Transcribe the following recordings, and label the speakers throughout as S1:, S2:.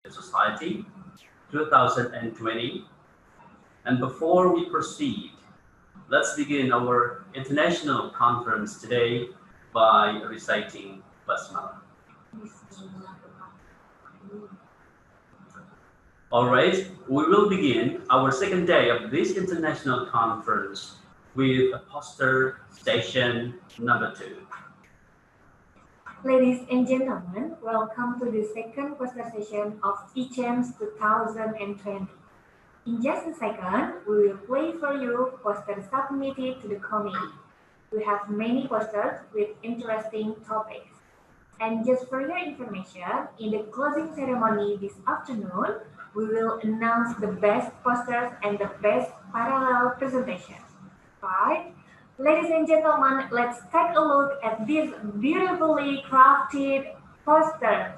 S1: Society 2020. And before we proceed, let's begin our international conference today by reciting Basmala. All right, we will begin our second day of this international conference with a poster station number 2.
S2: Ladies and gentlemen, welcome to the second poster session of ICEMS 2020. In just a second, we will play for you posters submitted to the committee. We have many posters with interesting topics. And just for your information, in the closing ceremony this afternoon, we will announce the best posters and the best parallel presentations. Right? Ladies and gentlemen, let's take a look at these beautifully crafted posters.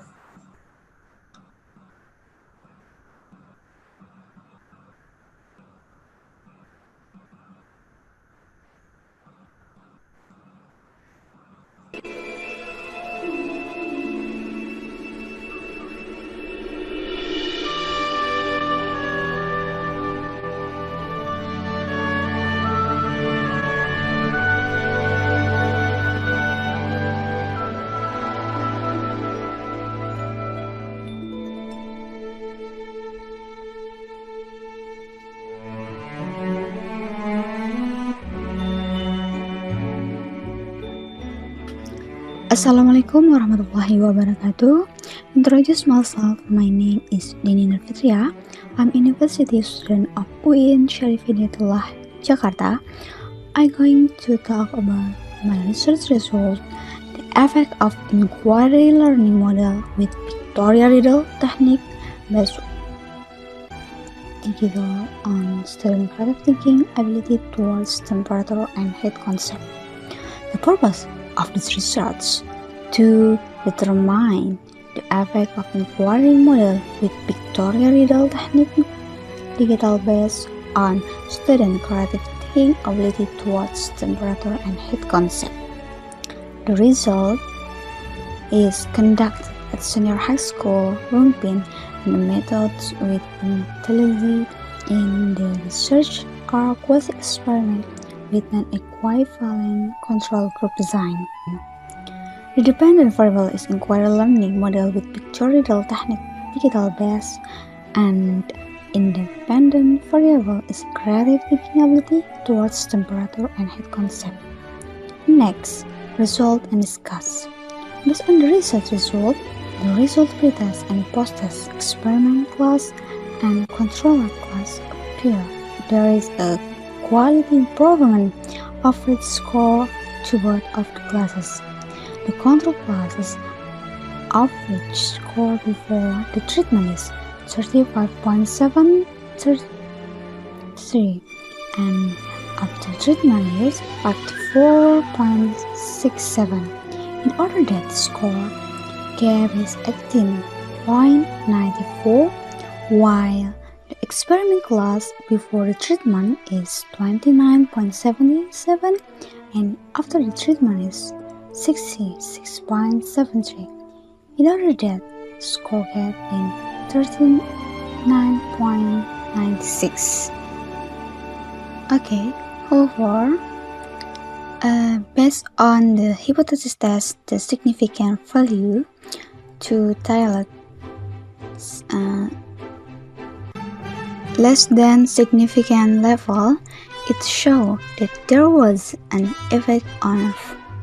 S3: Assalamualaikum warahmatullahi wabarakatuh. Introduce myself. My name is Dini Nurfitria. I'm university student of UIN Syarif Hidayatullah, Jakarta. I'm going to talk about my research result, the effect of inquiry learning model with pictorial riddle technique based digital on student creative thinking ability towards temperature and heat concept. The purpose of this research to determine the effect of inquiry model with pictorial riddle technique digital based on student creative thinking ability towards temperature and heat concept. The result is conducted at Senior High School, Rumpin, and the methods with intelligence in the research are quasi-experiment with an equivalent control group design. The dependent variable is inquiry learning model with pictorial technique digital based, and independent variable is creative thinking ability towards temperature and heat concept. Next, result and discuss. Based on the research result, the result pretest and post-test experiment class and controller class appear. There is a quality improvement average score to both of the classes. The control classes average score before the treatment is 35.733 and after treatment is 54.67. In order that the score gap is 18.94, while the experiment class before the treatment is 29.77 and after the treatment is 66.73. In order that score gap in 39.96. Okay, however, based on the hypothesis test, the significant value to dilate less than significant level, it showed that there was an effect on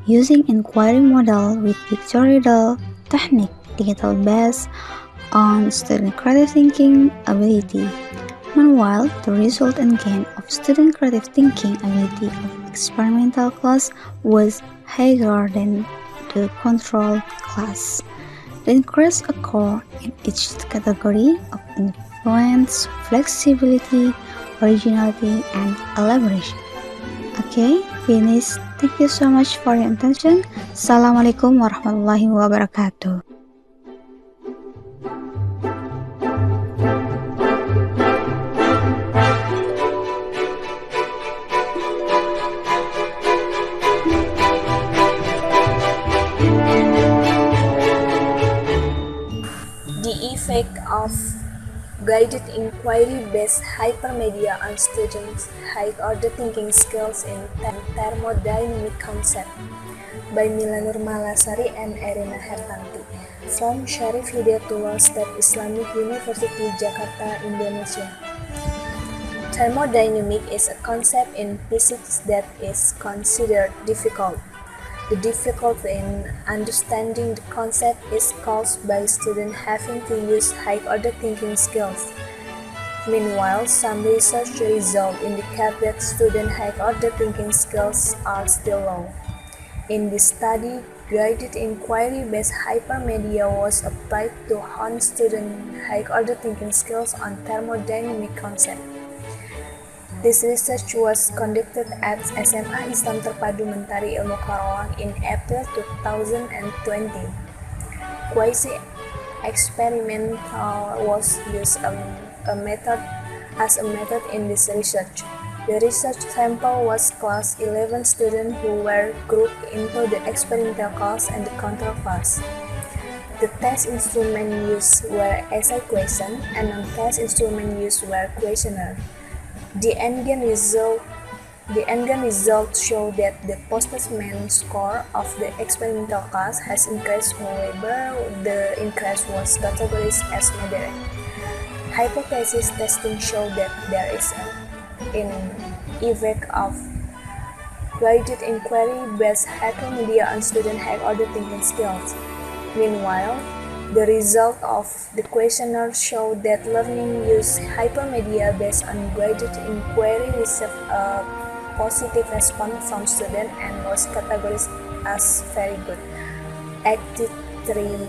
S3: using inquiry model with pictorial technique digital based on student creative thinking ability. Meanwhile, the result and gain of student creative thinking ability of experimental class was higher than the control class. The increase occurred in each category of influence, flexibility, originality, and elaboration. Okay, finish. Thank you so much for your attention. Assalamualaikum warahmatullahi wabarakatuh.
S4: The effect of of guided inquiry-based hypermedia on students' high-order thinking skills in thermodynamic concept by Milanur Malasari and Erina Hertanti from Syarif Hidayatullah State Islamic University, Jakarta, Indonesia. Thermodynamic is a concept in physics that is considered difficult. The difficulty in understanding the concept is caused by students having to use high-order thinking skills. Meanwhile, some research results indicate that students' high-order thinking skills are still low. In this study, guided inquiry-based hypermedia was applied to hone students' high-order thinking skills on thermodynamic concepts. This research was conducted at SMA Islam Terpadu Mentari Ilmu Karawang in April 2020. Quasi-experimental was used as a method in this research. The research sample was class 11 students who were grouped into the experimental class and the control class. The test instruments used were essay questions, and non-test instruments used were questionnaires. The endgame results show that the post-assessment score of the experimental class has increased, however, the increase was categorized as moderate. Hypothesis testing showed that there is an effect of guided inquiry-based hypermedia on student high-order thinking skills. Meanwhile, the result of the questionnaire showed that learning used hypermedia based on guided inquiry received a positive response from students and was categorized as very good, 83%.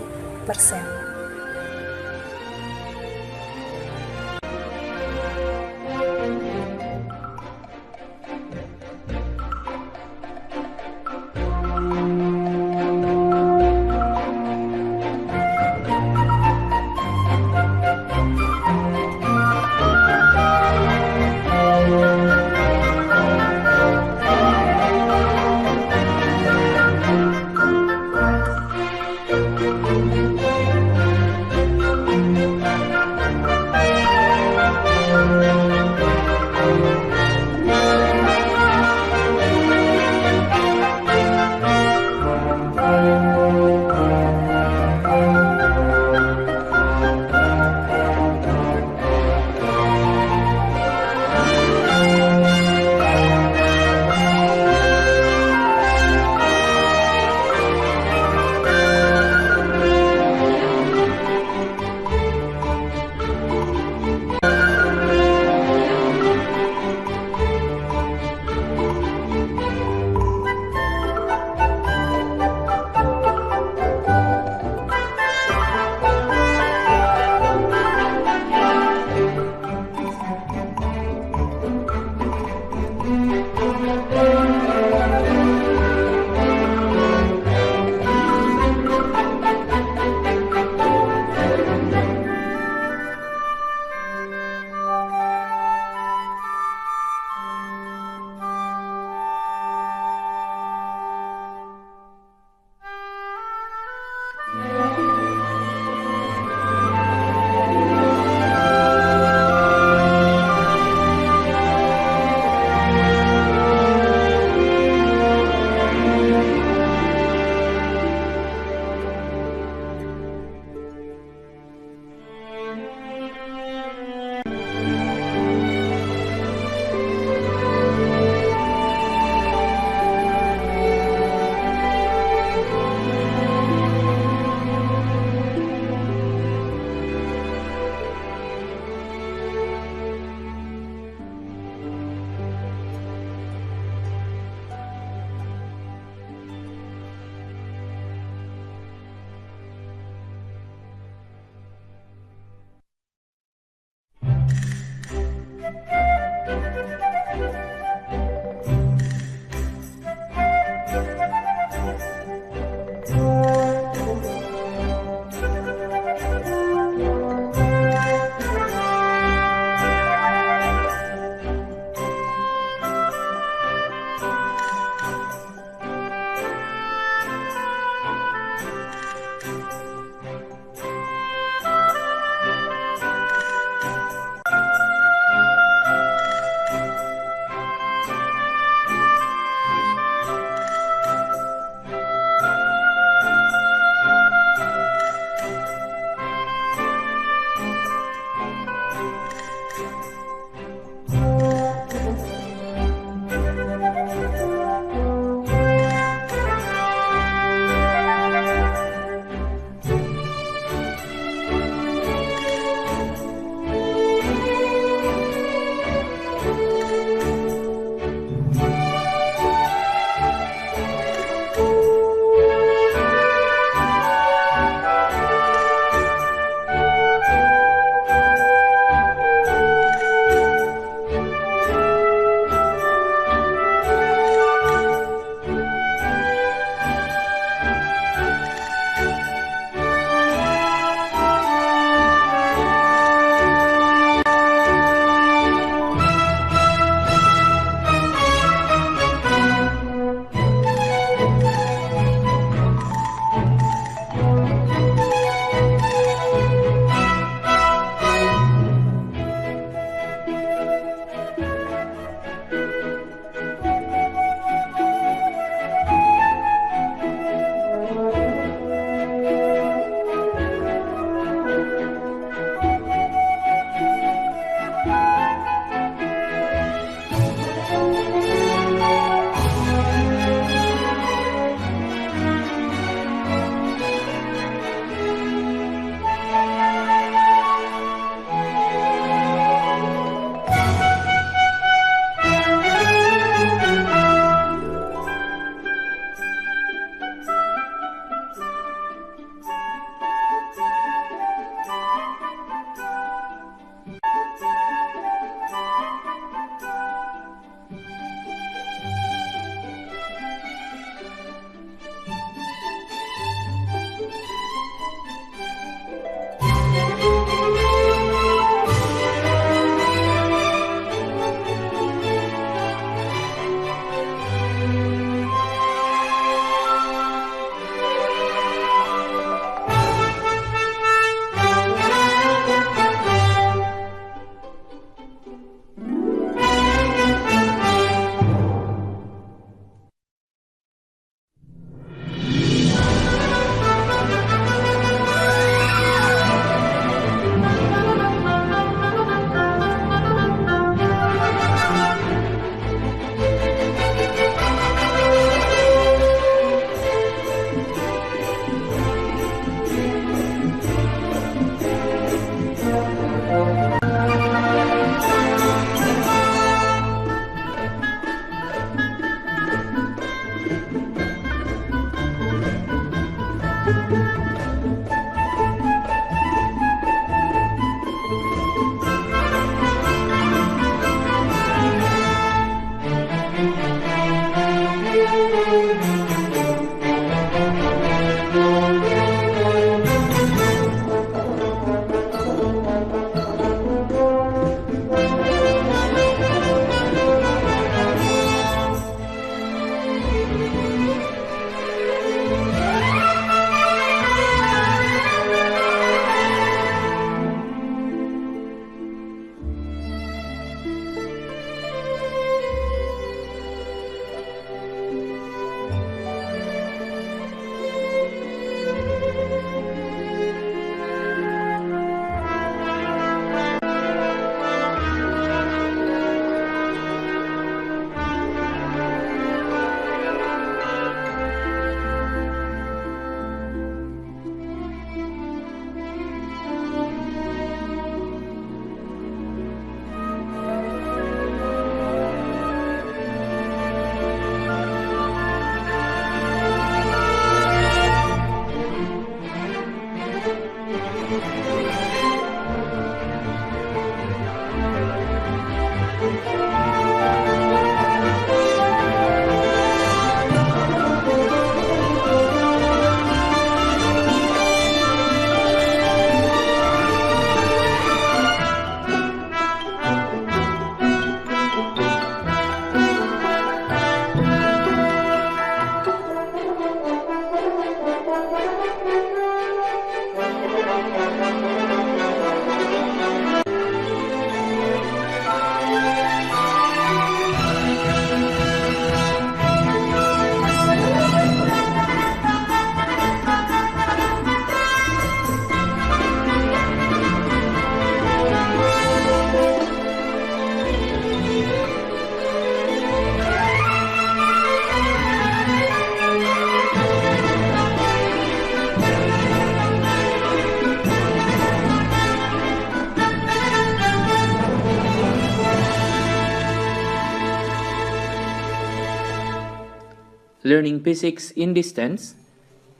S5: learning physics in distance,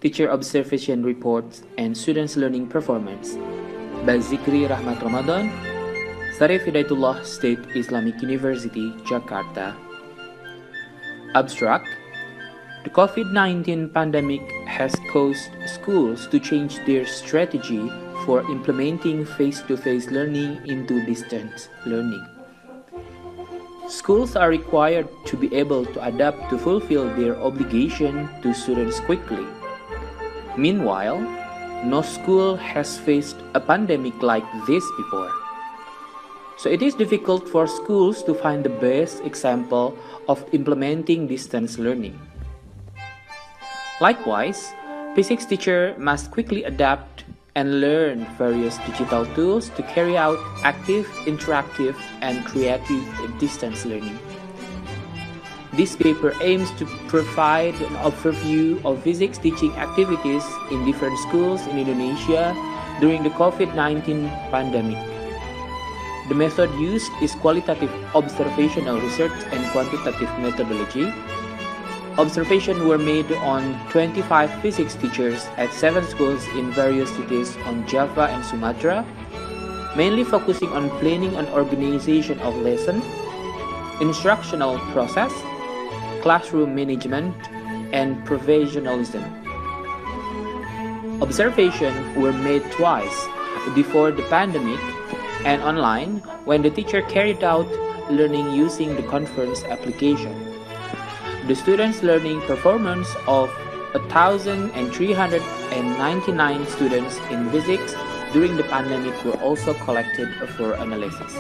S5: teacher observation reports, and students' learning performance by Zikri Rahmat Ramadan, Sarif Hidayatullah State Islamic University, Jakarta. Abstract: the COVID-19 pandemic has caused schools to change their strategy for implementing face-to-face learning into distance learning. Schools are required to be able to adapt to fulfill their obligation to students quickly. Meanwhile, no school has faced a pandemic like this before. So it is difficult for schools to find the best example of implementing distance learning. Likewise, physics teacher must quickly adapt and learn various digital tools to carry out active, interactive, and creative distance learning. This paper aims to provide an overview of physics teaching activities in different schools in Indonesia during the COVID-19 pandemic. The method used is qualitative observational research and quantitative methodology. Observations were made on 25 physics teachers at 7 schools in various cities on Java and Sumatra, mainly focusing on planning and organization of lesson, instructional process, classroom management, and professionalism. Observations were made twice, before the pandemic and online when the teacher carried out learning using the conference application. The students' learning performance of 1,399 students in physics during the pandemic were also collected for analysis.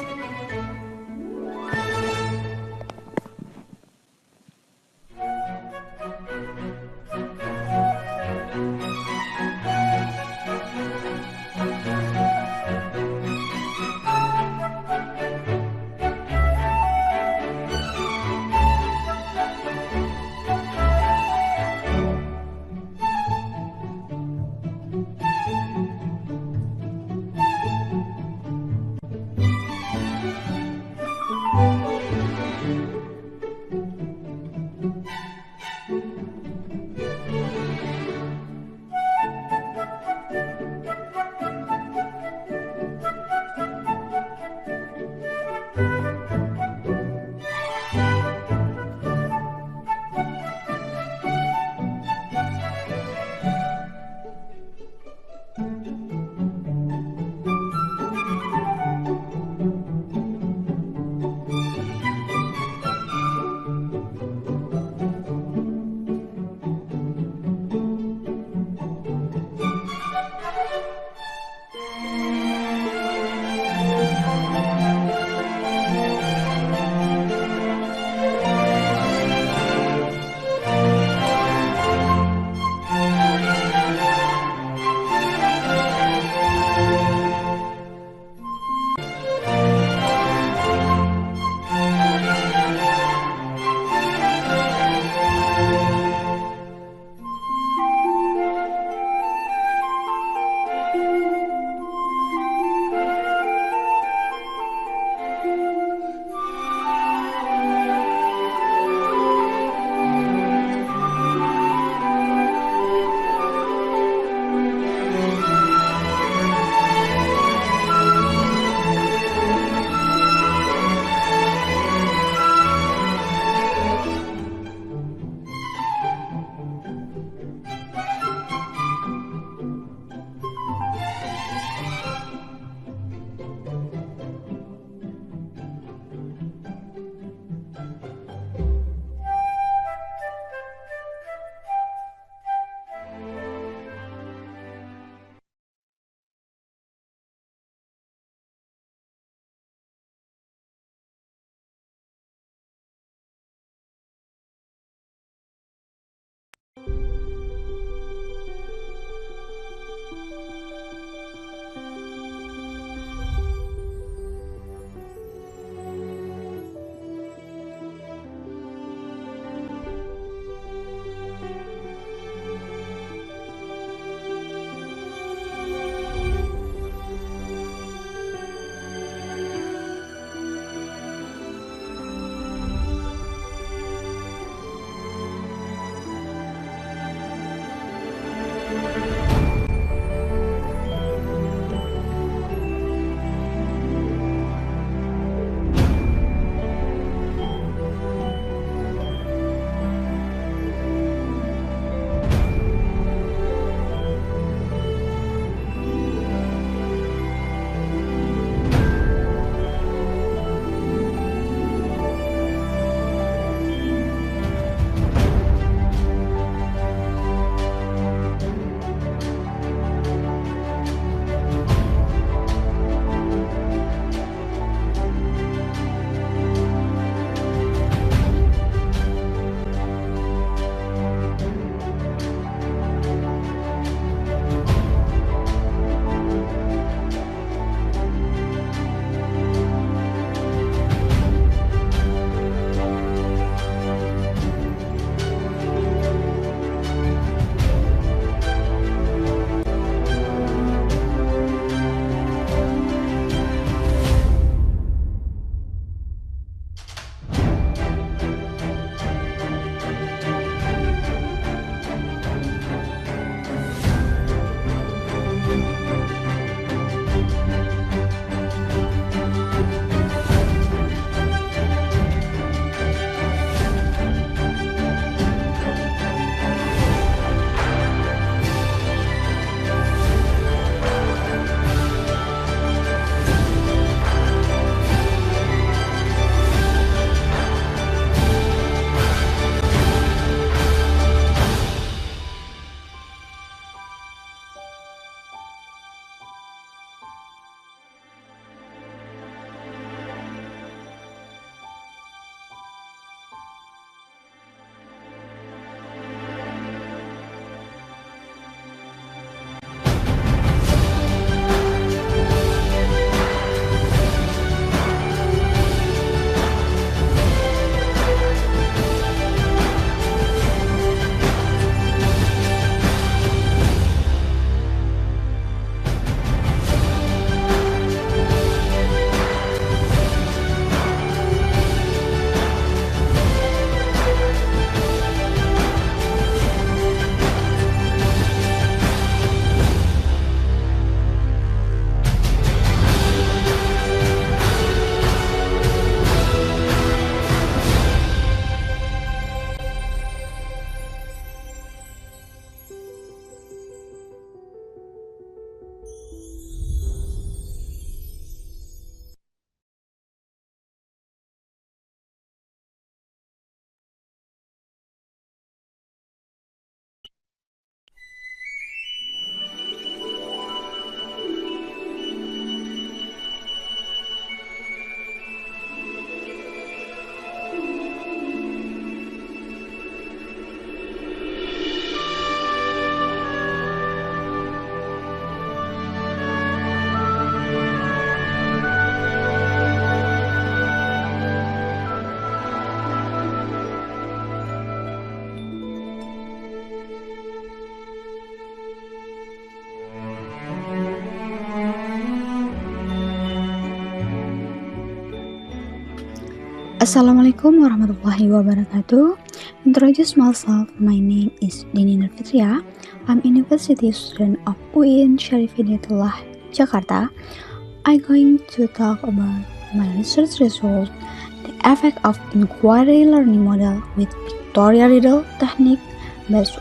S3: Assalamualaikum warahmatullahi wabarakatuh. Introduce myself. My name is Dini Nurfitria. I'm university student of UIN Syarif Hidayatullah, Jakarta. I'm going to talk about my research result, the effect of inquiry learning model with pictorial riddle technique based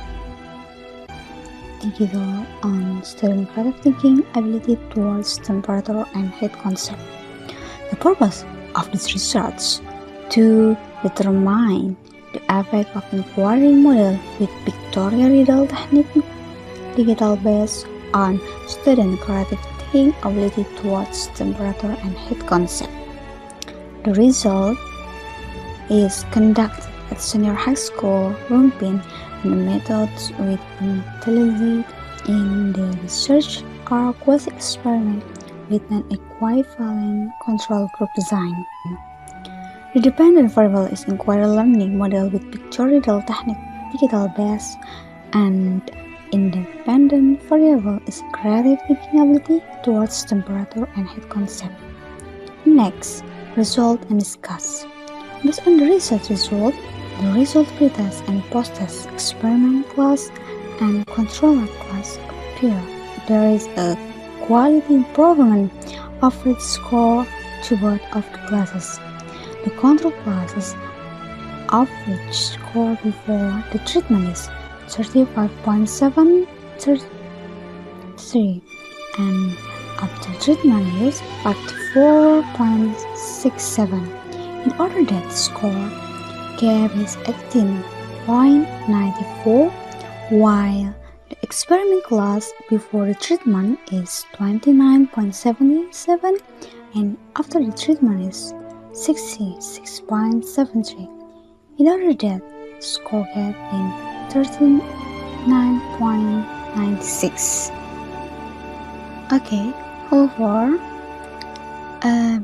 S3: digital on student creative thinking ability towards temperature and heat concept. The purpose of this research to determine the effect of inquiry model with pictorial riddle technique digital based on student creative thinking ability towards temperature and heat concept. The result is conducted at Senior High School, Rumpin, and the methods with intelligence in the research are quasi-experiment with an equivalent control group design. The dependent variable is inquiry learning model with pictorial technique digital based, and independent variable is creative thinking ability towards temperature and heat concept. Next, result and discuss. Based on the research result, the result pretest and post-test experiment class and controller class appear. There is a quality improvement average score to both of the classes. The control classes average score before the treatment is 35.733 and after treatment is 54.67. In order that score gap is 18.94, while the experiment class before the treatment is 29.77 and after the treatment is 66.73. In order that score gap in 39.96. Okay, however,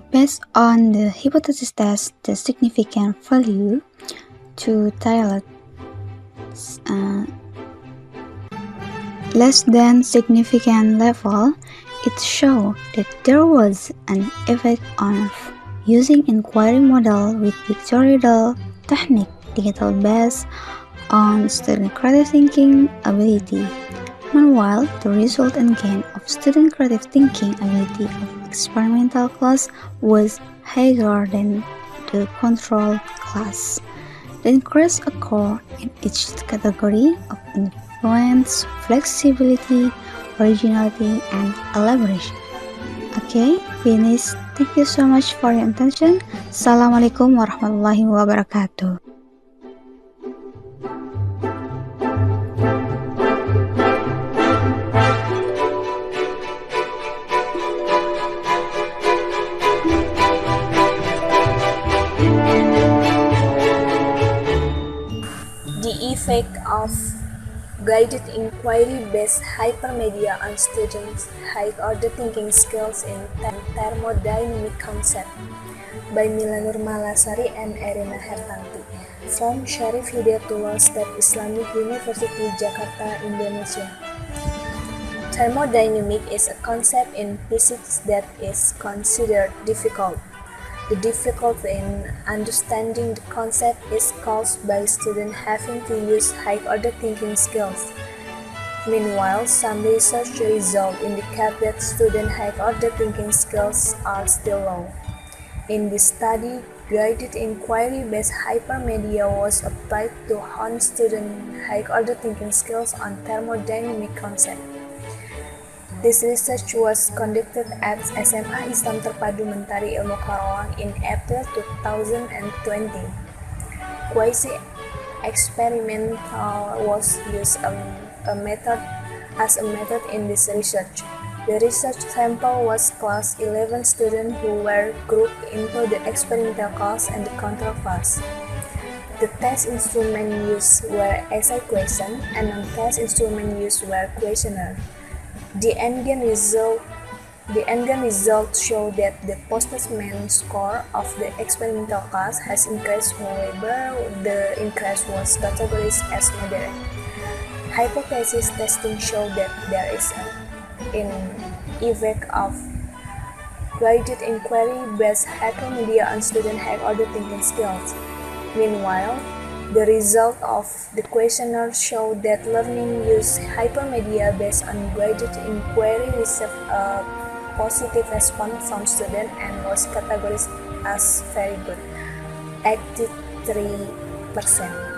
S3: based on the hypothesis test, the significant value to dilate less than significant level, it showed that there was an effect of using inquiry model with pictorial technique digital based on student creative thinking ability. Meanwhile, the result and gain of student creative thinking ability of experimental class was higher than the control class. The increase occurred in each category of influence, flexibility, originality, and elaboration. Okay, finish. Thank you so much for your attention. Assalamualaikum warahmatullahi wabarakatuh.
S4: The effect of guided inquiry-based hypermedia on students' high-order thinking skills in thermodynamic concept by Milanur Malasari and Erina Hertanti from Syarif Hidayatullah State Islamic University, Jakarta, Indonesia. Thermodynamic is a concept in physics that is considered difficult. The difficulty in understanding the concept is caused by students having to use high-order thinking skills. Meanwhile, some research results indicate that student high-order thinking skills are still low. In this study, guided inquiry-based hypermedia was applied to hone student high-order thinking skills on thermodynamic concept. This research was conducted at SMA Islam Terpadu Mentari Ilmu Karawang in April 2020. Quasi-experimental was used as a method in this research. The research sample was class 11 students who were grouped into the experimental class and the control class. The test instruments used were essay questions and non-test instruments used were questionnaires. The endgame result showed that the post-test score of the experimental class has increased, however, the increase was categorized as moderate. Hypothesis testing showed that there is an effect of guided inquiry-based hypermedia on students have other thinking skills. Meanwhile, the result of the questionnaire showed that learning used hypermedia based on guided inquiry received a positive response from students and was categorized as very good, 83%.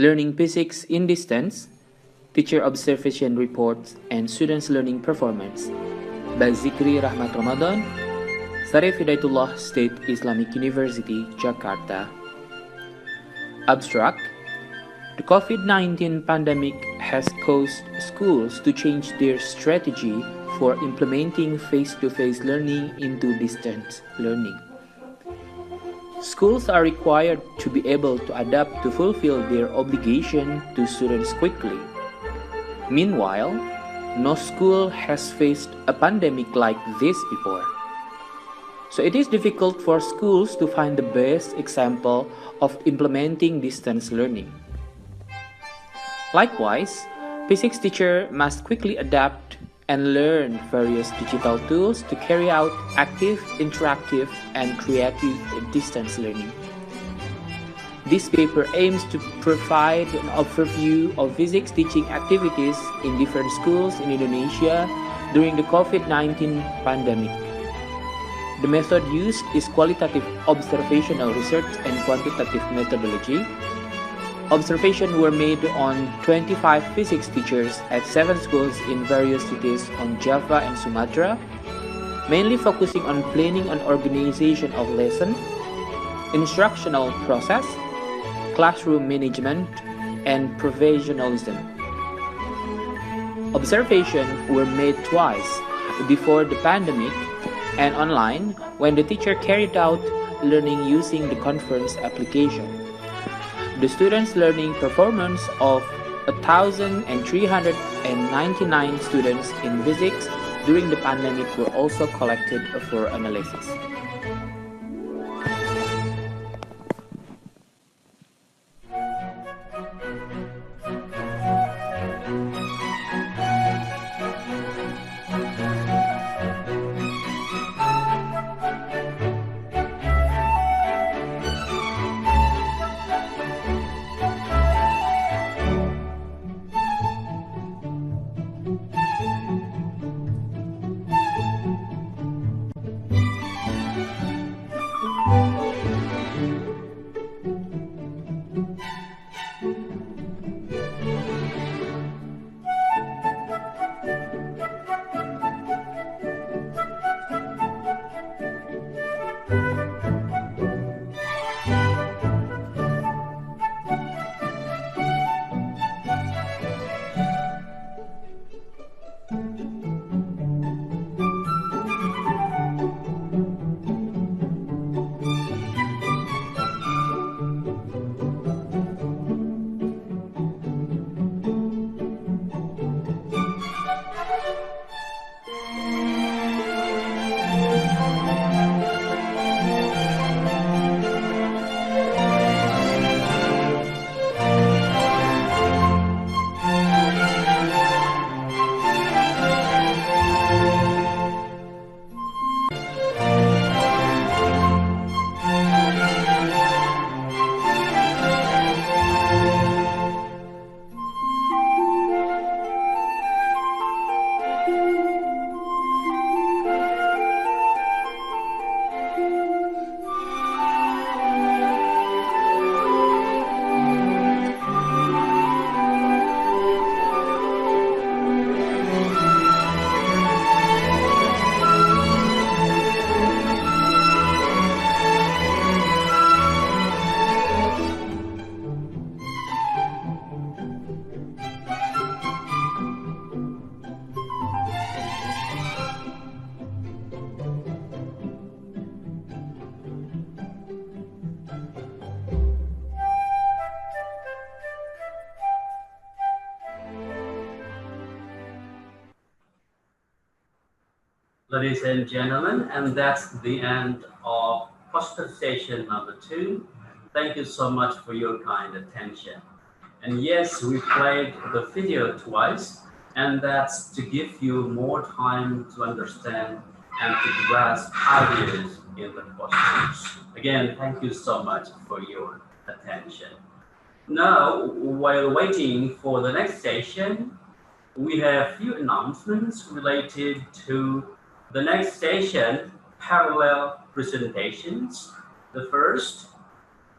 S5: Learning Physics in Distance, Teacher Observation Reports and Students' Learning Performance by Zikri Rahmat Ramadan, Sarif Hidayatullah State Islamic University, Jakarta. Abstract: The COVID-19 pandemic has caused schools to change their strategy for implementing face-to-face learning into distance learning. Schools are required to be able to adapt to fulfill their obligation to students quickly. Meanwhile, no school has faced a pandemic like this before. So it is difficult for schools to find the best example of implementing distance learning. Likewise, physics teacher must quickly adapt and learn various digital tools to carry out active, interactive, and creative distance learning. This paper aims to provide an overview of physics teaching activities in different schools in Indonesia during the COVID-19 pandemic. The method used is qualitative observational research and quantitative methodology. Observations were made on 25 physics teachers at 7 schools in various cities on Java and Sumatra, mainly focusing on planning and organization of lesson, instructional process, classroom management, and professionalism. Observations were made twice, before the pandemic and online when the teacher carried out learning using the conference application. The students' learning performance of 1,399 students in physics during the pandemic were also collected for analysis.
S1: Ladies and gentlemen, and that's the end of poster session number 2. Thank you so much for your kind attention. And yes, we played the video twice, and that's to give you more time to understand and to grasp ideas in the posters. Again, thank you so much for your attention. Now, while waiting for the next session, we have few announcements related to the next session, parallel presentations. The first,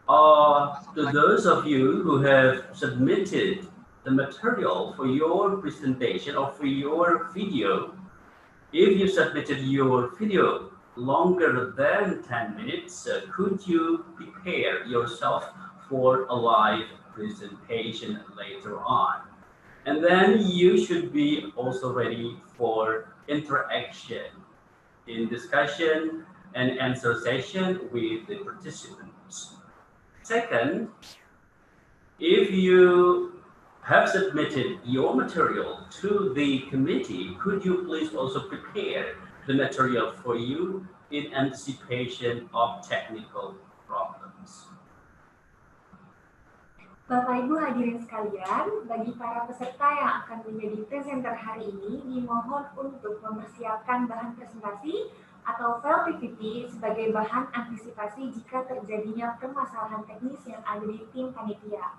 S1: to those of you who have submitted the material for your presentation or for your video, if you submitted your video longer than 10 minutes, could you prepare yourself for a live presentation later on? And then you should be also ready for interaction in discussion and answer session with the participants. Second, if you have submitted your material to the committee, could you please also prepare the material for you in anticipation of technical problems?
S2: Bapak Ibu hadirin sekalian, bagi para peserta yang akan menjadi presenter hari ini, dimohon untuk mempersiapkan bahan presentasi atau file PPT sebagai bahan antisipasi jika terjadinya permasalahan teknis yang ada di tim panitia.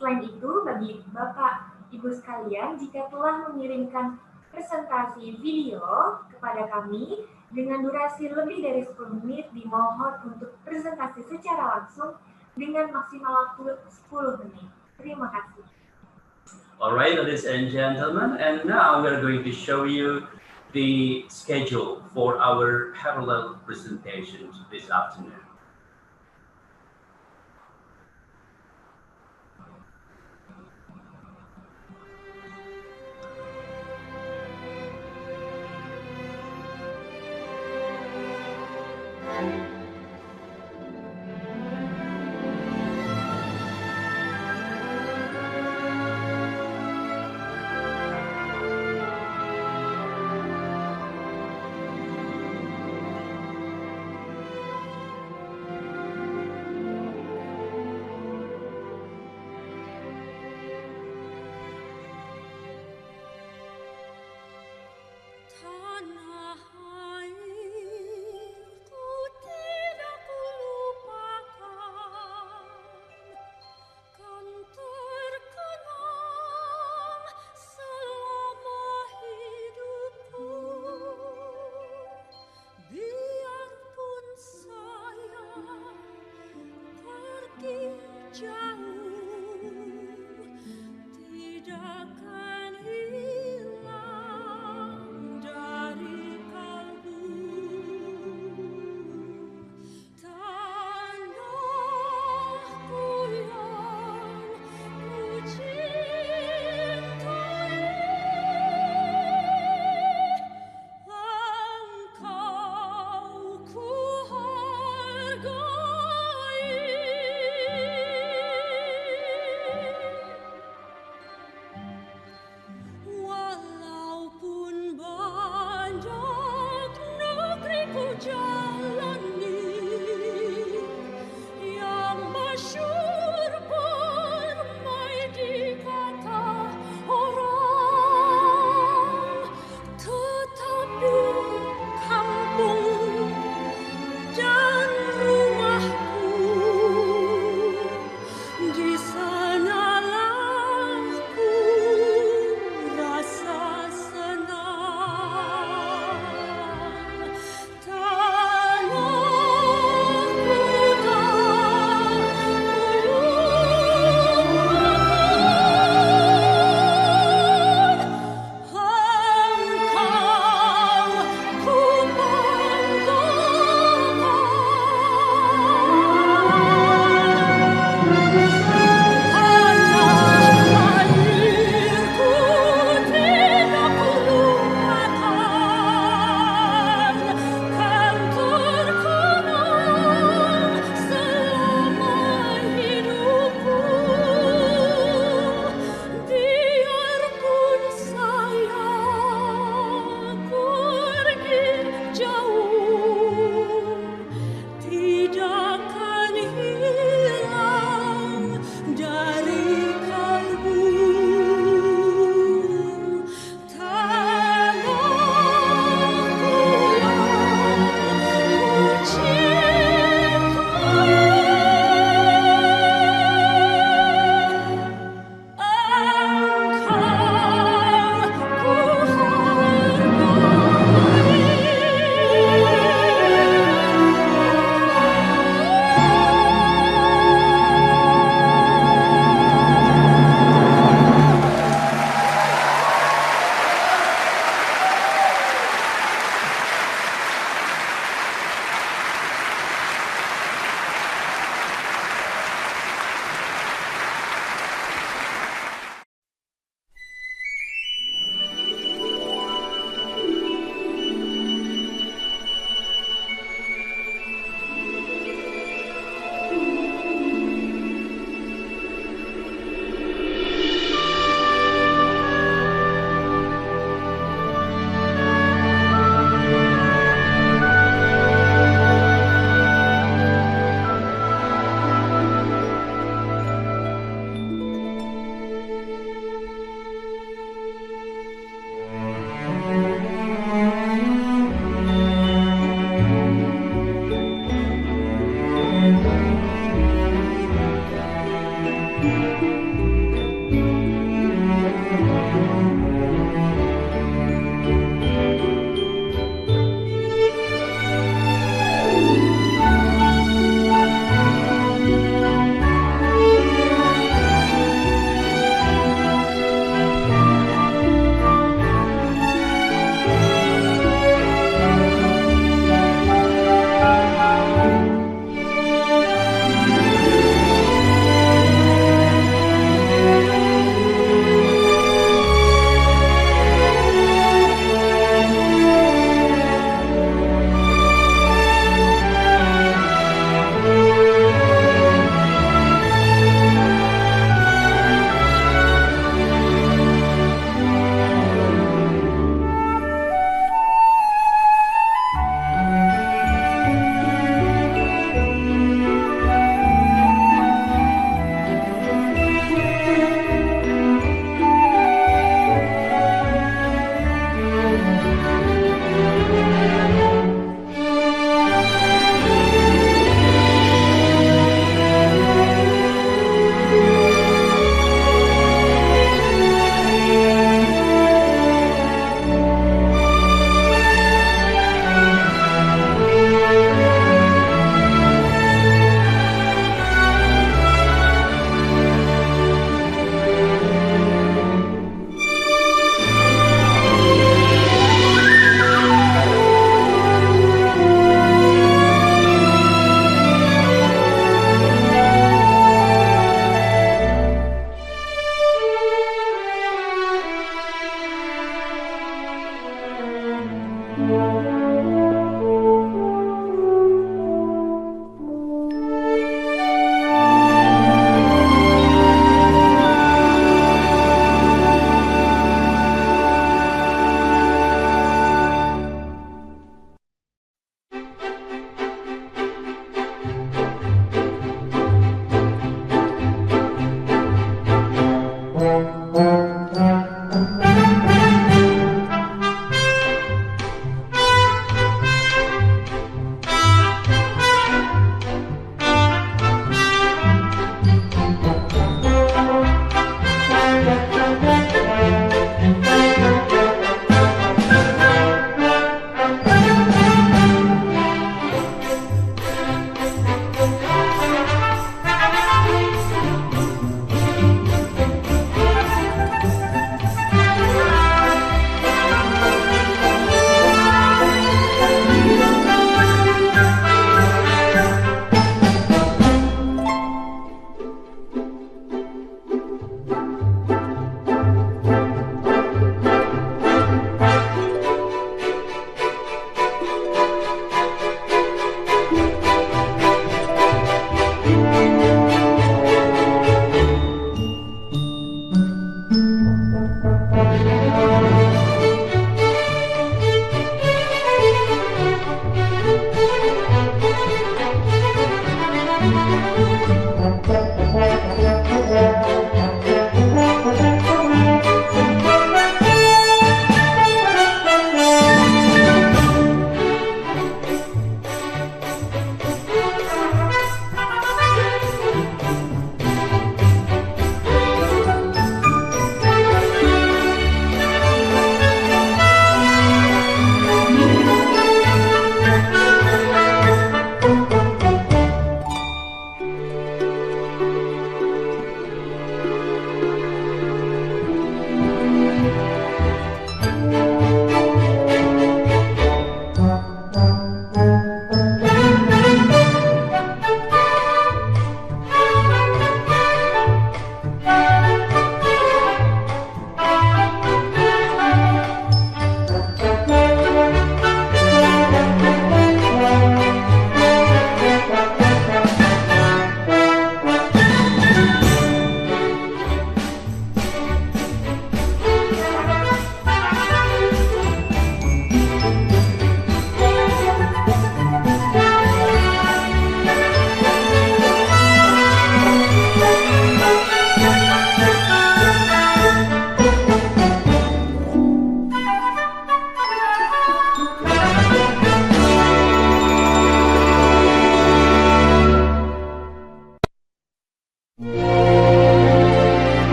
S2: Selain itu, bagi Bapak Ibu sekalian, jika telah mengirimkan presentasi video kepada kami dengan durasi lebih dari 10 menit, dimohon untuk presentasi secara langsung dengan maksimal waktu 10 menit. Terima kasih.
S1: Alright, ladies and gentlemen, and now we are going to show you the schedule for our parallel presentations this afternoon.
S6: Tidak akan hilang dari kau.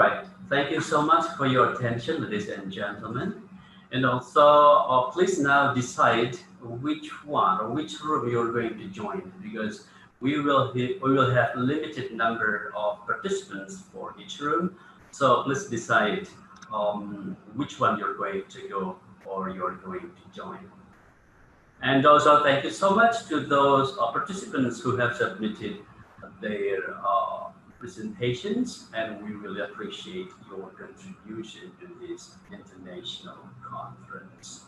S1: right. Thank you so much for your attention, ladies and gentlemen. And also, please now decide which one or which room you're going to join, because we will have limited number of participants for each room. So please decide which one you're going to go or you're going to join. And also, thank you so much to those participants who have submitted their presentations, and we really appreciate your contribution to this international conference.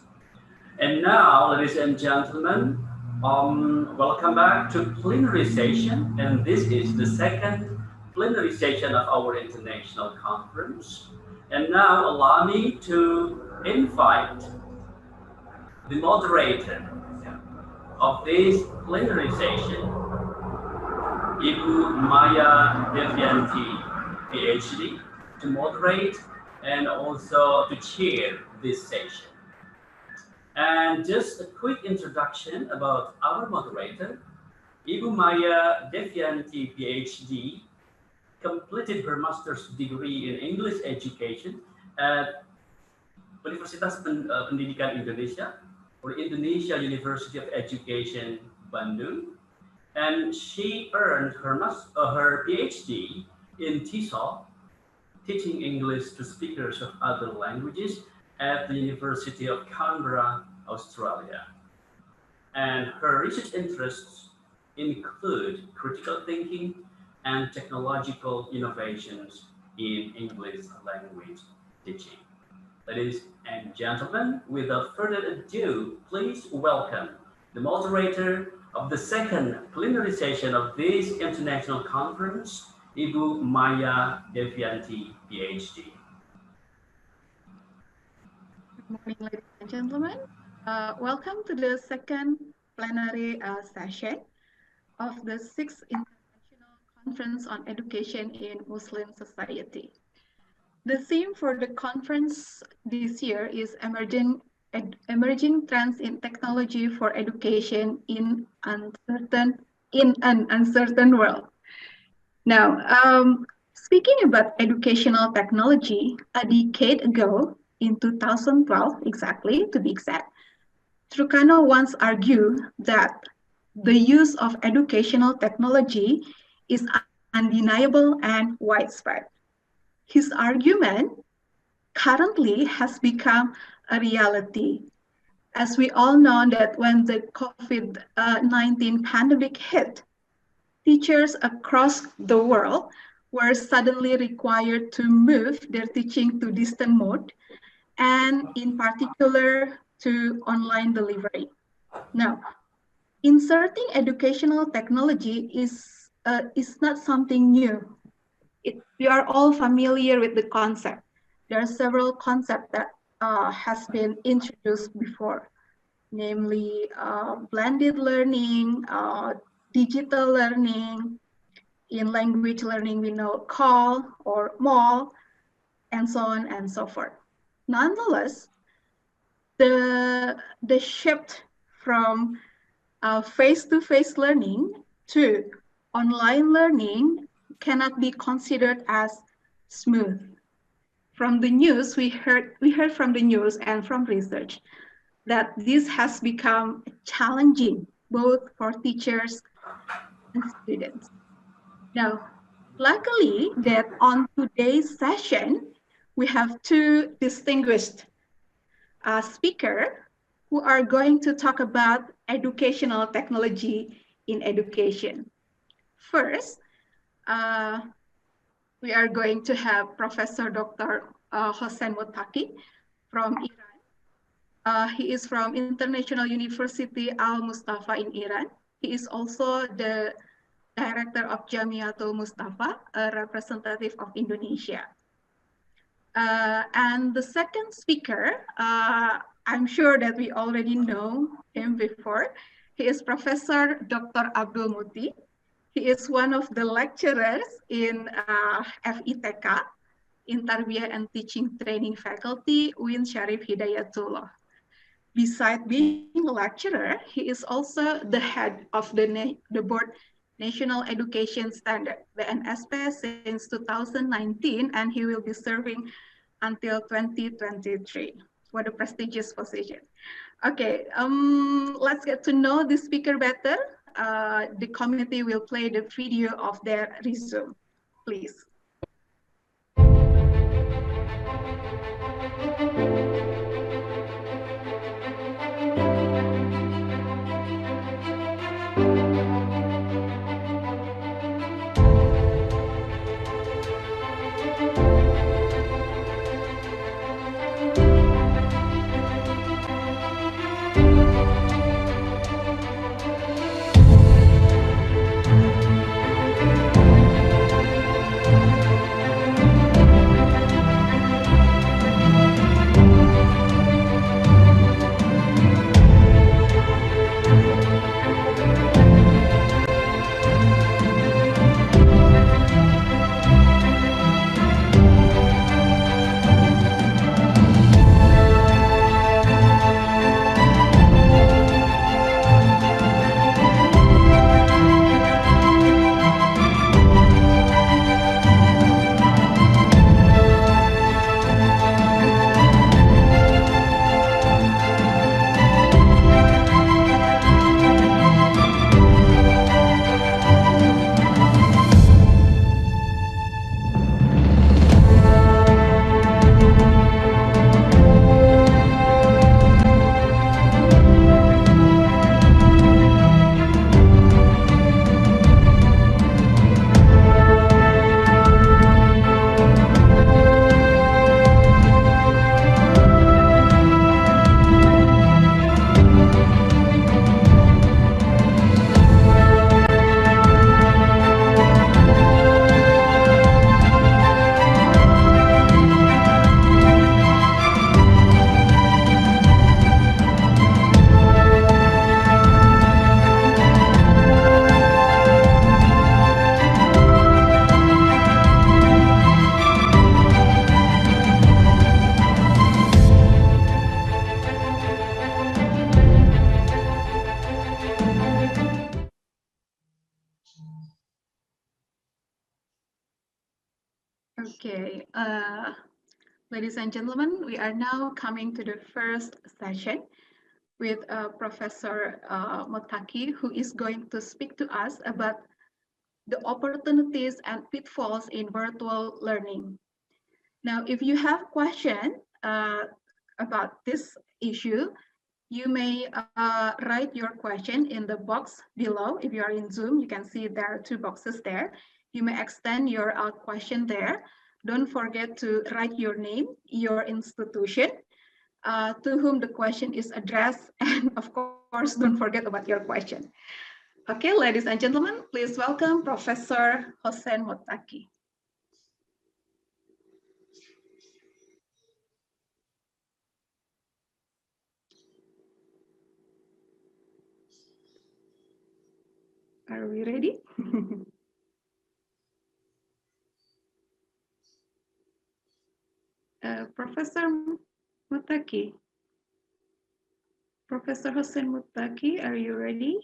S1: And now, ladies and gentlemen, welcome back to plenary session, and this is the second plenary session of our international conference. And now, allow me to invite the moderator of this plenary session, Ibu Maya Devianti, PhD, to moderate and also to chair this session. And just a quick introduction about our moderator. Ibu Maya Devianti, PhD, completed her master's degree in English education at Universitas Pendidikan Indonesia, or Indonesia University of Education, Bandung. And she earned her PhD in TESOL, teaching English to speakers of other languages at the University of Canberra, Australia. And her research interests include critical thinking and technological innovations in English language teaching. Ladies and gentlemen, without further ado, please welcome the moderator of the second plenary session of this international conference, Ibu Maya Devianti, PhD.
S6: Good morning, ladies and gentlemen. Welcome to the second plenary session of the 6th International Conference on Education in Muslim Society. The theme for the conference this year is emerging trends in technology for education in an uncertain world. Now, speaking about educational technology, a decade ago, in 2012 exactly, to be exact, Trukano once argued that the use of educational technology is undeniable and widespread. His argument currently has become a reality. As we all know that when the COVID-19 pandemic hit, teachers across the world were suddenly required to move their teaching to distant mode, and in particular to online delivery. Now, inserting educational technology is not something new. We are all familiar with the concept. There are several concepts that has been introduced before, namely blended learning, digital learning. In language learning, we know CAL or MAL, and so on and so forth. Nonetheless, the shift from face-to-face learning to online learning cannot be considered as smooth. From the news, we heard from the news and from research that this has become challenging both for teachers and students. Now, luckily that on today's session, we have two distinguished speakers who are going to talk about educational technology in education. First, we are going to have Professor Dr. Hossein Mottaki from Iran. He is from International University Al Mustafa in Iran. He is also the director of Jamiatul Mustafa, a representative of Indonesia. And the second speaker, I'm sure that we already know him before. He is Professor Dr. Abdul Muti. He is one of the lecturers in FITK, in Tarbiyah and Teaching Training Faculty, Win Sharif Hidayatullah. Besides being a lecturer, he is also the head of the board National Education Standard, the NSP, since 2019, and he will be serving until 2023. What a prestigious position. Okay, let's get to know the speaker better. The committee will play the video of their resume, please. Okay, ladies and gentlemen, we are now coming to the first session with Professor Motaki, who is going to speak to us about the opportunities and pitfalls in virtual learning. Now, if you have questions about this issue, you may write your question in the box below. If you are in Zoom, you can see there are two boxes there. You may extend your question there. Don't forget to write your name, your institution, to whom the question is addressed, and of course, don't forget about your question. Okay, ladies and gentlemen, please welcome Professor Hossein Motaki. Are we ready? Professor Motaki. Professor Hossein Motaki, are you ready?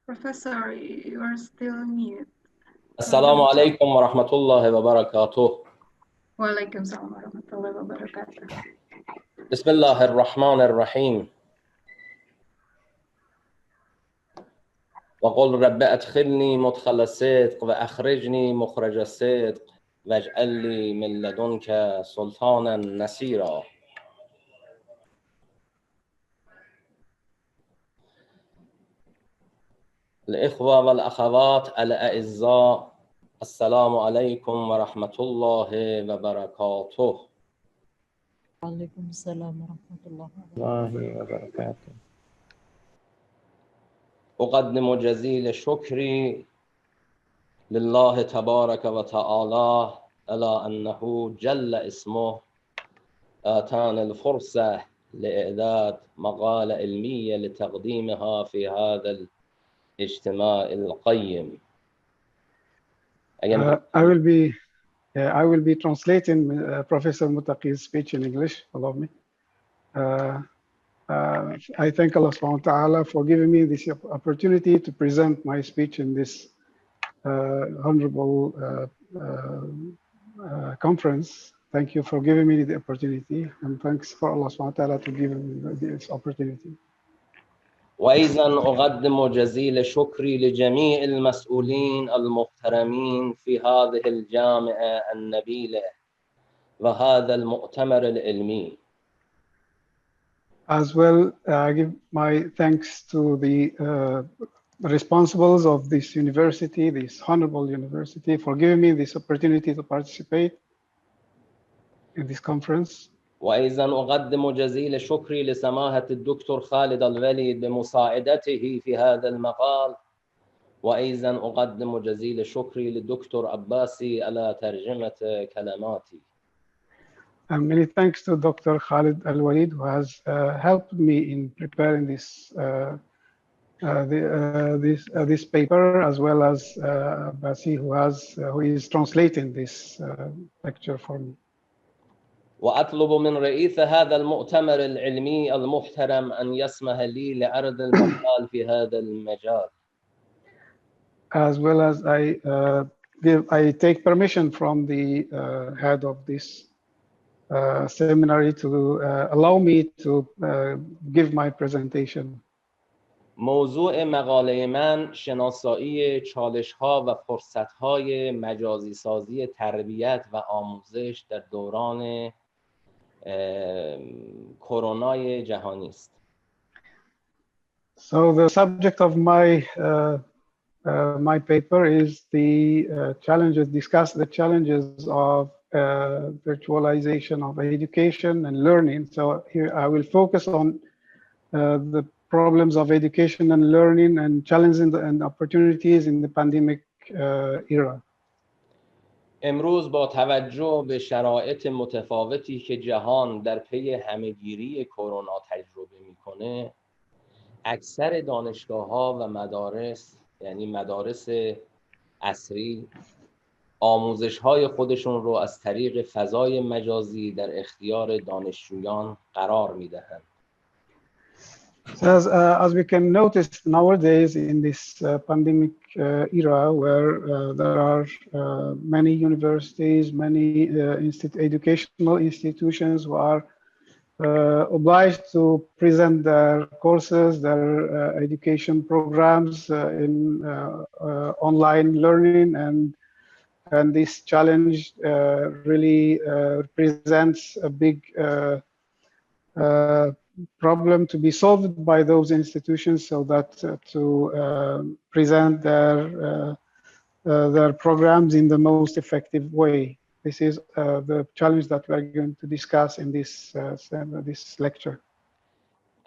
S6: Professor, you are still mute.
S7: Assalamu alaikum wa rahmatullahi wa barakatuh.
S6: Wa alaikum salam wa rahmatullahi wa barakatuh.
S7: Bismillah ar-Rahman ar-Rahim. وقل رب أدخلني مدخل الصدق وأخرجني مخرج الصدق واجعل لي من لدنك سلطانا نصيرا. الإخوة والأخوات الأعزاء السلام عليكم ورحمة الله وبركاته.
S8: وعليكم السلام ورحمة الله
S7: وبركاته. أقدم جزيل شكري لله تبارك وتعالى على أنه جل اسمه آتانا الفرصة لإعداد مقالة علمية لتقديمها في هذا الاجتماع القيم.
S9: I will be translating Professor Mutaqi's speech in English. Allow me. I thank Allah subhanahu wa ta'ala for giving me this opportunity to present my speech in this honorable conference. Thank you for giving me the opportunity, and thanks for Allah subhanahu wa ta'ala to give me this opportunity.
S7: وأيضا أقدم جزيل شكري لجميع المسؤولين المحترمين في هذه الجامعة النبيلة وهذا المؤتمر العلمي.
S9: As well, I give my thanks to the responsibles of this university, this honorable university, for giving me this opportunity to participate in this conference.
S7: وأيضا أقدم جزيل شكري لسماحة الدكتور خالد الوليد بمساعدته في هذا المقال. وأيضا أقدم جزيل شكري للدكتور عباسي على ترجمة كلماتي.
S9: And many thanks to Dr. Khalid Al-Walid, who has helped me in preparing this this paper, as well as Basi, who is translating this lecture for me.
S7: وأطلب من رئيس هذا المؤتمر العلمي المحترم أن يسمح لي لعرض المقال في هذا المجال.
S9: As well as I take permission from the head of this seminary to allow me to give my presentation.
S7: موضوع مقاله من شناسایی چالش‌ها و فرصت‌های مجازی سازی تربیت و آموزش در دوران کرونای جهانی است.
S9: So the subject of my paper is the the challenges of virtualization of education and learning. So here I will focus on the problems of education and learning and challenges and opportunities in the pandemic era.
S7: امروز با توجه به شرایط متفاوتی که جهان در پی همه‌گیری کرونا تجربه میکنه، اکثر دانشگاه‌ها و مدارس، یعنی مدارس عصری، آموزش‌های خودشون رو از طریق فضای مجازی در اختیار دانشجویان قرار میدهند.
S9: As we can notice nowadays in this pandemic era, where there are many universities, many educational institutions who are obliged to present their courses, their education programs in online learning, and this challenge really presents a big problem to be solved by those institutions, so that to present their programs in the most effective way. This is the challenge that we are going to discuss in this lecture.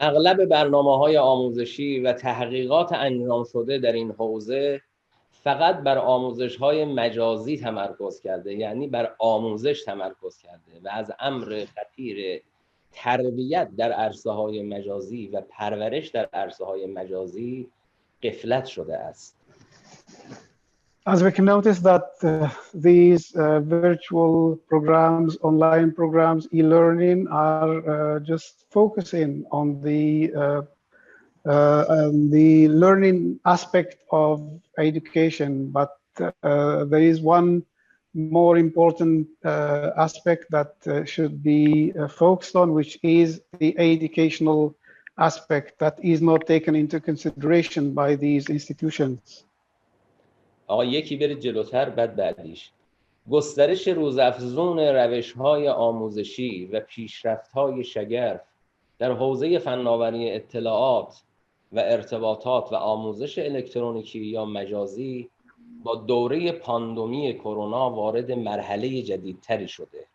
S7: اغلب برنامه‌های آموزشی و تحقیقات انجام شده در این حوزه فقط بر آموزش‌های مجازی تمرکز کرده، یعنی بر آموزش تمرکز کرده و از امر خطیر تربیت در عرصه‌های مجازی و پرورش در عرصه‌های مجازی غفلت شده است.
S9: As we can notice that these virtual programs, online programs, e-learning are just focusing on the learning aspect of education, but there is one more important aspect that should be focused on, which is the educational aspect that is not taken into consideration by these institutions.
S7: آقا یکی برید جلوتر، بعد بعدیش. گسترش روزافزون روش‌های آموزشی و پیشرفت‌های شگرف در حوزه فناوری اطلاعات و ارتباطات و آموزش الکترونیکی یا مجازی با دوره پاندمی کرونا وارد مرحله جدیدتری شده.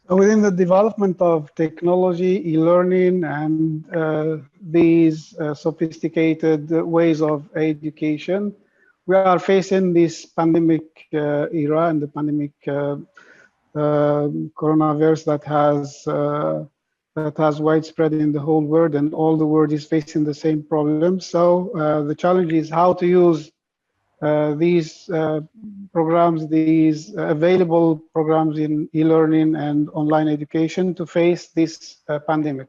S9: Within the development of technology, e-learning, and these sophisticated ways of education, we are facing this pandemic era and the pandemic coronavirus that has widespread in the whole world, and all the world is facing the same problem. So the challenge is how to use these programs, these available programs in e-learning and online education to face this pandemic.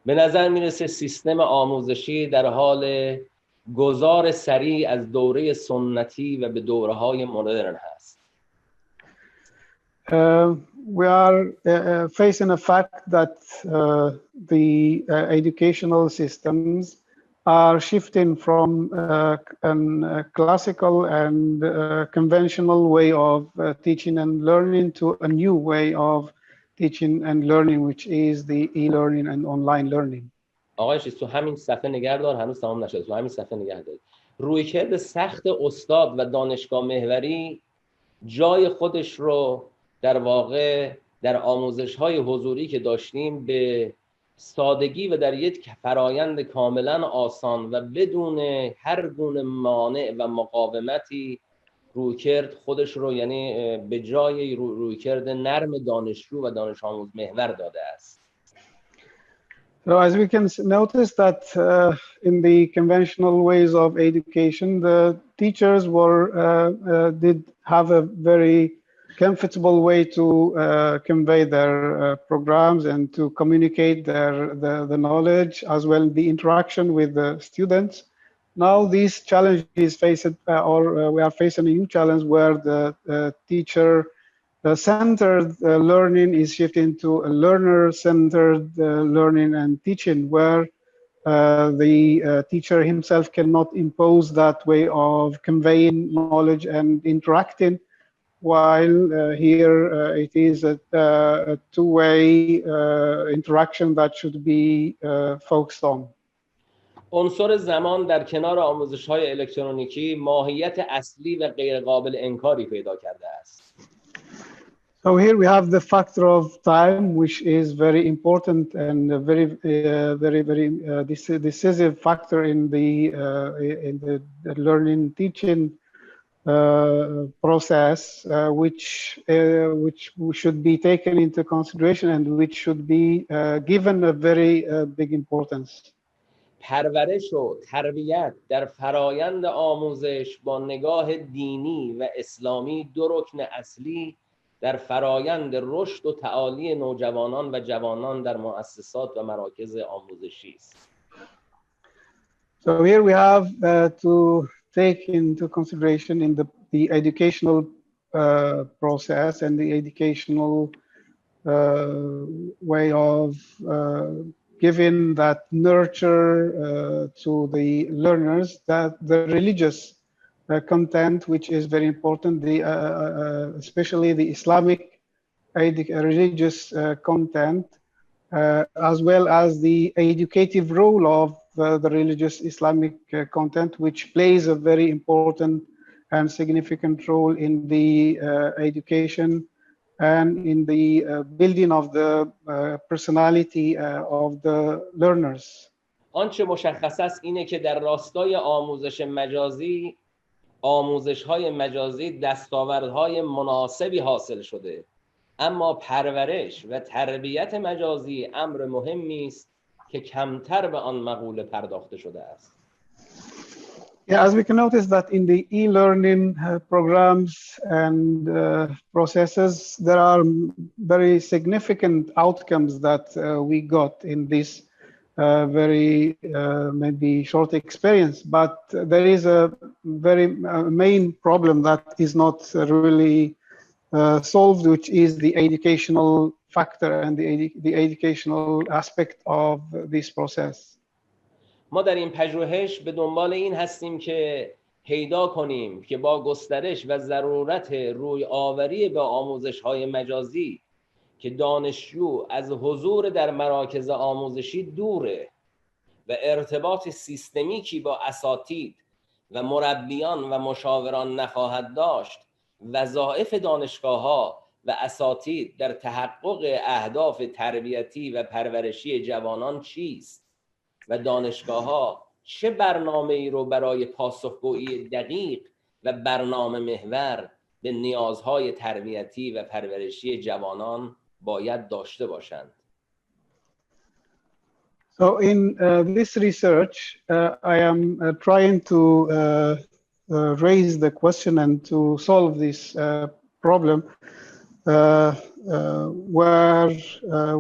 S7: به نظر میرسه سیستم آموزشی در حال گذار سریع از دوره سنتی و به دوره‌های مدرن هست.
S9: We are facing a fact that the educational systems are shifting from a classical and conventional way of teaching and learning to a new way of teaching and learning, which is the e-learning and online learning.
S7: آقای چیز تو همین صفحه نگهدار، هنوز تمام نشده، تو همین صفحه نگهدار. رویکرد سخت استاد و دانشگاه محوری جای خودش رو در واقع در آموزش‌های حضوری که داشتیم به سادگی و در یک فرایند کاملا آسان و بدون هر گونه مانع و مقاومتی رویکرد خودش رو، یعنی به جای رویکرد نرم دانشجو و دانش آموز محور داده است.
S9: So as we can notice that in the conventional ways of education, the teachers did have a very comfortable way to convey their programs and to communicate the knowledge, as well the interaction with the students. Now these challenges we are facing a new challenge where the teacher-centered learning is shifting to a learner-centered learning and teaching, where the teacher himself cannot impose that way of conveying knowledge and interacting, while here it is a two-way interaction that should be focused on.
S7: عنصر زمان در کنار آموزش‌های الکترونیکی ماهیت اصلی و غیر قابل انکاری پیدا کرده است.
S9: So here we have the factor of time, which is very important and a very decisive factor in the learning teaching process, which should be taken into consideration and which should be given a very big importance.
S7: پرورش و تربیت در فرایند آموزش با نگاه دینی و اسلامی دو رکن اصلی در فرایند رشد و تعالی نوجوانان و جوانان در مؤسسات و مراکز آموزشی است.
S9: So here we have to take into consideration in the educational process and the educational way of giving that nurture to the learners, that the religious content, which is very important, especially the Islamic religious content, as well as the educative role of the religious Islamic content, which plays a very important and significant role in the education and in the building of the personality of the learners.
S7: آنچه مشخص است اینه که در راستای آموزش‌های مجازی دستاوردهای مناسبی حاصل شده، اما پرورش و تربیت مجازی امر مهمی است که کمتر به آن مقوله پرداخته شده است.
S9: Yeah, as we can notice that in the e-learning programs and processes, there are very significant outcomes that we got in this very maybe short experience, but there is a very main problem that is not really solved, which is the educational factor and the educational aspect of this process.
S7: ما در این پژوهش به دنبال این هستیم که پیدا کنیم که با گسترش و ضرورت روی آوری به آموزش‌های مجازی که دانشجو از حضور در مراکز آموزشی دوره و ارتباط سیستمیکی با اساتید و مربیان و مشاوران نخواهد داشت، وظایف دانشگاه‌ها و اساتید در تحقق اهداف تربیتی و پرورشی جوانان چیست و دانشگاه‌ها چه برنامه‌ای رو برای پاسخگویی دقیق و برنامه محور به نیازهای تربیتی و پرورشی جوانان باید داشته باشند.
S9: So in this research, I am trying to raise the question and to solve this problem where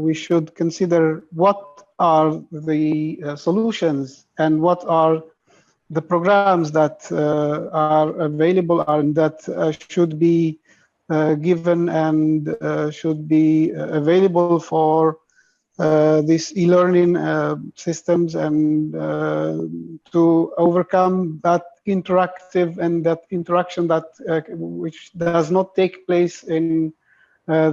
S9: we should consider what are the solutions and what are the programs that are available and that should be given and should be available for these e-learning systems and to overcome that interactive and that interaction that which does not take place in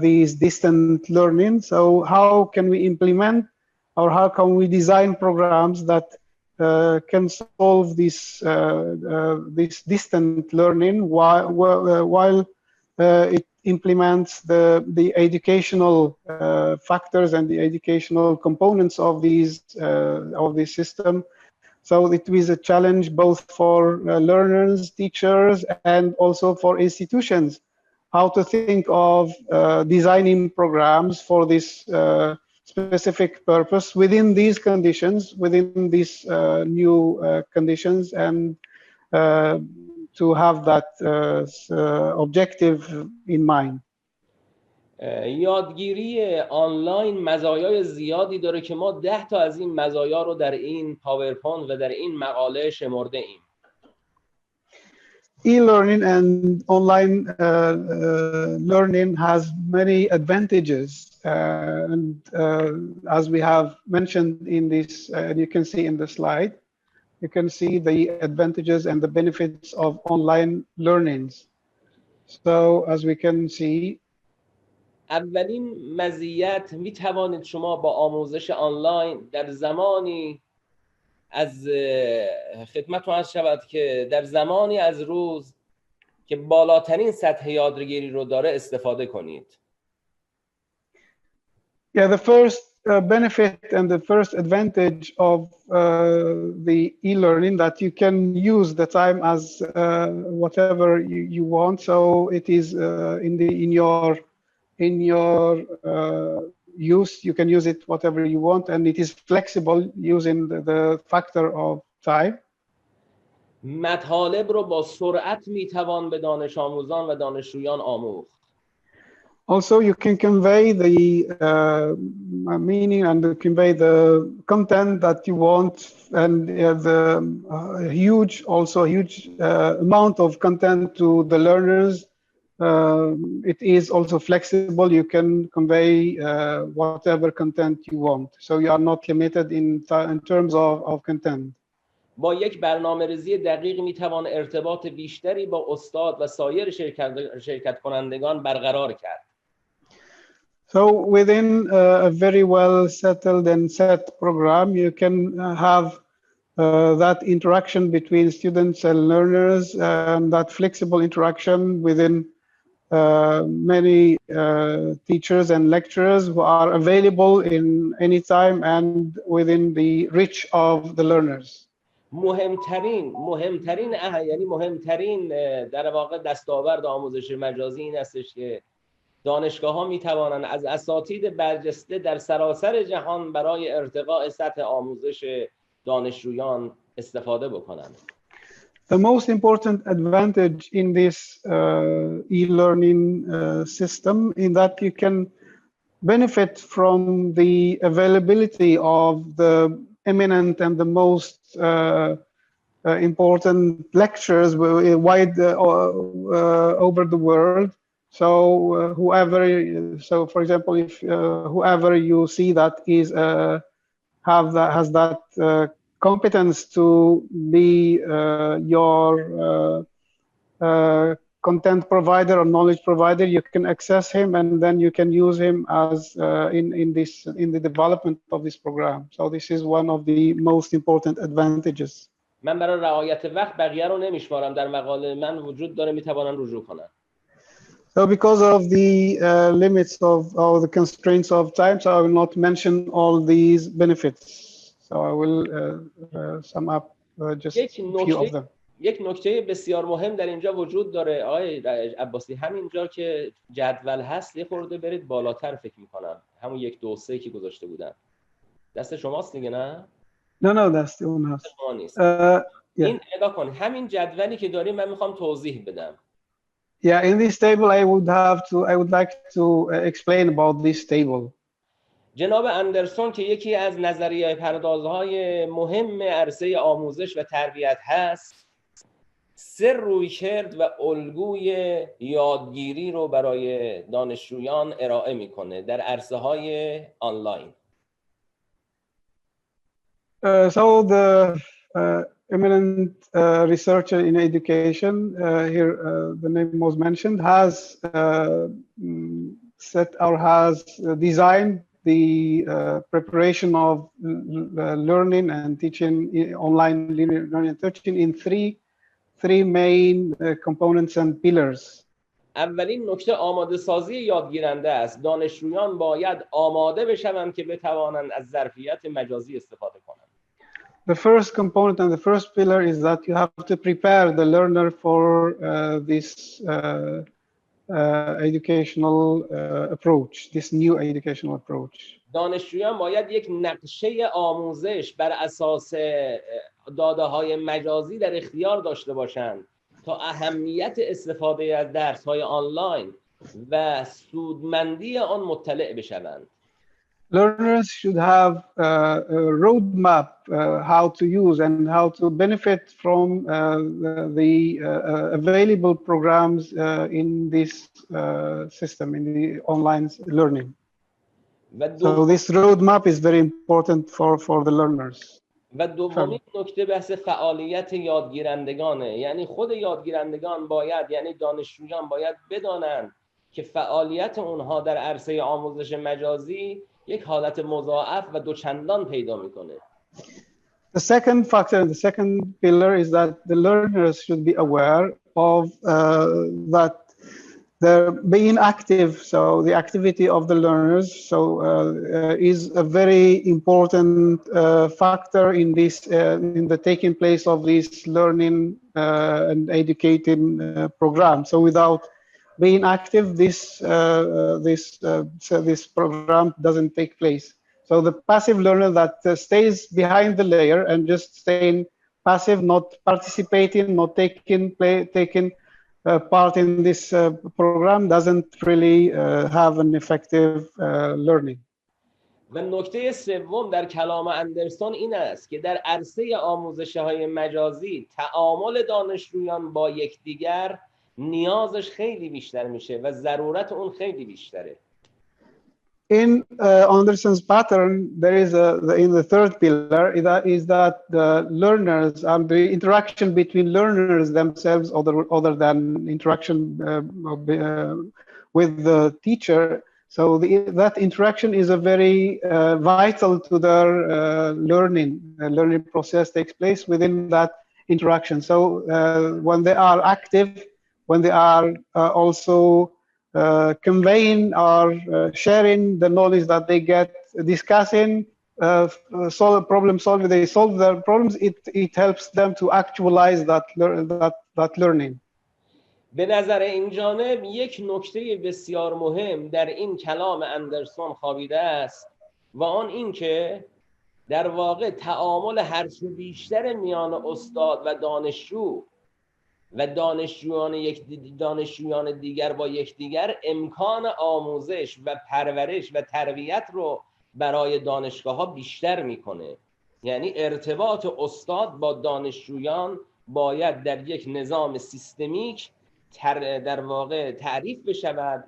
S9: these distant learning. So how can we implement or how can we design programs that can solve this this distant learning while it implements the educational factors and the educational components of this system. So it is a challenge both for learners, teachers, and also for institutions, how to think of designing programs for this specific purpose within these conditions, within these new conditions, and to have that objective in mind.
S7: یادگیری آنلاین مزایای زیادی داره که ما 10 تا از این مزایا رو در این پاورپوینت و در این مقاله شمرده ایم.
S9: E-learning and online learning has many advantages, and as we have mentioned in this, you can see in the slide, you can see the advantages and the benefits of online learnings. So as we can see,
S7: اولین مزیت می توانید شما با آموزش آنلاین در زمانی از خدمتتون عرض شود که در زمانی از روز که بالاترین سطح یادگیری رو داره استفاده کنید.
S9: Yeah, the first benefit and the first advantage of the e-learning that you can use the time as whatever you want. So it is in your use, you can use it whatever you want, and it is flexible using the factor of time.
S7: مطالب رو با سرعت میتوان به دانش آموزان و دانشجویان آموخت.
S9: Also, you can convey the meaning and convey the content that you want, and the huge amount of content to the learners. It is also flexible. You can convey whatever content you want. So you are not limited in terms of content.
S7: با یک برنامه‌ریزی دقیق میتوان ارتباط بیشتری با استاد و سایر شرکت کنندگان برقرار کرد.
S9: So within a very well settled and set program, you can have that interaction between students and learners, and that flexible interaction within many teachers and lecturers who are available in any time and within the reach of the learners.
S7: مهمترین در واقع دستاورد آموزش مجازی این استش که دانشگاه‌ها می‌توانند از اساتید برجسته در سراسر جهان برای ارتقاء سطح آموزش دانشجویان استفاده بکنند.
S9: The most important advantage in this e-learning system in that you can benefit from the availability of the eminent and the most important lectures wide over the world. So for example, if whoever you see that is has that competence to be your content provider or knowledge provider, you can access him and then you can use him as in the development of this program. So this is one of the most important advantages.
S7: من برای رعایت وقت بقیه رو نمیشمارم، در مقاله من وجود داره، میتوانن رجوع کنن.
S9: So because of the limits of or the constraints of time, so I will not mention all these benefits. So I will sum up just a few of them.
S7: یک نکته بسیار مهم در اینجا وجود داره آقای عباسی، همینجا که جدول هست یه خورده برید بالاتر فکر میکنم، همون 1 2 3 که گذاشته بودن دست شماست دیگه نه؟
S9: No, that's the one.
S7: شما نیست. این نگاه کن، همین جدولی که داریم من میخوام توضیح بدم.
S9: Yeah, in this table I would like to explain about this table.
S7: جناب اندرسون که یکی از نظریه پردازهای مهم عرصه آموزش و تربیت هست، 3 رویکرد و الگوی یادگیری رو برای دانشجویان ارائه میکنه در عرصه‌های آنلاین.
S9: So the eminent researcher in education, here the name was mentioned, has designed the preparation of learning and teaching, online learning and teaching in three main components and pillars.
S7: اولین نکته آماده سازی یادگیرنده است. دانشجویان باید آماده بشوند که بتوانند از ظرفیت مجازی استفاده کنند.
S9: The first component and the first pillar is that you have to prepare the learner for this educational approach, this new educational approach.
S7: دانشجویان باید یک نقشه آموزش بر اساس داده‌های مجازی در اختیار داشته باشند تا اهمیت استفاده از درس‌های آنلاین و سودمندی آن مطلع بشوند.
S9: Learners should have a roadmap how to use and how to benefit from the available programs in this system, in the online learning. So this roadmap is very important for the learners.
S7: و دومین نکته بحث فعالیت یادگیرندگانه، یعنی خود یادگیرندگان باید، یعنی دانشجویان باید بدانند که فعالیت اونها در عرصه آموزش مجازی یک حالت مضاعف و دوچندان پیدا میکنه.
S9: The second factor, the second pillar is that the learners should be aware of that they're being active. So the activity of the learners is a very important factor in this in the taking place of this learning and educating program. So without being active, this program doesn't take place. So the passive learner that stays behind the layer and just staying passive, not participating, not taking part in this program doesn't really have an effective learning.
S7: و نکته سوم در کلام اندرسون این است که در عرصه آموزش‌های مجازی تعامل دانشجویان با یکدیگر نیازش خیلی بیشتر میشه و ضرورت اون خیلی بیشتره.
S9: In Anderson's pattern, there is in the third pillar is that the learners and the interaction between learners themselves, other than interaction with the teacher. So that interaction is a very vital to their learning process takes place within that interaction. So when they are active, when they are also conveying or sharing the knowledge that they get, discussing, problem solving, they solve their problems, it helps them to actualize that learning.
S7: به نظر این جانب یک نکته بسیار مهم در این کلام اندرسون خوابیده است و آن این که در واقع تعامل هرچه بیشتر میان استاد و دانشجو و دانشجویان دیگر با یکدیگر امکان آموزش و پرورش و تربیت رو برای دانشگاه‌ها بیشتر میکنه. یعنی ارتباط استاد با دانشجویان باید در یک نظام سیستمیک در واقع تعریف بشود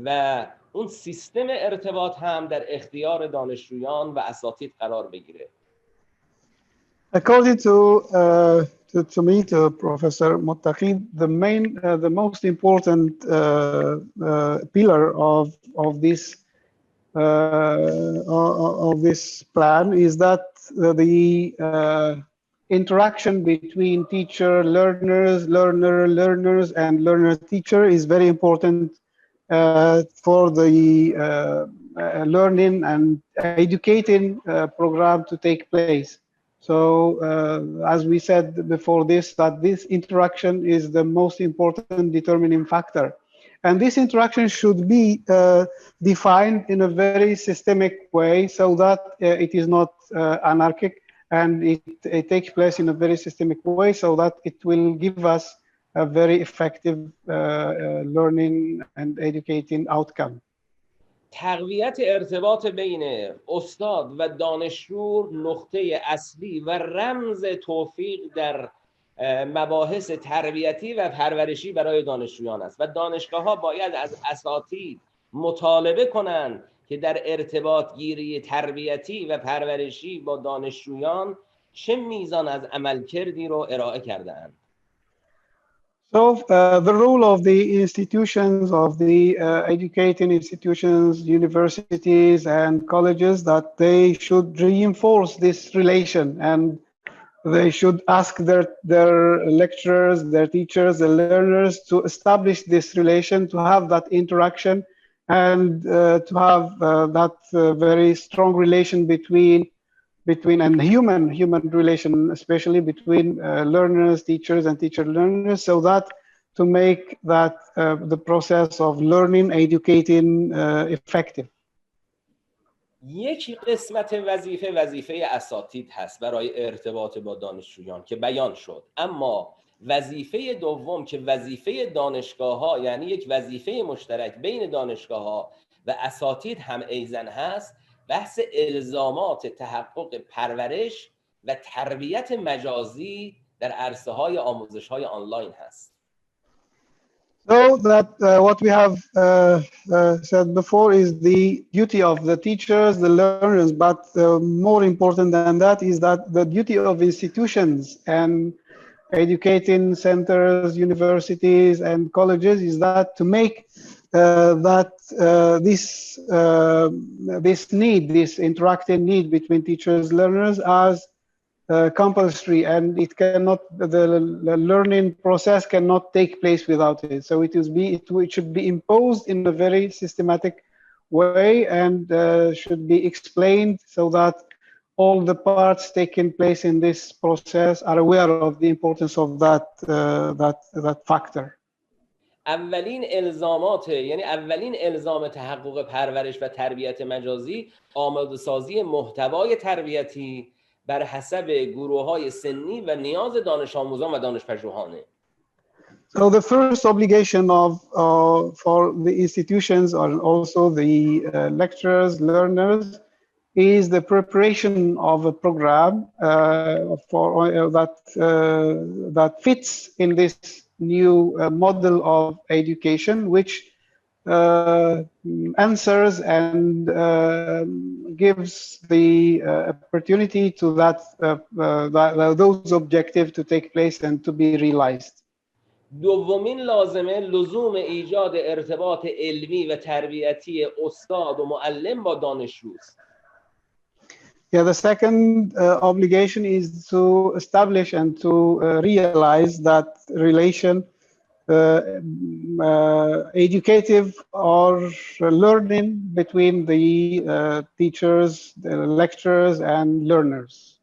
S7: و اون سیستم ارتباط هم در اختیار دانشجویان و اساتید قرار بگیره.
S9: According to me, to Professor Muttaqi, the most important pillar of this plan is that the interaction between teacher, learners, and learner-teacher is very important for the learning and educating program to take place. So, as we said before this, that this interaction is the most important determining factor. And this interaction should be defined in a very systemic way so that it is not anarchic, and it takes place in a very systemic way so that it will give us a very effective learning and educating outcome.
S7: تقویت ارتباط بین استاد و دانشجو نقطه اصلی و رمز توفیق در مباحث تربیتی و پرورشی برای دانشجویان است و دانشگاه‌ها باید از اساتید مطالبه کنند که در ارتباط گیری تربیتی و پرورشی با دانشجویان چه میزان از عملکردی رو ارائه کرده‌اند.
S9: So the role of the institutions, of the educating institutions, universities and colleges, that they should reinforce this relation, and they should ask their lecturers, their teachers, the learners to establish this relation, to have that interaction, and to have that very strong relation between and human relation, especially between learners, teachers, and teacher learners, so that to make that the process of learning, educating effective.
S7: یک قسمت وظیفه اساتید هست برای ارتباط با دانشجویان که بیان شد، اما وظیفه دوم که وظیفه دانشگاه‌ها، یعنی یک وظیفه مشترک بین دانشگاه‌ها و اساتید هم ایزن هست، بحث الزامات تحقق پرورش و تربیت مجازی در عرصه‌های آموزش‌های آنلاین هست.
S9: So that what we have said before is the duty of the teachers, the learners, but more important than that is that the duty of institutions and educating centers, universities, and colleges is that to make this need, this interacting need between teachers and learners as compulsory, and it cannot, the learning process cannot take place without it. So it should be imposed in a very systematic way, and should be explained so that all the parts taking place in this process are aware of the importance of that factor.
S7: اولین الزام تحقق پرورش و تربیت مجازی آماده سازی محتوای تربیتی بر حسب گروه‌های سنی و نیاز دانش آموزان و دانش‌پژوهانه.
S9: So the first obligation for the institutions and also the lecturers, learners, is the preparation of a program that fits in this new model of education, which answers and gives the opportunity to those objectives to take place and to be realized.
S7: دومین لازمه لزوم ایجاد ارتباط علمی و تربیتی استاد و معلم با دانشجوست.
S9: Yeah, the second obligation is to establish and to realize that relation, educative or learning between the teachers, the lecturers, and learners.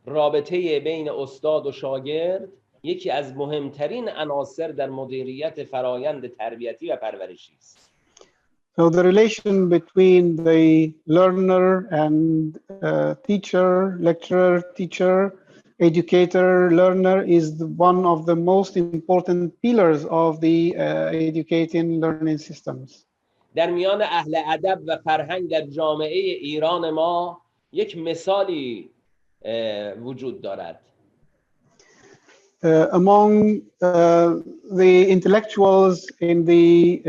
S7: رابطه بین استاد و شاگرد یکی از مهمترین عناصر در مدیریت فرایند تربیتی و پرورشی است.
S9: So the relation between the learner and teacher, lecturer, teacher, educator, learner is one of the most important pillars of the educating learning systems.
S7: در میان اهل ادب و فرهنگ در جامعه ایران ما یک مثالی وجود دارد.
S9: Among the intellectuals in the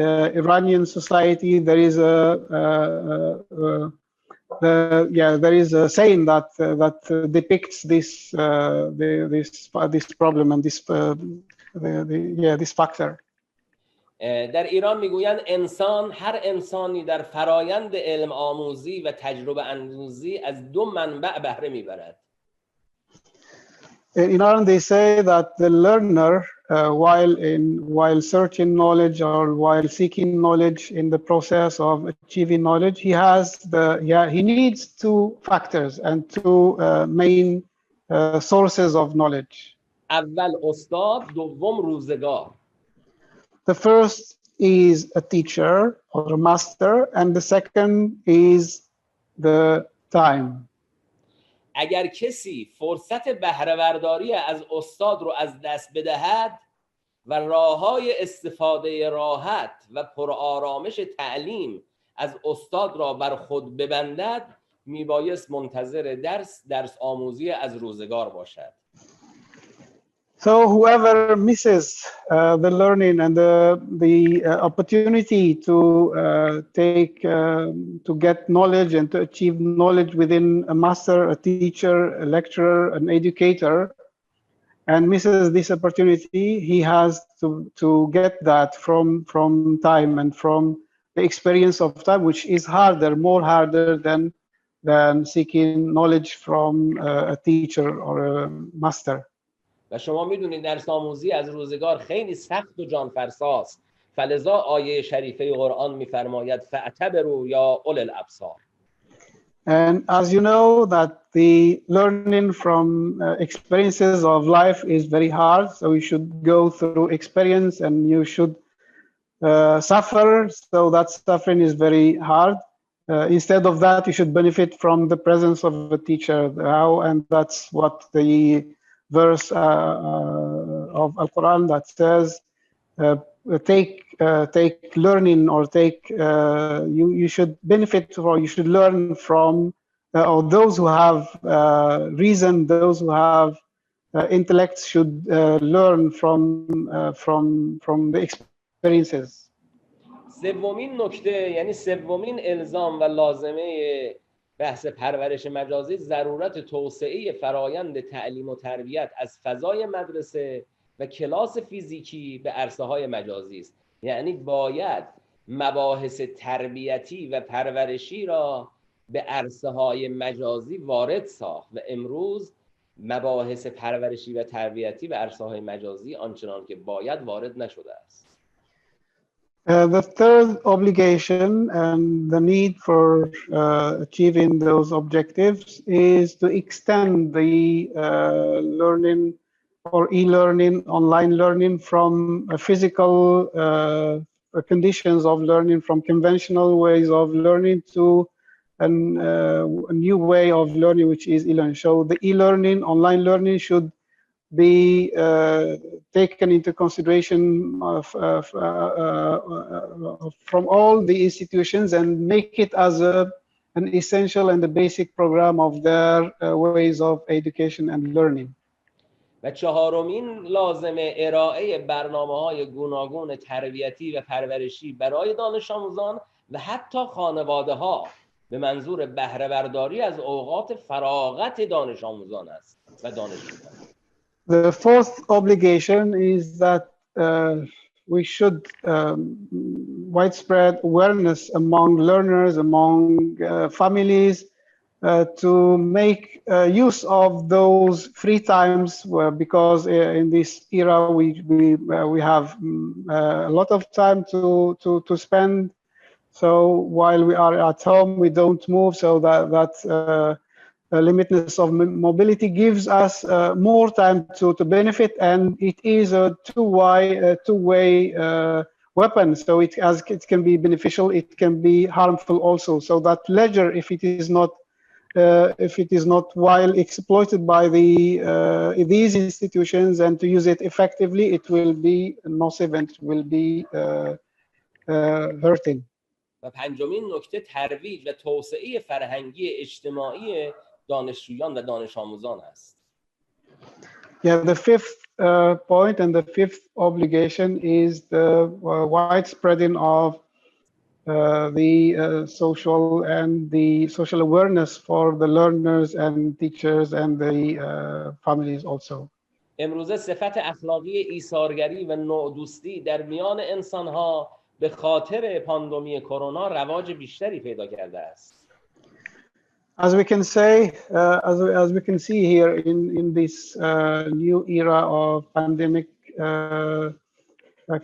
S9: Iranian society, there is there is a saying that depicts this this problem and this factor.
S7: در ایران میگویند هر انسانی در فرایند علم آموزی و تجربه اندوزی از دو منبع بهره میبرد.
S9: In Iran, they say that the learner, while searching knowledge or while seeking knowledge in the process of achieving knowledge, he needs two factors and two main sources of knowledge.
S7: اول استاد، دوم روزگار.
S9: The first is a teacher or a master, and the second is the time.
S7: اگر کسی فرصت بهره برداری از استاد رو از دست بدهد و راه‌های استفاده راحت و پرآرامش تعلیم از استاد را بر خود ببندد، میبایست منتظر درس آموزی از روزگار باشد.
S9: So whoever misses the learning and the opportunity to get knowledge and to achieve knowledge within a master, a teacher, a lecturer, an educator, and misses this opportunity, he has to get that from time and from the experience of time, which is more harder than seeking knowledge from a teacher or a master.
S7: و شما میدونید درس آموزی از روزگار خیلی سخت و جانفرساست، فلذا آیه شریفه قرآن میفرماید فاعتبروا یا اولي الابصار.
S9: And as you know that the learning from experiences of life is very hard, so you should go through experience and you should suffer, so that suffering is very hard. Instead of that, you should benefit from the presence of a teacher, and that's what the verse of Al-Quran that says take learning or you should benefit or you should learn from or those who have reason, those who have intellect should learn from the experiences.
S7: سومین نکته، یعنی سومین الزام و لازمه بحث پرورش مجازی، ضرورت توسعه فرایند تعلیم و تربیت از فضای مدرسه و کلاس فیزیکی به عرصه‌های مجازی است. یعنی باید مباحث تربیتی و پرورشی را به عرصه‌های مجازی وارد ساخت و امروز مباحث پرورشی و تربیتی به عرصه‌های مجازی آنچنان که باید وارد نشده است.
S9: The third obligation and the need for achieving those objectives is to extend the learning or e-learning, online learning from physical conditions of learning, from conventional ways of learning to a new way of learning, which is e-learning. So the e-learning, online learning should be taken into consideration from all the institutions and make it as an essential and the basic program of their ways of education and learning.
S7: و چهارمین لازمه ارائه برنامه‌های گوناگون تربیتی و پرورشی برای دانش آموزان و حتی خانواده‌ها به منظور بهره برداری از اوقات فراغت دانش آموزان است و دانشجویان.
S9: The fourth obligation is that we should widespread awareness among learners, among families, to make use of those free times, because in this era we have a lot of time to spend. So while we are at home, we don't move, so that limitness of mobility gives us more time to benefit, and it is a two-way weapon. So it can be beneficial, it can be harmful also. So that leisure, if it is not while exploited by these institutions and to use it effectively, it will be nocive and it will be hurting.
S7: و پنجمین نکته ترویج و توسعه فرهنگی اجتماعی دانشجویان و دانش آموزان است.
S9: Yeah, the fifth point and the fifth obligation is the widespreading of the social awareness for the learners and teachers and the families also.
S7: امروزه صفت اخلاقی ایثارگری و نوع-دوستی در میان انسانها به خاطر پاندمی کرونا رواج بیشتری پیدا کرده است.
S9: As we can say, as we can see here in this new era of pandemic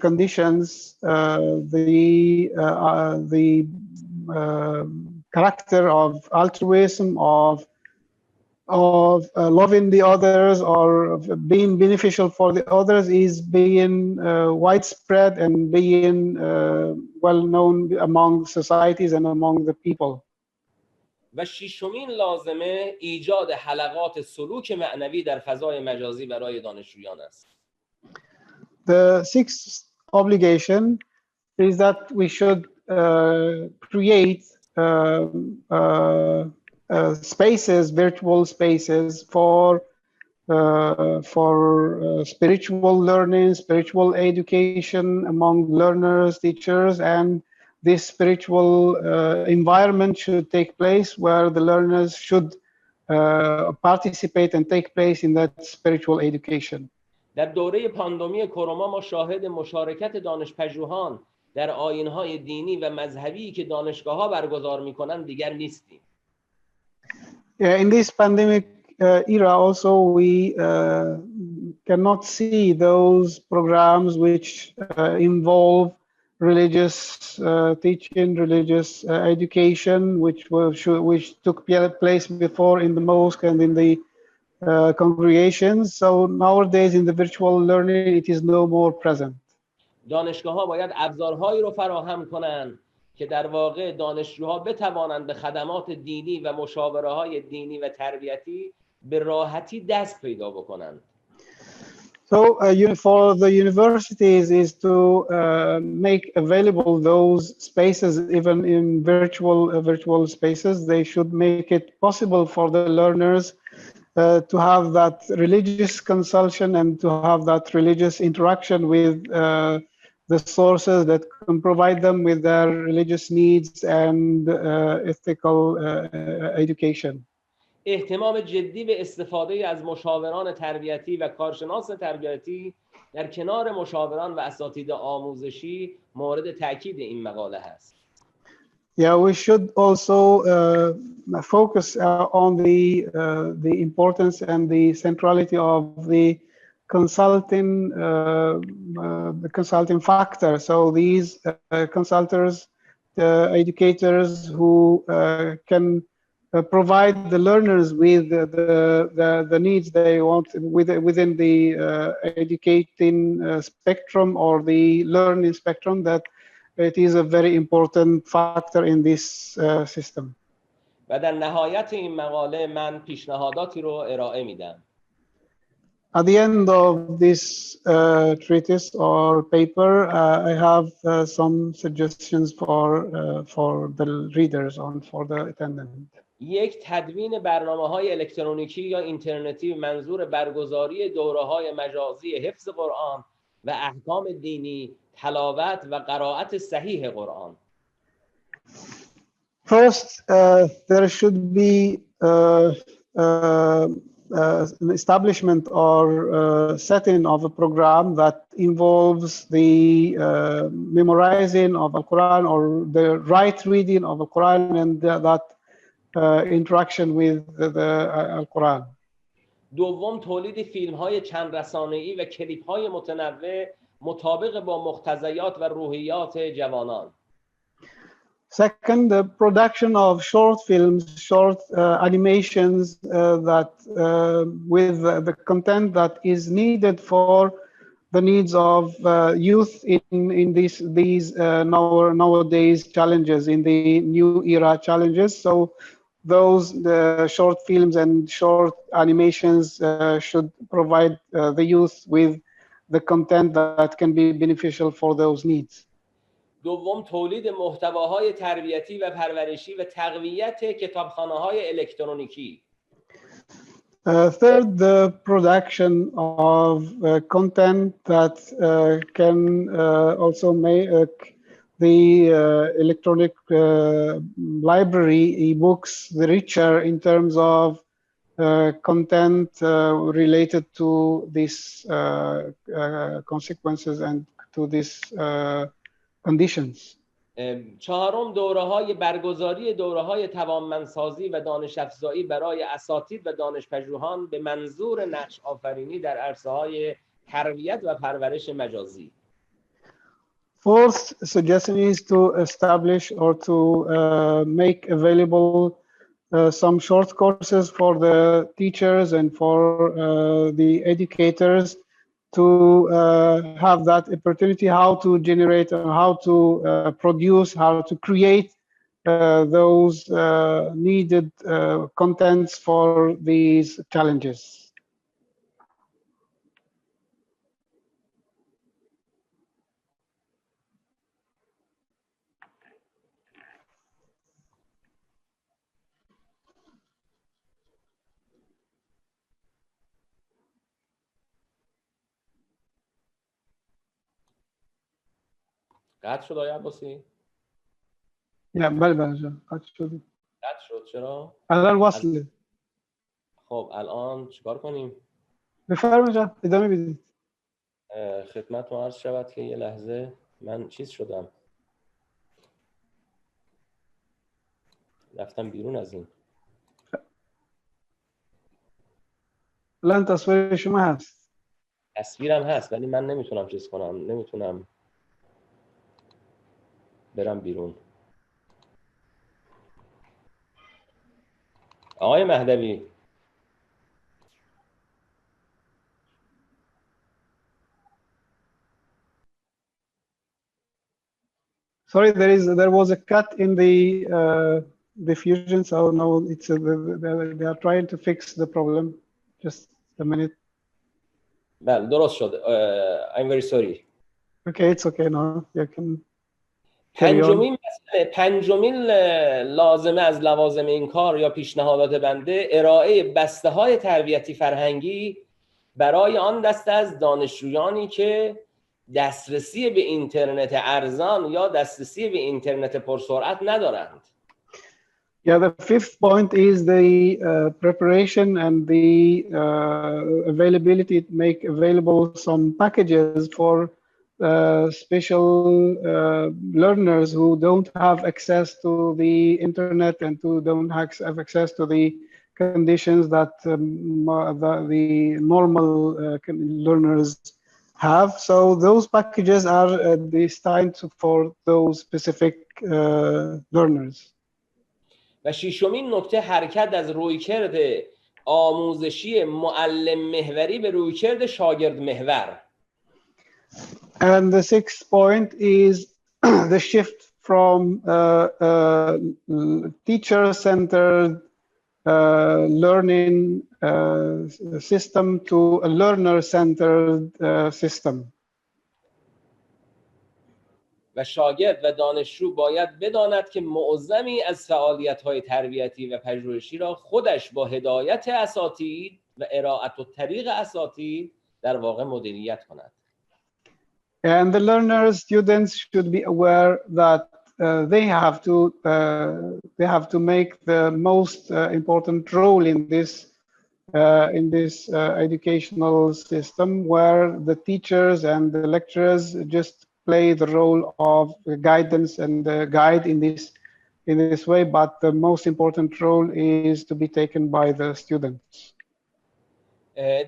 S9: conditions, the character of altruism, of loving the others or of being beneficial for the others is being widespread and being well known among societies and among the people.
S7: و ششمین لازمه ایجاد حلقات سلوک معنوی در فضای مجازی برای دانشجویان است.
S9: The sixth obligation is that we should create spaces, virtual spaces for spiritual learning, spiritual education among learners, teachers, and this spiritual environment should take place where the learners should participate and take place in that spiritual education.
S7: در دوره پاندمی کرونا ما شاهد مشارکت دانش‌پژوهان در آیین‌های دینی و مذهبی که دانشگاه‌ها برگزار می‌کنند دیگر نیستیم.
S9: In this pandemic era also we cannot see those programs which involve religious teaching, religious education, which took place before in the mosque and in the congregations. So nowadays in the virtual learning it is no more present.
S7: دانشگاه‌ها باید ابزارهایی رو فراهم کنند که در واقع دانشجوها بتوانند به خدمات دینی و مشاوره‌های دینی و تربیتی به راحتی دست پیدا بکنند.
S9: So for the universities is to make available those spaces even in virtual spaces. They should make it possible for the learners to have that religious consultation and to have that religious interaction with the sources that can provide them with their religious needs and ethical education.
S7: اهتمام جدی به استفاده از مشاوران تربیتی و کارشناس تربیتی در کنار مشاوران و اساتید آموزشی مورد تاکید این مقاله هست.
S9: Yeah, we should also focus on the importance and the centrality of the consulting factor. So these consultants, educators who can provide the learners with the needs they want within the educating spectrum or the learning spectrum, that it is a very important factor in this system.
S7: و در نهایت این مقاله من پیشنهاداتی رو ارائه میدم.
S9: At the end of this treatise or paper, I have some suggestions for the readers and for the attendant.
S7: یک تدوین برنامه‌های الکترونیکی یا اینترنتی به منظور برگزاری دوره‌های مجازی حفظ قرآن و احکام دینی، تلاوت و قرائت صحیح قرآن.
S9: First, there should be an establishment or setting of a program that involves the memorizing of the Quran or the right reading of the Quran and that interaction with the Quran.
S7: دوم تولید فیلم‌های چند رسانه‌ای و کلیپ‌های متنوع مطابق با مقتضیات و روحیات جوانان.
S9: Second, the production of short films, short animations that with the content that is needed for the needs of youth in these nowadays challenges, in the new era challenges. So those short films and short animations should provide the youth with the content that can be beneficial for those needs.
S7: دوم تولید محتواهای تربیتی و پرورشی و تقویت کتابخانه‌های الکترونیکی.
S9: Third, the production of content that can also make the electronic library, ebooks, the richer in terms of content related to these consequences and to these conditions.
S7: چهارم دوره‌های برگزاری دوره‌های توانمندسازی و دانش افزایی برای اساتید و دانش‌پژوهان به منظور نقش آفرینی در عرصه‌های تربیت و پرورش مجازی.
S9: Fourth suggestion is to establish or to make available some short courses for the teachers and for the educators to have that opportunity, how to generate, how to produce, how to create those needed contents for these challenges.
S7: قطع شد آقای عباسی؟
S9: بله بله قطع شد.
S7: قطع شد چرا؟
S9: الان وصله.
S7: خب الان چیکار کنیم؟
S9: بفرمایید جان ادامه بدید.
S7: خدمتتون عرض شود که یه لحظه من چیز شدم. رفتم بیرون از این.
S9: الان تصویر شما هست.
S7: تصویرم هست ولی من نمیتونم چیز کنم، نمیتونم برم بیرون. آقای مهدوی
S9: Sorry, there was a cut in the diffusion, so no, it's they are trying to fix the problem. Just a minute.
S7: بله درست شد. I'm very sorry.
S9: Okay, it's okay now. You can carry on.
S7: پنجمین لازمه از لوازم این کار یا پیشنهادات بنده ارائه بسته‌های تربیتی فرهنگی برای آن دسته از دانشجویانی که دسترسی به اینترنت ارزان یا دسترسی به اینترنت پرسرعت ندارند.
S9: Yeah, the fifth point is the preparation and the availability to make available some packages for special learners who don't have access to the internet and who don't have access to the conditions that the normal learners have. So those packages are destined for those specific learners.
S7: و ششمین نکته حرکت از رویکرد آموزشی معلم محوری به رویکرد شاگرد محور.
S9: And the sixth point is the shift from teacher-centered learning system to a learner-centered system.
S7: و شاگرد و دانشجو باید بداند که معظمی از فعالیت‌های تربیتی و پژوهشی را خودش با هدایت اساتید و ارائه الطریق اساتید در واقع مدیریت کند.
S9: And the learners, students should be aware that they have to make the most important role in this educational system, where the teachers and the lecturers just play the role of guidance and guide in this way, but the most important role is to be taken by the students.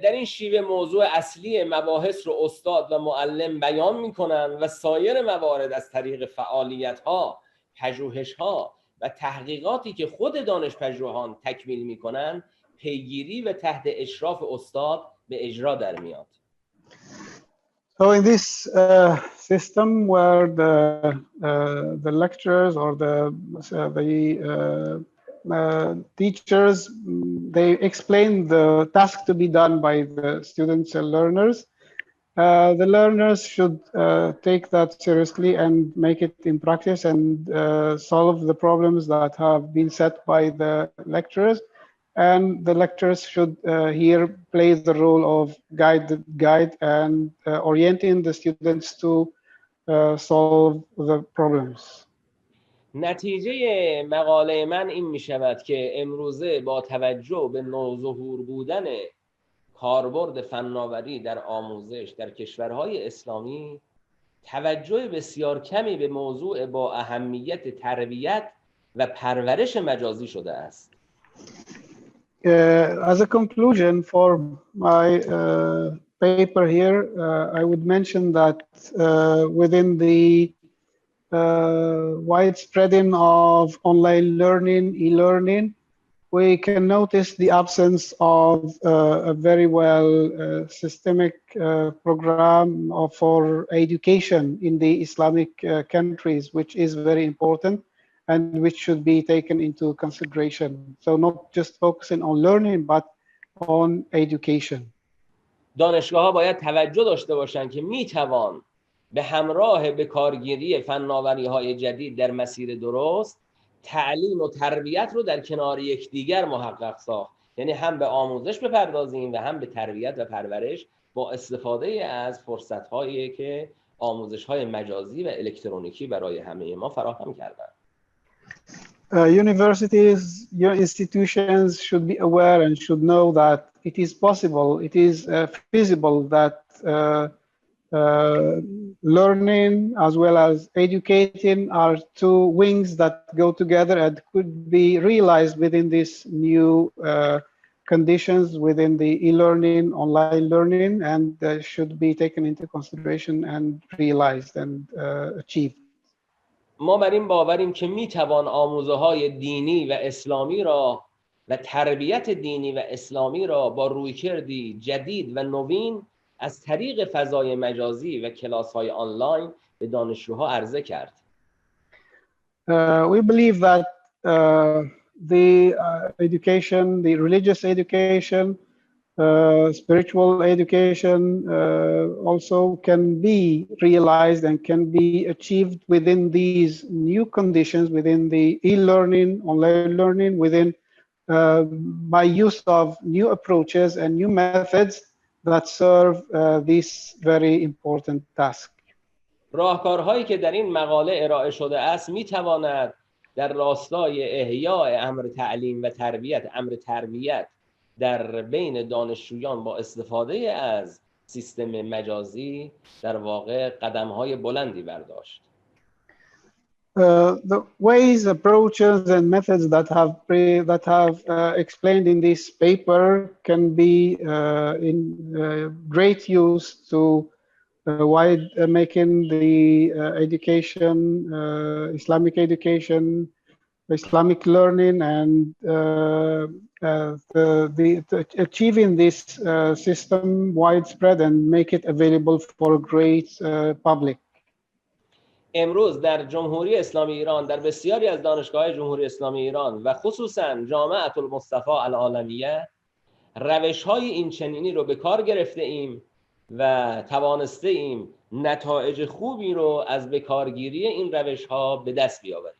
S7: در این شیوه موضوع اصلی مباحث رو استاد و معلم بیان میکنن و سایر موارد از طریق فعالیت‌ها، پژوهش‌ها و تحقیقاتی که خود دانش‌پژوهان تکمیل میکنن پیگیری و تحت اشراف استاد به اجرا در میاد.
S9: So in this system where the lecturers or the teachers, they explain the task to be done by the students and learners. The learners should take that seriously and make it in practice and solve the problems that have been set by the lecturers. And the lecturers should here play the role of guide and orienting the students to solve the problems.
S7: نتیجه مقاله من این می شود که امروزه با توجه به نوظهور بودن کاربرد فناوری در آموزش در کشورهای اسلامی توجه بسیار کمی به موضوع با اهمیت تربیت و پرورش مجازی شده است.
S9: As a conclusion for my paper here, I would mention that within the widespreading of online learning, e-learning, we can notice the absence of a very well systemic program for education in the Islamic countries, which is very important and which should be taken into consideration. So not just focusing on learning, but on education.
S7: دانشگاه‌ها باید توجه داشته باشند که میتوان به همراه به کارگیری فناوری‌های جدید در مسیر درست تعلیم و تربیت رو در کنار یکدیگر محقق ساخت. یعنی هم به آموزش بپردازیم و هم به تربیت و پرورش با استفاده از فرصت‌هایی که آموزش‌های مجازی و الکترونیکی برای همه ما فراهم کردند.
S9: Universities, your institutions should be aware and should know that it is possible, it is feasible that learning as well as educating are two wings that go together and could be realized within these new conditions within the e-learning, online learning, and should be taken into consideration and realized and achieved.
S7: ما بر این باوریم که میتوان آموزه‌های دینی و اسلامی را و تربیت دینی و اسلامی را با رویکردی جدید و نوین از طریق فضای مجازی و کلاس‌های آنلاین به دانشجوها عرضه کرد.
S9: We believe that the education, the religious education, spiritual education also can be realized and can be achieved within these new conditions, within the e-learning, online learning, within by use of new approaches and new methods that serve this very important task.
S7: راهکارهایی که در این مقاله ارائه شده است میتواند در راستای احیای امر تعلیم و تربیت، امر تربیت در بین دانشجویان با استفاده از سیستم مجازی در واقع قدم‌های بلندی برداشت.
S9: The ways, approaches, and methods that have explained in this paper can be in great use to making the education, Islamic education, Islamic learning, and achieving this system widespread and make it available for a great public.
S7: امروز در جمهوری اسلامی ایران، در بسیاری از دانشگاه‌های جمهوری اسلامی ایران و خصوصاً جامعه المصطفى العالمیه روش‌های این چنینی رو به کار گرفته ایم و توانسته ایم نتایج خوبی رو از بکارگیری این روش‌ها به دست بیاوریم.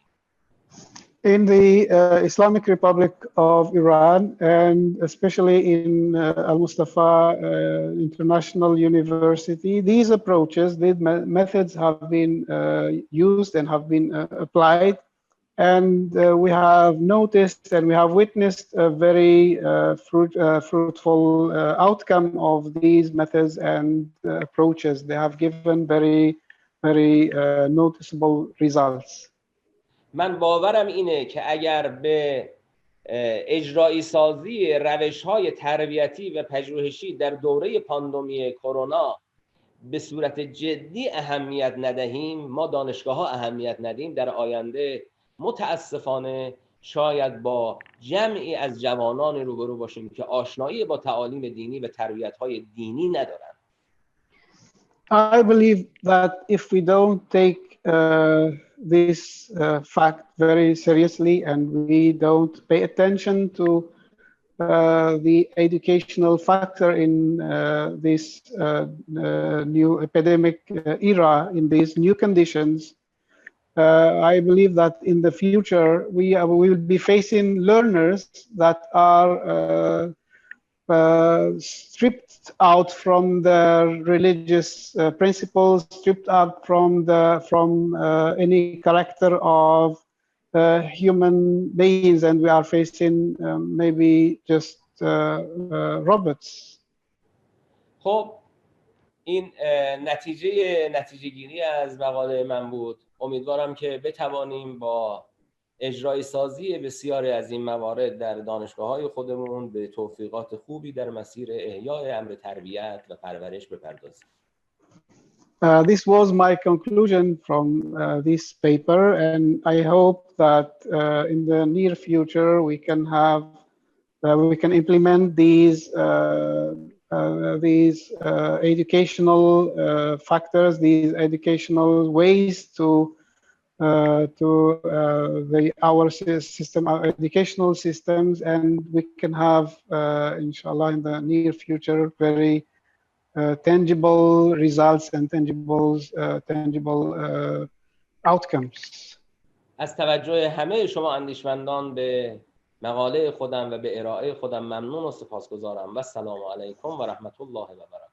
S9: In the Islamic Republic of Iran, and especially in Al-Mustafa International University, these approaches, these methods have been used and have been applied. And we have noticed and we have witnessed a very fruitful outcome of these methods and approaches. They have given very noticeable results.
S7: من باورم اینه که اگر به اجرایی سازی روش‌های تربیتی و پژوهشی در دوره پاندمی کرونا به صورت جدی اهمیت ندهیم، ما دانشگاه‌ها اهمیت ندیم، در آینده متاسفانه شاید با جمعی از جوانان روبرو باشیم که آشنایی با تعالیم دینی و تربیت‌های دینی ندارند.
S9: I believe that if we don't take this fact very seriously and we don't pay attention to the educational factor in this new epidemic era, in these new conditions, I believe that in the future we will be facing learners that are stripped out from the religious principles, stripped out from any character of human beings, and we are facing maybe just robots.
S7: خب این نتیجه گیری از مقاله من بود. امیدوارم که بتوانیم با اجرای سازی بسیاری از این موارد در دانشگاه‌های خودمون به توفیقات خوبی در مسیر احیای امر تربیت و پرورش بپردازیم.
S9: This was my conclusion from this paper, and I hope that in the near future we can implement these educational factors, these educational ways to our system, our educational systems, and we can have, inshallah, in the near future, very tangible results and tangible outcomes.
S7: از توجه همه شما اندیشمندان به مقاله خودم و به ارائه خودم ممنون و سپاسگزارم و السلام علیکم و رحمت الله و برکاته.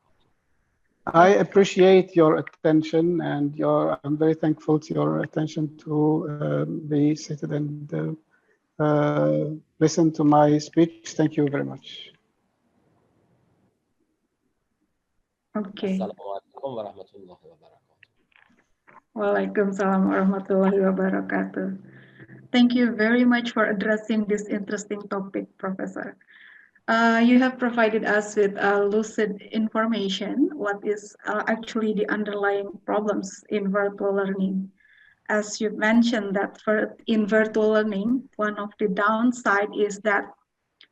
S9: I appreciate your attention, and I'm very thankful to your attention to be seated and listen to my speech. Thank you very much.
S6: Okay.
S7: Assalamualaikum warahmatullahi wabarakatuh.
S6: Waalaikumsalam warahmatullahi wabarakatuh. Thank you very much for addressing this interesting topic, Professor. You have provided us with lucid information, what is actually the underlying problems in virtual learning. As you mentioned that in virtual learning, one of the downside is that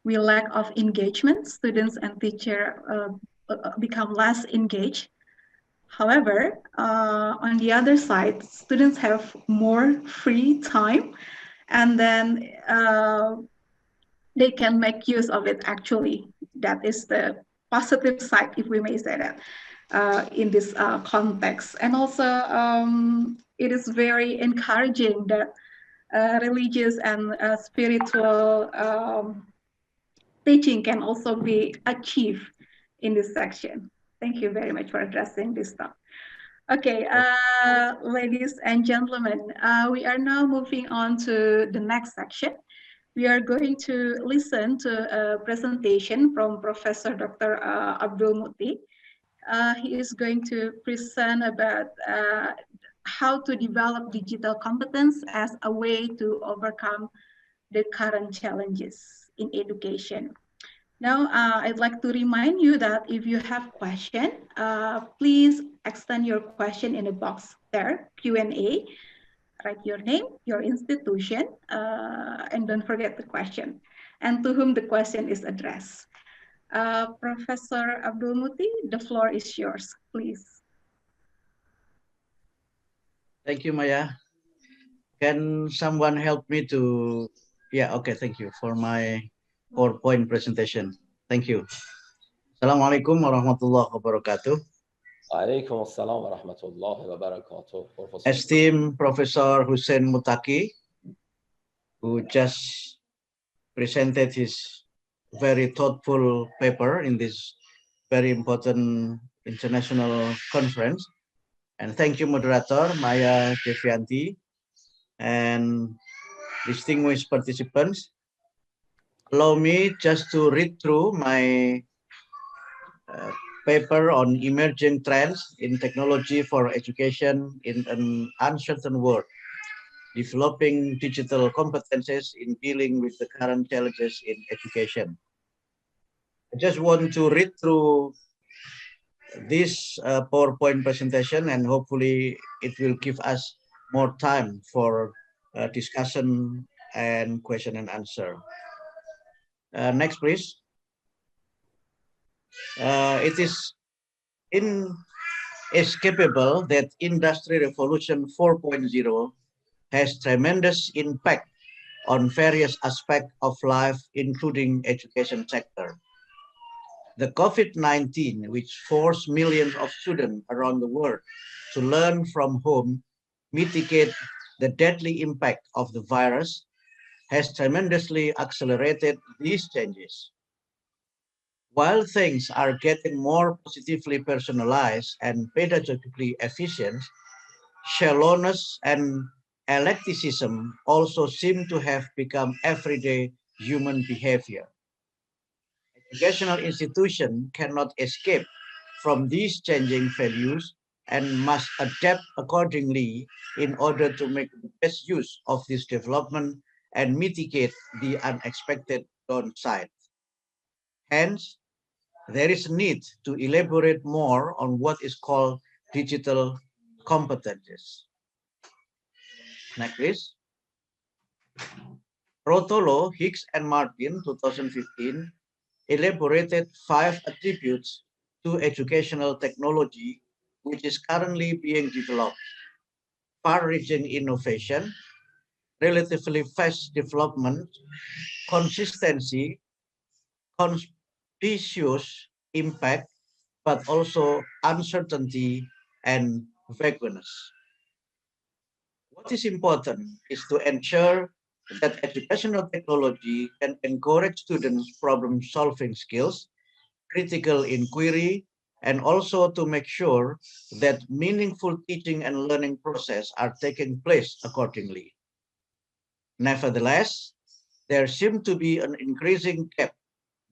S6: we lack of engagement. Students and teacher become less engaged. However, on the other side, students have more free time, and then they can make use of it actually. That is the positive side, if we may say that, in this context. And also, it is very encouraging that religious and spiritual teaching can also be achieved in this section. Thank you very much for addressing this stuff. Okay, ladies and gentlemen, we are now moving on to the next section. We are going to listen to a presentation from Professor Dr. Abdul Muti. He is going to present about how to develop digital competence as a way to overcome the current challenges in education. Now, I'd like to remind you that if you have question, please extend your question in the box there, Q&A. Write your name, your institution, and don't forget the question, and to whom the question is addressed. Professor Abdul Muti, the floor is yours, please.
S10: Thank you, Maya. Can someone help me to, yeah, okay, thank you for my PowerPoint presentation. Thank you. Assalamualaikum warahmatullahi wabarakatuh.
S7: Waalaikum assalam wa rahmatullahi wa barakatuh.
S10: Esteemed Professor Hussein Mutaki, who just presented his very thoughtful paper in this very important international conference. And thank you, moderator Maya Devianti, and distinguished participants. Allow me just to read through my paper on emerging trends in technology for education in an uncertain world, developing digital competences in dealing with the current challenges in education. I just want to read through this PowerPoint presentation, and hopefully it will give us more time for discussion and question and answer. Next, please. It is inescapable that Industry Revolution 4.0 has tremendous impact on various aspects of life, including education sector. The COVID-19, which forced millions of students around the world to learn from home, mitigate the deadly impact of the virus, has tremendously accelerated these changes. While things are getting more positively personalized and pedagogically efficient, shallowness and eclecticism also seem to have become everyday human behavior. Educational institutions cannot escape from these changing values and must adapt accordingly in order to make the best use of this development and mitigate the unexpected downside. Hence, there is a need to elaborate more on what is called digital competences. Next, please. Rotolo, Hicks, and Martin, 2015, elaborated 5 attributes to educational technology which is currently being developed: far-reaching innovation, relatively fast development, consistency, conspicuous impact, but also uncertainty and vagueness. What is important is to ensure that educational technology can encourage students' problem-solving skills, critical inquiry, and also to make sure that meaningful teaching and learning process are taking place accordingly. Nevertheless, there seems to be an increasing gap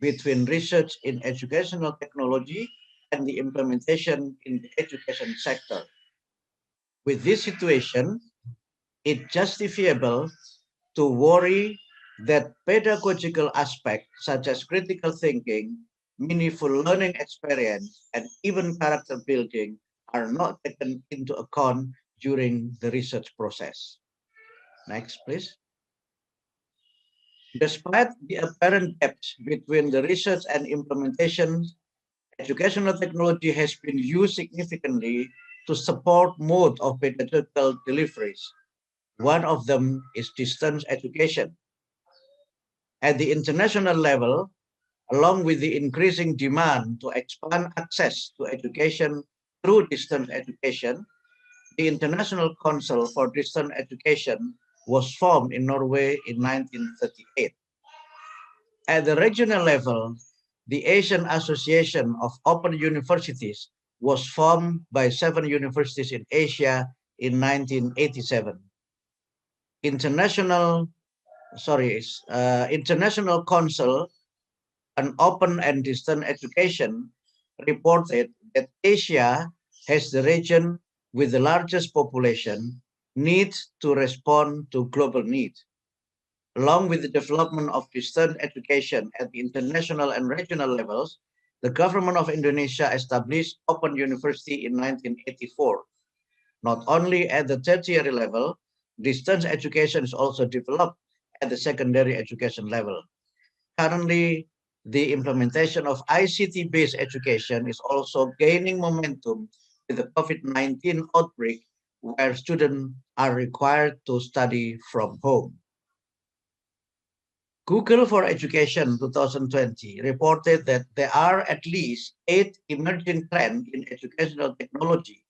S10: between research in educational technology and the implementation in the education sector. With this situation, it's justifiable to worry that pedagogical aspects such as critical thinking, meaningful learning experience, and even character building are not taken into account during the research process. Next, please. Despite the apparent gaps between the research and implementation, educational technology has been used significantly to support mode of pedagogical deliveries. One of them is distance education. At the international level, along with the increasing demand to expand access to education through distance education, the International Council for Distance Education was formed in Norway in 1938. At the regional level, the Asian Association of Open Universities was formed by 7 universities in Asia in 1987. International Council on Open and Distant Education reported that Asia has the region with the largest population needs to respond to global needs. Along with the development of distant education at the international and regional levels, the government of Indonesia established Open University in 1984. Not only at the tertiary level, distance education is also developed at the secondary education level. Currently, the implementation of ICT-based education is also gaining momentum with the COVID-19 outbreak, where students are required to study from home. Google for Education 2020 reported that there are at least 8 emerging trends in educational technology,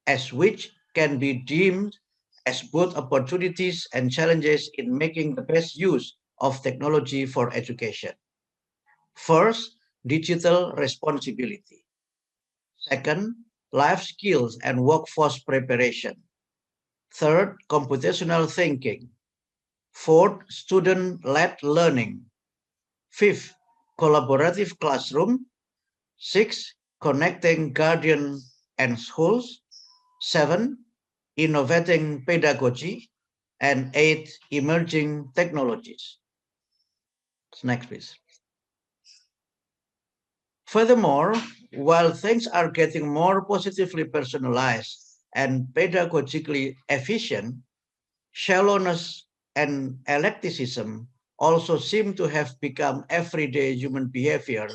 S10: as which can be deemed as both opportunities and challenges in making the best use of technology for education. First, digital responsibility. Second, life skills and workforce preparation. Third, computational thinking. Fourth, student-led learning. Fifth, collaborative classroom. Six, connecting guardian and schools. 7, innovating pedagogy. And 8, emerging technologies. Next, please. Furthermore, while things are getting more positively personalized and pedagogically efficient, shallowness and eclecticism also seem to have become everyday human behavior,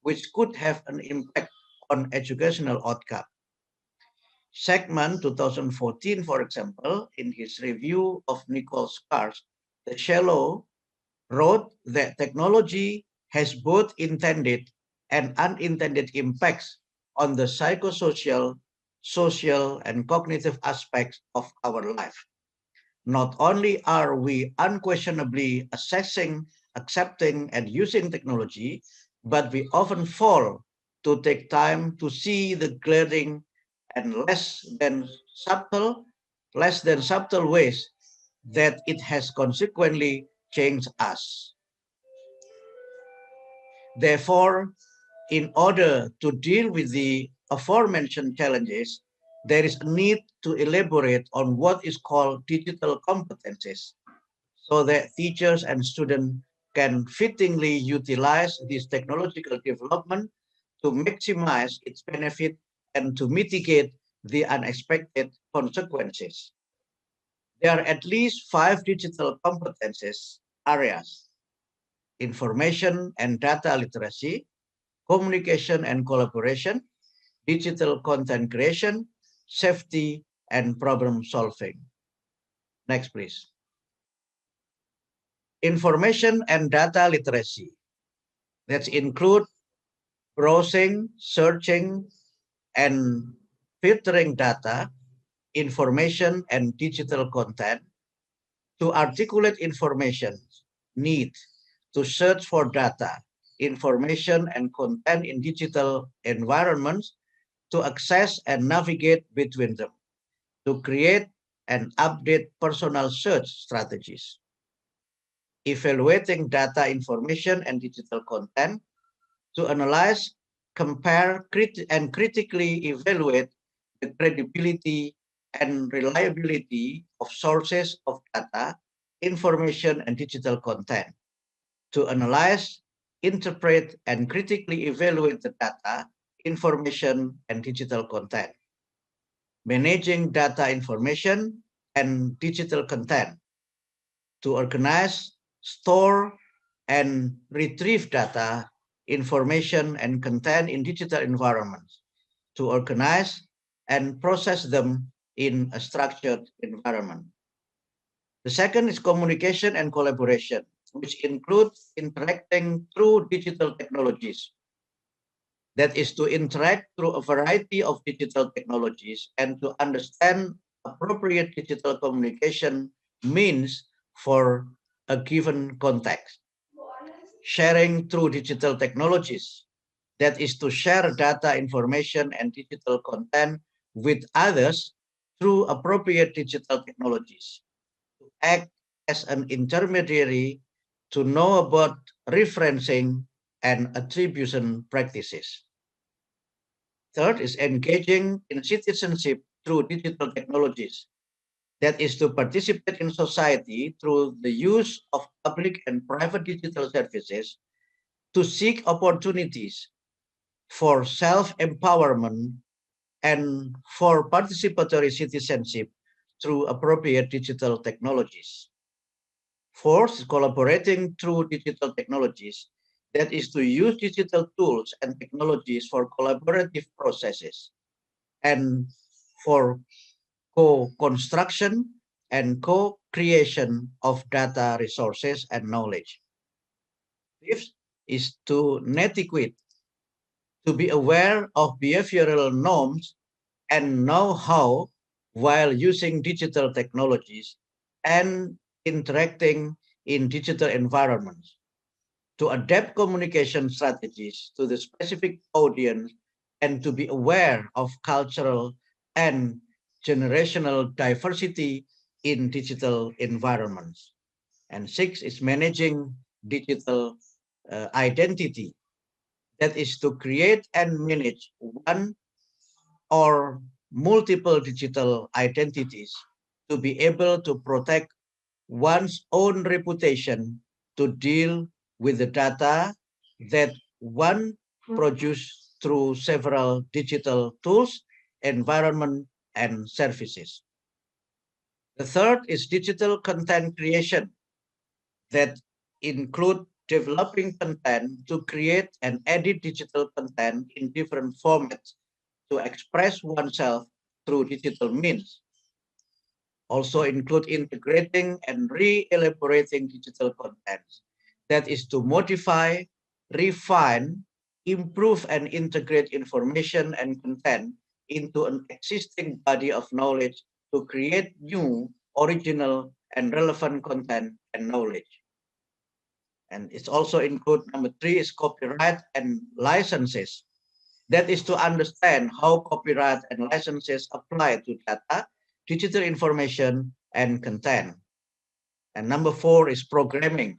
S10: which could have an impact on educational outcome. Segment 2014, for example, in his review of Nicole Scar's The Shallow, wrote that technology has both intended and unintended impacts on the psychosocial, social, and cognitive aspects of our life. Not only are we unquestionably assessing, accepting, and using technology, but we often fall to take time to see the glaring and less than subtle ways that it has consequently changed us. Therefore, in order to deal with the aforementioned challenges, there is a need to elaborate on what is called digital competencies so that teachers and students can fittingly utilize this technological development to maximize its benefit and to mitigate the unexpected consequences. There are at least 5 digital competencies areas: information and data literacy, communication and collaboration, digital content creation, safety, and problem solving. Next, please. Information and data literacy. That include browsing, searching, and filtering data, information, and digital content. To articulate information, need to search for data, information, and content in digital environments, to access and navigate between them, to create and update personal search strategies. Evaluating data, information, and digital content, to analyze, compare, and critically evaluate the credibility and reliability of sources of data, information, and digital content, to analyze, interpret, and critically evaluate the data, information, and digital content. Managing data, information, and digital content, to organize, store, and retrieve data, information, and content in digital environments, to organize and process them in a structured environment. The second is communication and collaboration, which includes interacting through digital technologies. That is to interact through a variety of digital technologies and to understand appropriate digital communication means for a given context. Sharing through digital technologies, that is to share data, information, and digital content with others through appropriate digital technologies. To act as an intermediary to know about referencing and attribution practices. Third is engaging in citizenship through digital technologies. That is to participate in society through the use of public and private digital services to seek opportunities for self-empowerment and for participatory citizenship through appropriate digital technologies. Fourth, collaborating through digital technologies. That is to use digital tools and technologies for collaborative processes and for co-construction and co-creation of data resources and knowledge. Fifth is to netiquette, to be aware of behavioral norms and know how while using digital technologies and interacting in digital environments, to adapt communication strategies to the specific audience and to be aware of cultural and generational diversity in digital environments. And six is managing digital identity. That is to create and manage one or multiple digital identities to be able to protect one's own reputation, to deal with the data that one produces through several digital tools, environment, and services. The third is digital content creation, that include developing content to create and edit digital content in different formats to express oneself through digital means. Also include integrating and re-elaborating digital contents. That is to modify, refine, improve, and integrate information and content into an existing body of knowledge to create new, original, and relevant content and knowledge. And it's also include number 3 is copyright and licenses. That is to understand how copyright and licenses apply to data, digital information, and content. And number 4 is programming.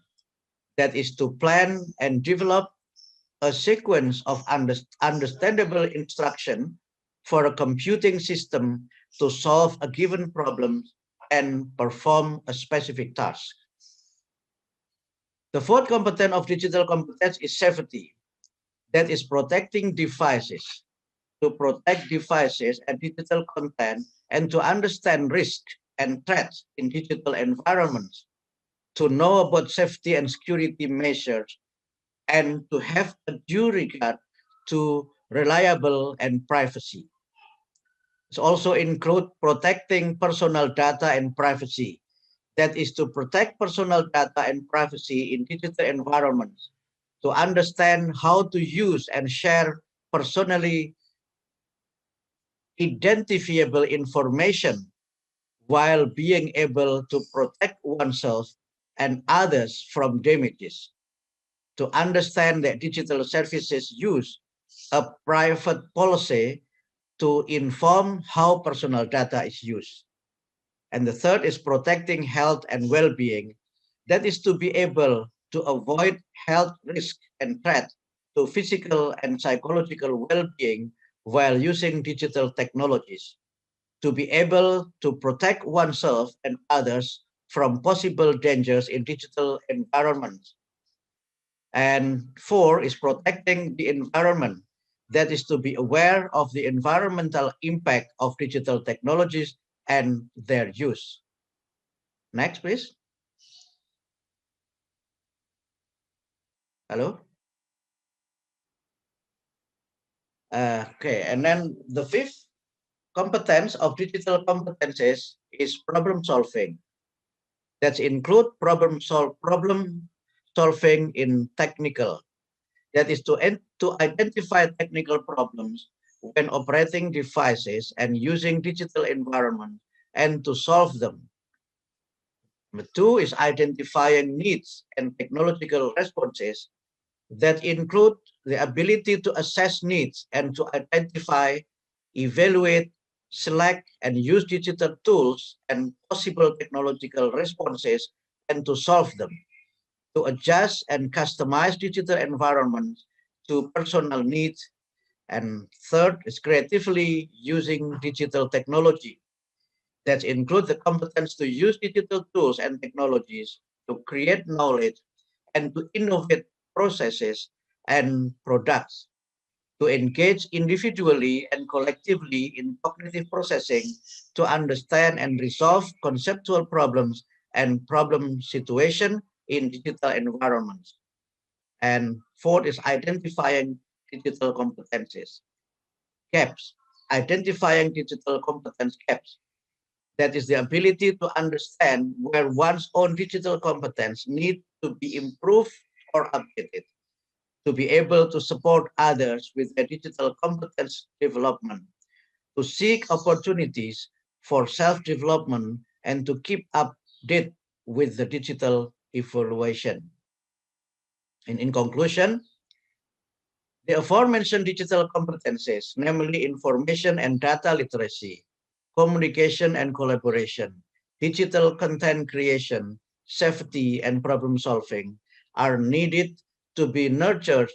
S10: That is to plan and develop a sequence of understandable instruction for a computing system to solve a given problem and perform a specific task. The fourth component of digital competence is safety. That is protecting devices, to protect devices and digital content and to understand risk and threats in digital environments, to know about safety and security measures, and to have a due regard to reliable and privacy. It also include protecting personal data and privacy. That is to protect personal data and privacy in digital environments, to understand how to use and share personally identifiable information while being able to protect oneself and others from damages, to understand that digital services use a private policy to inform how personal data is used. And the third is protecting health and well-being. That is to be able to avoid health risk and threat to physical and psychological well-being while using digital technologies, to be able to protect oneself and others from possible dangers in digital environments. And 4 is protecting the environment. That is to be aware of the environmental impact of digital technologies and their use. Next, please. Hello? Okay, and then the fifth competence of digital competences is problem solving. That include problem solving in technical. That is to identify technical problems when operating devices and using digital environment and to solve them. Number 2 is identifying needs and technological responses that include the ability to assess needs and to identify, evaluate, select, and use digital tools and possible technological responses and to solve them, to adjust and customize digital environments to personal needs. And third is creatively using digital technology. That includes the competence to use digital tools and technologies to create knowledge and to innovate processes and products, to engage individually and collectively in cognitive processing to understand and resolve conceptual problems and problem situation in digital environments. And fourth is identifying digital competencies. Gaps, identifying digital competence gaps. That is the ability to understand where one's own digital competence need to be improved or updated, to be able to support others with their digital competence development, to seek opportunities for self-development, and to keep updated with the digital evaluation. And in conclusion, the aforementioned digital competencies, namely information and data literacy, communication and collaboration, digital content creation, safety, and problem solving, are needed to be nurtured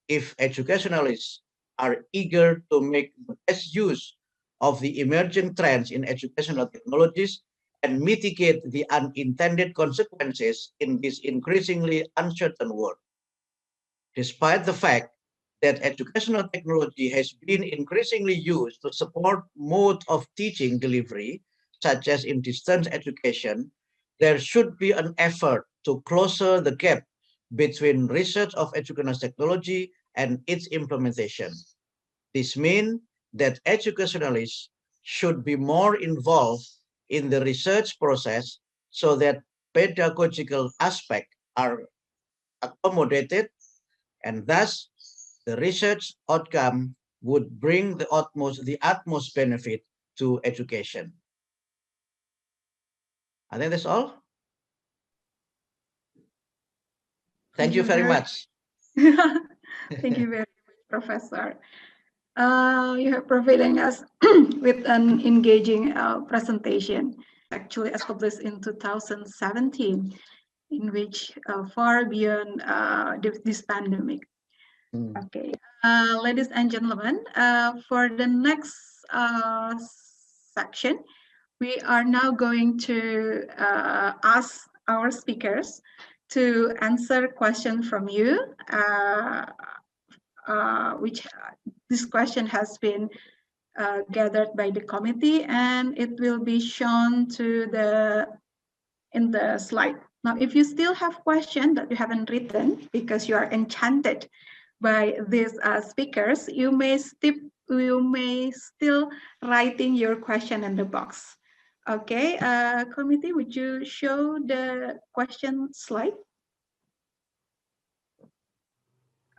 S10: if educationalists are eager to make the best use of the emerging trends in educational technologies and mitigate the unintended consequences in this increasingly uncertain world. Despite the fact that educational technology has been increasingly used to support mode of teaching delivery, such as in distance education, there should be an effort to closer the gap between research of educational technology and its implementation. This means that educationalists should be more involved in the research process so that pedagogical aspects are accommodated and thus the research outcome would bring the utmost benefit to education. I think that's all. Thank you very much.
S6: Thank you very much, Professor. You have provided us with an engaging presentation, actually established in 2017, in which far beyond this pandemic. Okay, ladies and gentlemen, for the next section, we are now going to ask our speakers to answer questions from you, which this question has been gathered by the committee, and it will be shown to in the slide. Now, if you still have questions that you haven't written because you are enchanted by these speakers, you may still writing your question in the box. Okay, committee, would you show the question slide?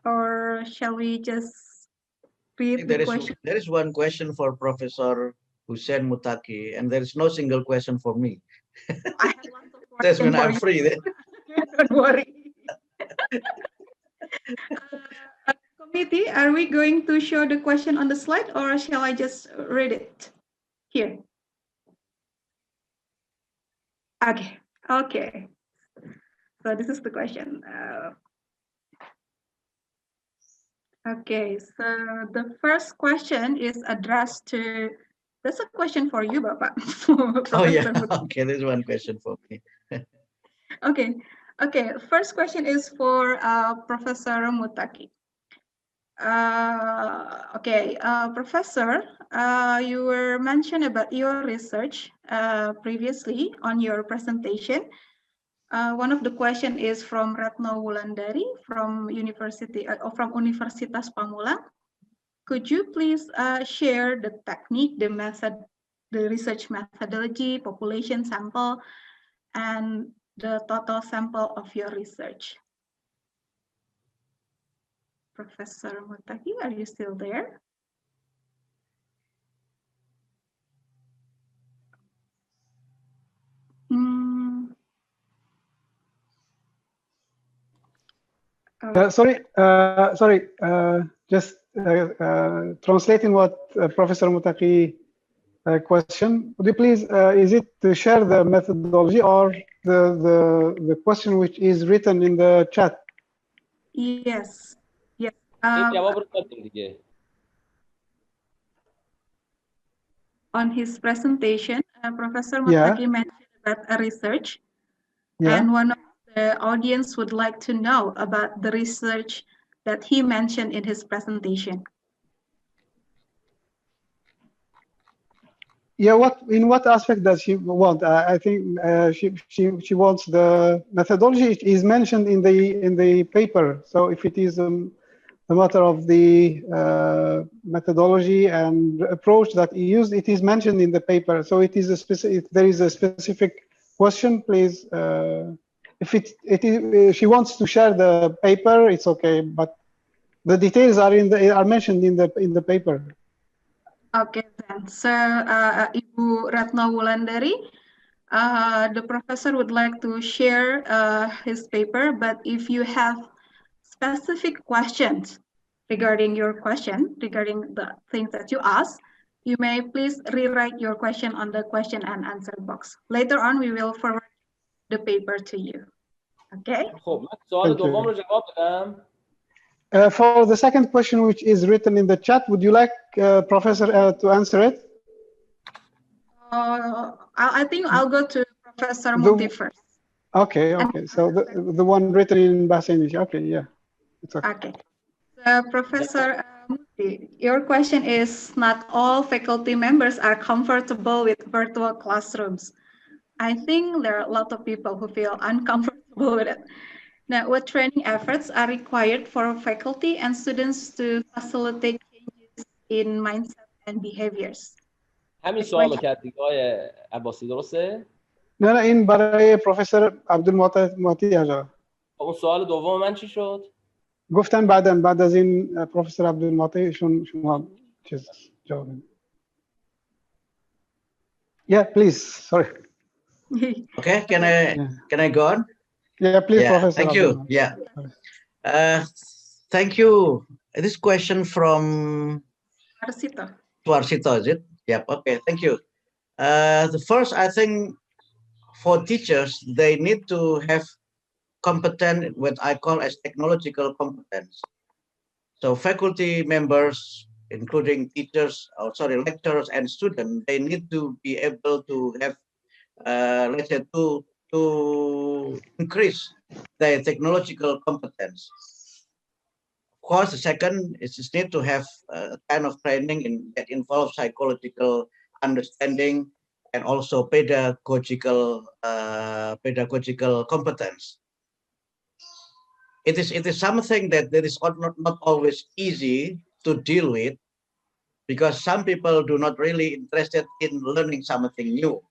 S6: Or shall we just read the question?
S10: There is one question for Professor Hussein Mutaki, and there is no single question for me.
S6: I have lots of questions.
S10: That's when I'm free then.
S6: Don't worry. Committee, are we going to show the question on the slide, or shall I just read it here? Okay, okay. So this is the question. Okay, so the first question is addressed to, that's a question for you, Bapak.
S10: Oh yeah, okay, there's one question for me.
S6: Okay, okay, first question is for Professor Mutaki. Okay, Professor, you were mentioned about your research previously on your presentation. One of the question is from Retno Wulandari from Universitas Pamulang. Could you please share the technique, the method, the research methodology, population sample, and the total sample of your research? Professor Mutaki, are you still there?
S9: Sorry, just translating what Professor Mutaki question. Would you please, is it to share the methodology or the question which is written in the chat?
S6: Yes. Yes. On his presentation, Professor Mutaki mentioned about a research, and one of the audience would like to know about the research that he mentioned in his presentation.
S9: Yeah, in what aspect does she want? I think she wants the methodology is mentioned in the paper. So if it is a matter of the methodology and approach that he used, it is mentioned in the paper. So it is a specific. If there is a specific question, please. If she wants to share the paper, it's okay. But the details are mentioned in the paper.
S6: Okay, then. So, Ibu Retno Wulandari, the professor would like to share his paper, but if you have specific questions regarding your question, regarding the things that you ask, you may please rewrite your question on the question and answer box. Later on, we will forward the paper to you. Okay?
S9: For the second question, which is written in the chat, would you like Professor to answer it?
S6: I think I'll go to Professor Muti first.
S9: Okay, okay. So the one written in Bahasa Indonesia. Okay, yeah. It's okay.
S6: Okay. Professor Muti, your question is, not all faculty members are comfortable with virtual classrooms. I think there are a lot of people who feel uncomfortable with it. Now, what training efforts are required for faculty and students to facilitate changes in mindset and behaviors?
S7: همین سوال رو کردی آقای عباسی درسته؟
S9: نه این برای پروفسور عبدالمعطی آقا.
S7: اون سوال دوم من چی شد؟
S9: گفتن بعد از این پروفسور عبدالمعطی شما چیز جواب بدید. Yeah, please. Sorry.
S10: Okay, can I go on?
S9: Yeah, please,
S10: Yeah,
S9: Professor
S10: thank you.
S9: Abdul.
S10: Yeah, thank you. This question from
S6: Arsita.
S10: Tuarsito, is it? Yep. Okay, thank you. The first, I think, for teachers, they need to have competent, what I call as technological competence. So faculty members, including teachers, or sorry, lecturers and students, they need to be able to have, let's say, to increase their technological competence. Of course, the second is just need to have a kind of training that involves psychological understanding and also pedagogical competence. It is something that is not always easy to deal with, because some people do not really interested in learning something new.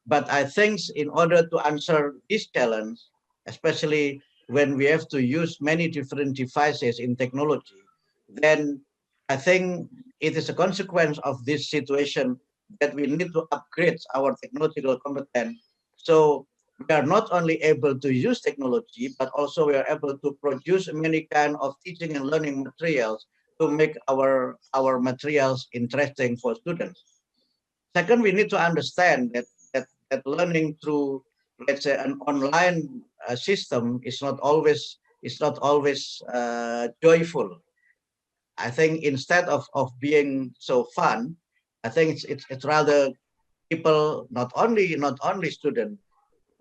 S10: But I think in order to answer this challenge, especially when we have to use many different devices in technology, then I think it is a consequence of this situation that we need to upgrade our technological competence. So we are not only able to use technology, but also we are able to produce many kind of teaching and learning materials to make our materials interesting for students. Second, we need to understand that learning through, let's say, an online system is not always joyful. I think instead of being so fun, I think it's rather people, not only students,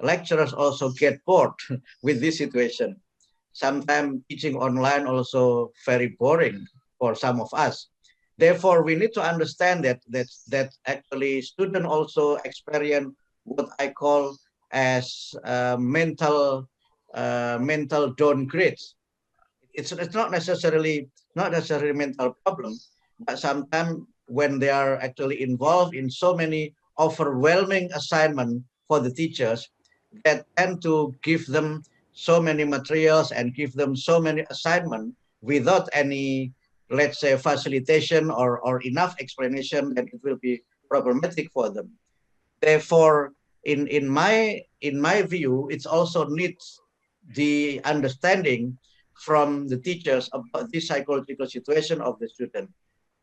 S10: lecturers also get bored with this situation. Sometimes teaching online also very boring for some of us. Therefore, we need to understand that actually students also experience what I call as mental downgrades. It's not necessarily mental problem, but sometimes when they are actually involved in so many overwhelming assignment for the teachers, that tend to give them so many materials and give them so many assignments without any, let's say, facilitation or enough explanation, then it will be problematic for them. Therefore, in my view, it also needs the understanding from the teachers about this psychological situation of the student.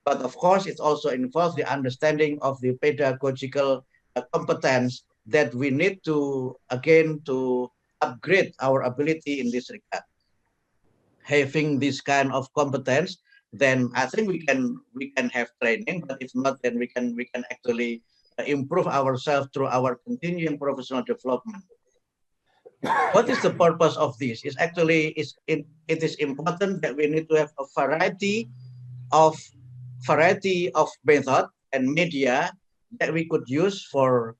S10: But of course, it also involves the understanding of the pedagogical competence that we need to, again, to upgrade our ability in this regard. Having this kind of competence, then I think we can have training. But if not, then we can actually improve ourselves through our continuing professional development. What is the purpose of this? Is actually it is important that we need to have a of variety of method and media that we could use for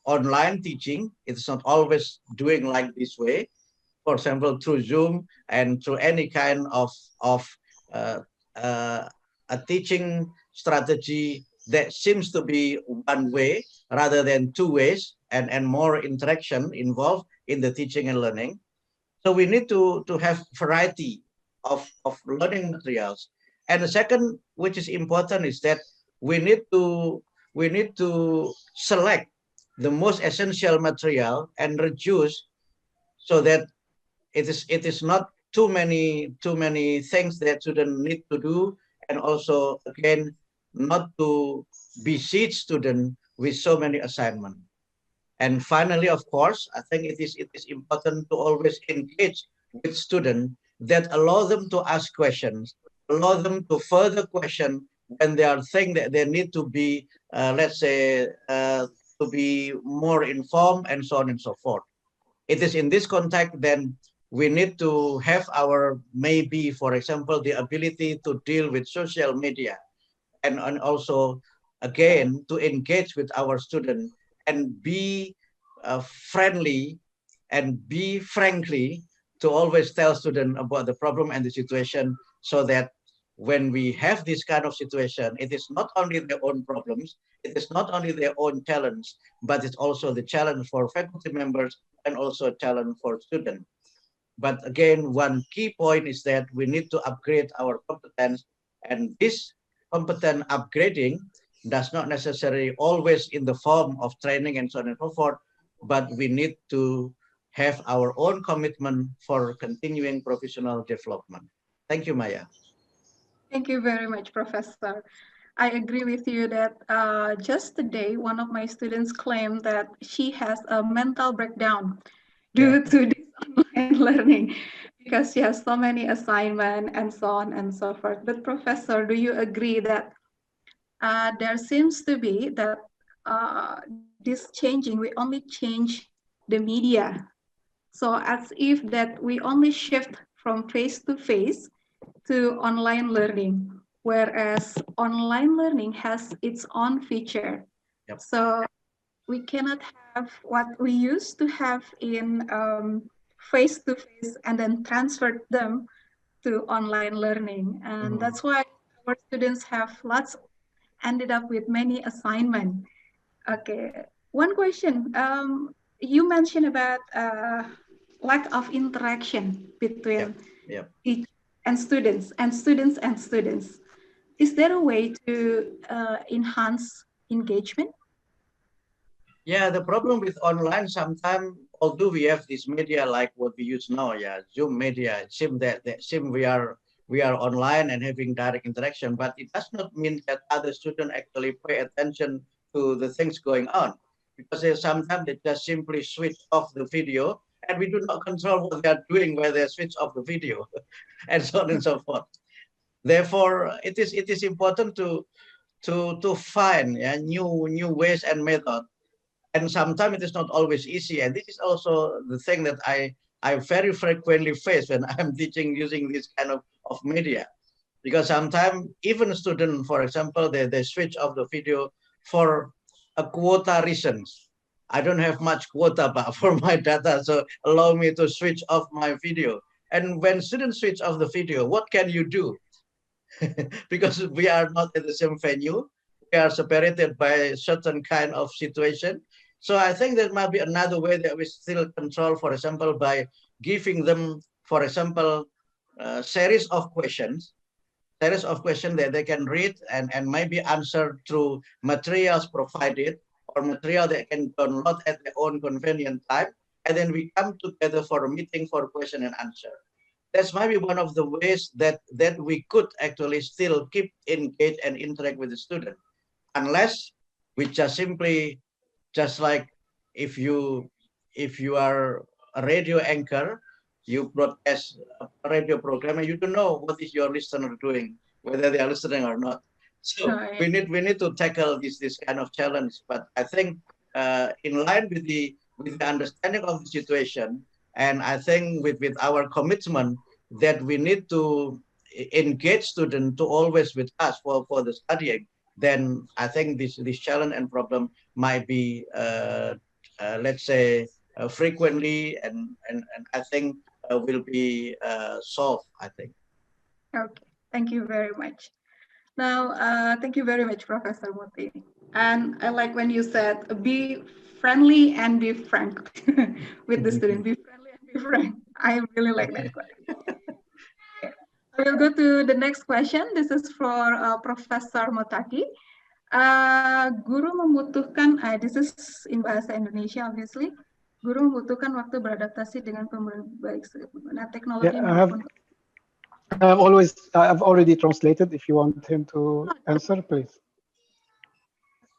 S10: online teaching. It's not always doing like this way. For example, through Zoom and through any kind of uh, uh, a teaching strategy that seems to be one way rather than two ways, and more interaction involved in the teaching and learning. So we need to have variety of learning materials. And the second, which is important, is that we need to we need to select the most essential material and reduce, so that it is not too many things that students need to do, and also again not to besiege students with so many assignments. And finally, of course, I think it is important to always engage with students, that allow them to ask questions, allow them to further question when they are saying that they need to be, let's say, to be more informed, and so on and so forth. It is in this context then we need to have our, maybe, for example, the ability to deal with social media, and also again to engage with our students and be friendly and be frankly to always tell students about the problem and the situation, so that when we have this kind of situation, it is not only their own problems, it is not only their own challenge, but it's also the challenge for faculty members and also a challenge for students. But again, one key point is that we need to upgrade our competence, and this competent upgrading does not necessarily always in the form of training and so on and so forth, but we need to have our own commitment for continuing professional development. Thank you, Maya.
S6: Thank you very much, Professor. I agree with you that just today, one of my students claimed that she has a mental breakdown due to this online learning because she has so many assignments and so on and so forth. But Professor, do you agree that there seems to be that this changing, we only change the media. So as if that we only shift from face-to-face to online learning, whereas online learning has its own feature.
S10: Yep.
S6: So we cannot have what we used to have in face-to-face and then transfer them to online learning. And that's why our students have ended up with many assignments. Okay, one question. You mentioned about lack of interaction between each and students and students and students. Is there a way to enhance engagement?
S10: Yeah, the problem with online sometimes, although we have this media like what we use now, Zoom media, it seems that we are online and having direct interaction, but it does not mean that other students actually pay attention to the things going on, because sometimes they just simply switch off the video, and we do not control what they are doing where they switch off the video, and so on and so forth. Therefore, it is important to find new ways and methods. And sometimes it is not always easy. And this is also the thing that I very frequently face when I'm teaching using this kind of media. Because sometimes even students, for example, they switch off the video for a quota reasons. I don't have much quota but for my data, so allow me to switch off my video. And when students switch off the video, what can you do? Because we are not in the same venue. We are separated by certain kind of situation. So I think there might be another way that we still control, for example, by giving them, for example, series of questions that they can read and maybe answer through materials provided or material they can download at their own convenient time. And then we come together for a meeting for question and answer. That's maybe one of the ways that we could actually still keep engaged and interact with the student, unless we just simply, just like if you are a radio anchor, you broadcast a radio program and you don't know what is your listener doing, whether they are listening or not. So we need to tackle this kind of challenge. But I think in line with the understanding of the situation, and I think with our commitment that we need to engage students to always with us for the studying, then I think this challenge and problem might be let's say frequently and I think will be solved, I think.
S6: Okay, thank you very much. Now, thank you very much, Professor Muti. And I like when you said, be friendly and be frank with the student. Be friendly and be frank. I really like that question. Okay. I will go to the next question. This is for Professor Motaki. Guru membutuhkan, this is in bahasa Indonesia, obviously. Guru membutuhkan waktu beradaptasi dengan baik teknologi maupun.
S9: I've already translated. If you want him to answer, please.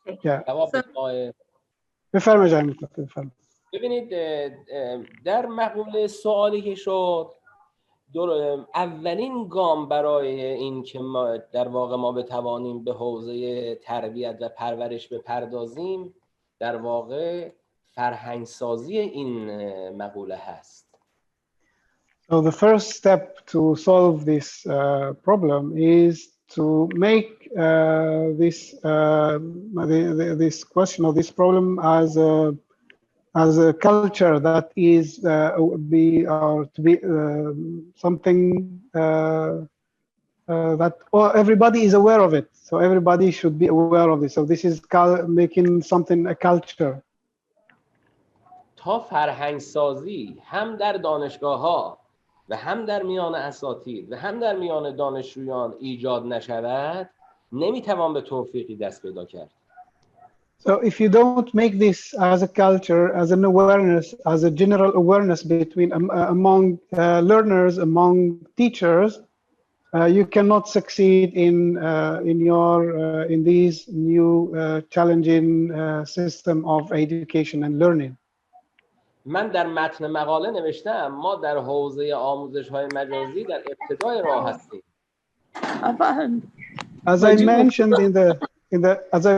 S6: Okay.
S9: بفرمایید.
S7: ببینید در مقوله سوالی که شد اولین گام برای این که ما در واقع ما بتوانیم به حوزه تربیت و پرورش بپردازیم در واقع فرهنگسازی این مقوله هست.
S9: So the first step to solve this problem is to make this question or this problem as a culture that is something that everybody is aware of it. So everybody should be aware of this. So this is making something a culture.
S7: تا فرهنگ سازی هم در دانشگاه‌ها و هم در میان اساتید و هم در میان دانشجویان ایجاد نشود، نمیتوان به توفیقی دست پیدا کرد.
S9: So if you don't make this as a culture, as an awareness, as a general awareness between among learners, among teachers, you cannot succeed in these new challenging system of education and learning.
S7: من در متن مقاله نوشتم ما در حوزه آموزش‌های مجازی در ابتدای راه هستیم.
S9: As I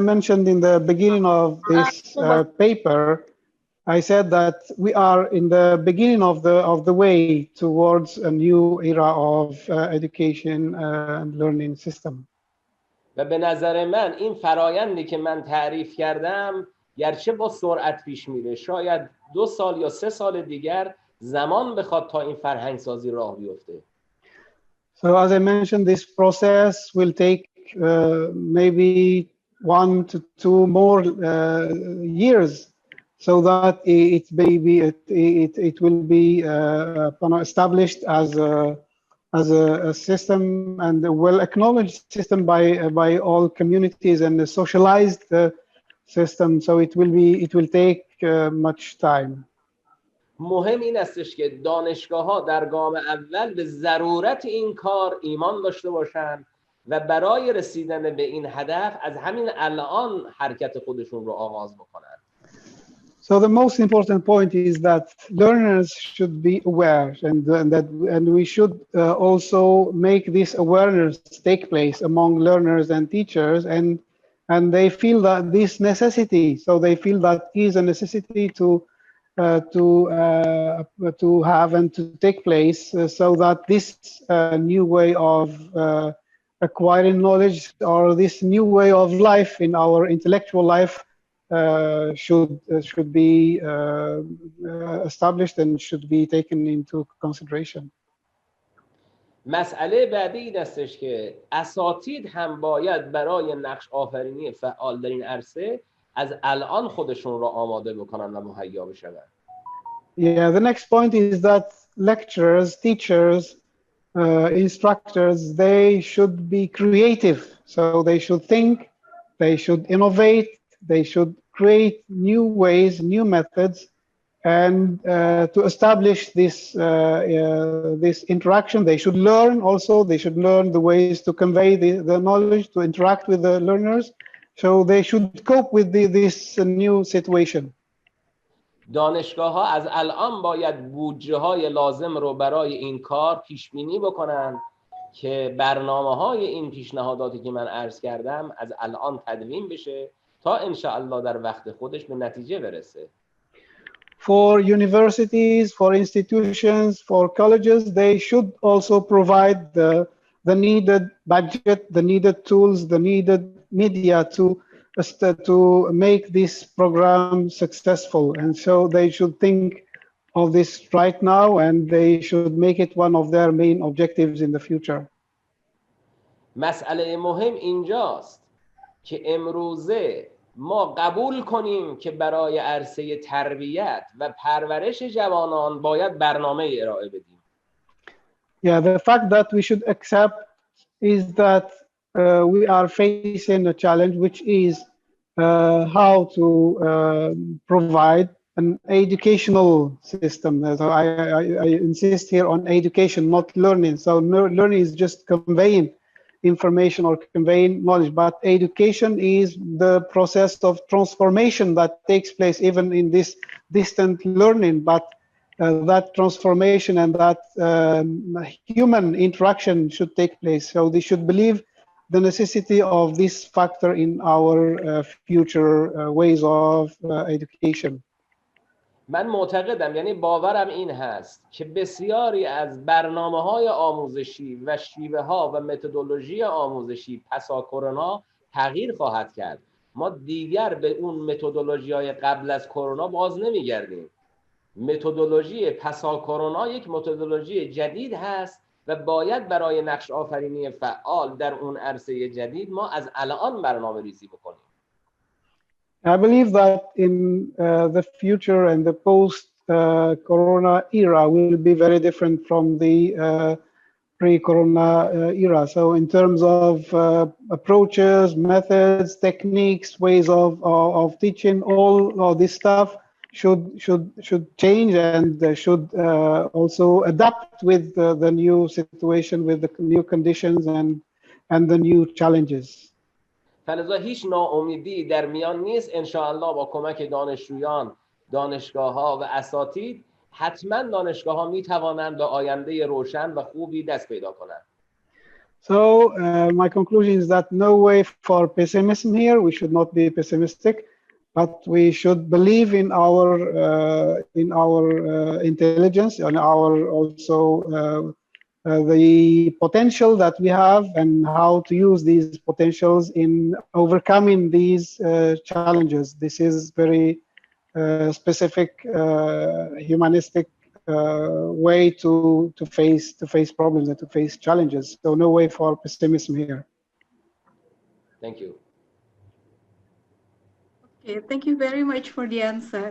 S9: mentioned in the beginning of this paper, I said that we are in the beginning of the way towards a new era of education and learning system.
S7: و به نظر من این فرایندی که من تعریف کردم گرچه با سرعت پیش میره، شاید 2 سال یا 3 سال دیگر زمان بخواد تا این فرهنگ سازی راه بیفته.
S9: So as I mentioned, this process will take maybe 1 to 2 more years, so that it will be established as a system and a well-acknowledged system by all communities and a socialized system. So it will take much time.
S7: مهم این استش که دانشگاه‌ها در گام اول به ضرورت این کار ایمان داشته باشند و برای رسیدن به این هدف از همین الان حرکت خودشون رو آغاز بکنند.
S9: So the most important point is that learners should be aware, and we should also make this awareness take place among learners and teachers, and they feel that this necessity. So they feel that is a necessity to have and to take place, so that this new way of acquiring knowledge, or this new way of life in our intellectual life, should be established and should be taken into consideration.
S7: مسئله بعدی این استش که اساتید هم باید برای نقش آفرینی فعال در این عرصه از الان خودشون را آماده بکنن و مهیا بشن.
S9: Yeah, the next point is that lecturers, teachers, instructors, they should be creative. So they should think, they should innovate, they should create new ways, new methods, and to establish this interaction. They should learn also. They should learn the ways to convey the knowledge, to interact with the learners. So they should cope with this new situation.
S7: دانشگاه‌ها از الان باید بودجه‌های لازم رو برای این کار پیش بینی بکنن که برنامه‌های این پیشنهاداتی که من عرض کردم از الان تدوین بشه تا انشاءالله در وقت خودش به نتیجه برسه.
S9: For universities, for institutions, for colleges, they should also provide the needed budget, the needed tools, the needed media to make this program successful. And so they should think of this right now, and they should make it one of their main objectives in the future.
S7: مسئله مهم اینجاست که امروزه ما قبول کنیم که برای عرصه تربیت و پرورش جوانان باید برنامه ارائه بدیم.
S9: Yeah, the fact that we should accept is that we are facing a challenge, which is how to provide an educational system. So I insist here on education, not learning. So learning is just conveying information or conveying knowledge, but education is the process of transformation that takes place even in this distant learning. But that transformation and that human interaction should take place. So they should believe the necessity of this factor in our future ways of education.
S7: من معتقدم، یعنی باورم این هست که بسیاری از برنامه‌های آموزشی و شیوه‌ها و متدولوژی آموزشی پسا کرونا تغییر خواهد کرد. ما دیگر به اون متدولوژی‌های قبل از کرونا باز نمیگردیم. متدولوژی پسا کرونا یک متدولوژی جدید هست و باید برای نقش آفرینی فعال در اون عرصه جدید ما از الان برنامه ریزی بکنیم.
S9: I believe that in the future and the post-corona era will be very different from the pre-corona era. So in terms of approaches, methods, techniques, ways of teaching, all this stuff should change and should also adapt with the new situation, with the new conditions and the new challenges.
S7: فلذا هیچ ناامیدی در میان نیست. انشاءالله با کمک دانشجویان، دانشگاه‌ها و اساتید حتما دانشگاه‌ها می‌توانند به آینده روشن و خوبی دست پیدا کنند.
S9: So my conclusion is that no way for pessimism here. We should not be pessimistic, but we should believe in our intelligence and our also the potential that we have and how to use these potentials in overcoming these challenges. This is very specific humanistic way to face problems and to face challenges. So no way for pessimism here.
S7: Thank you.
S6: Okay, thank you very much for the answer.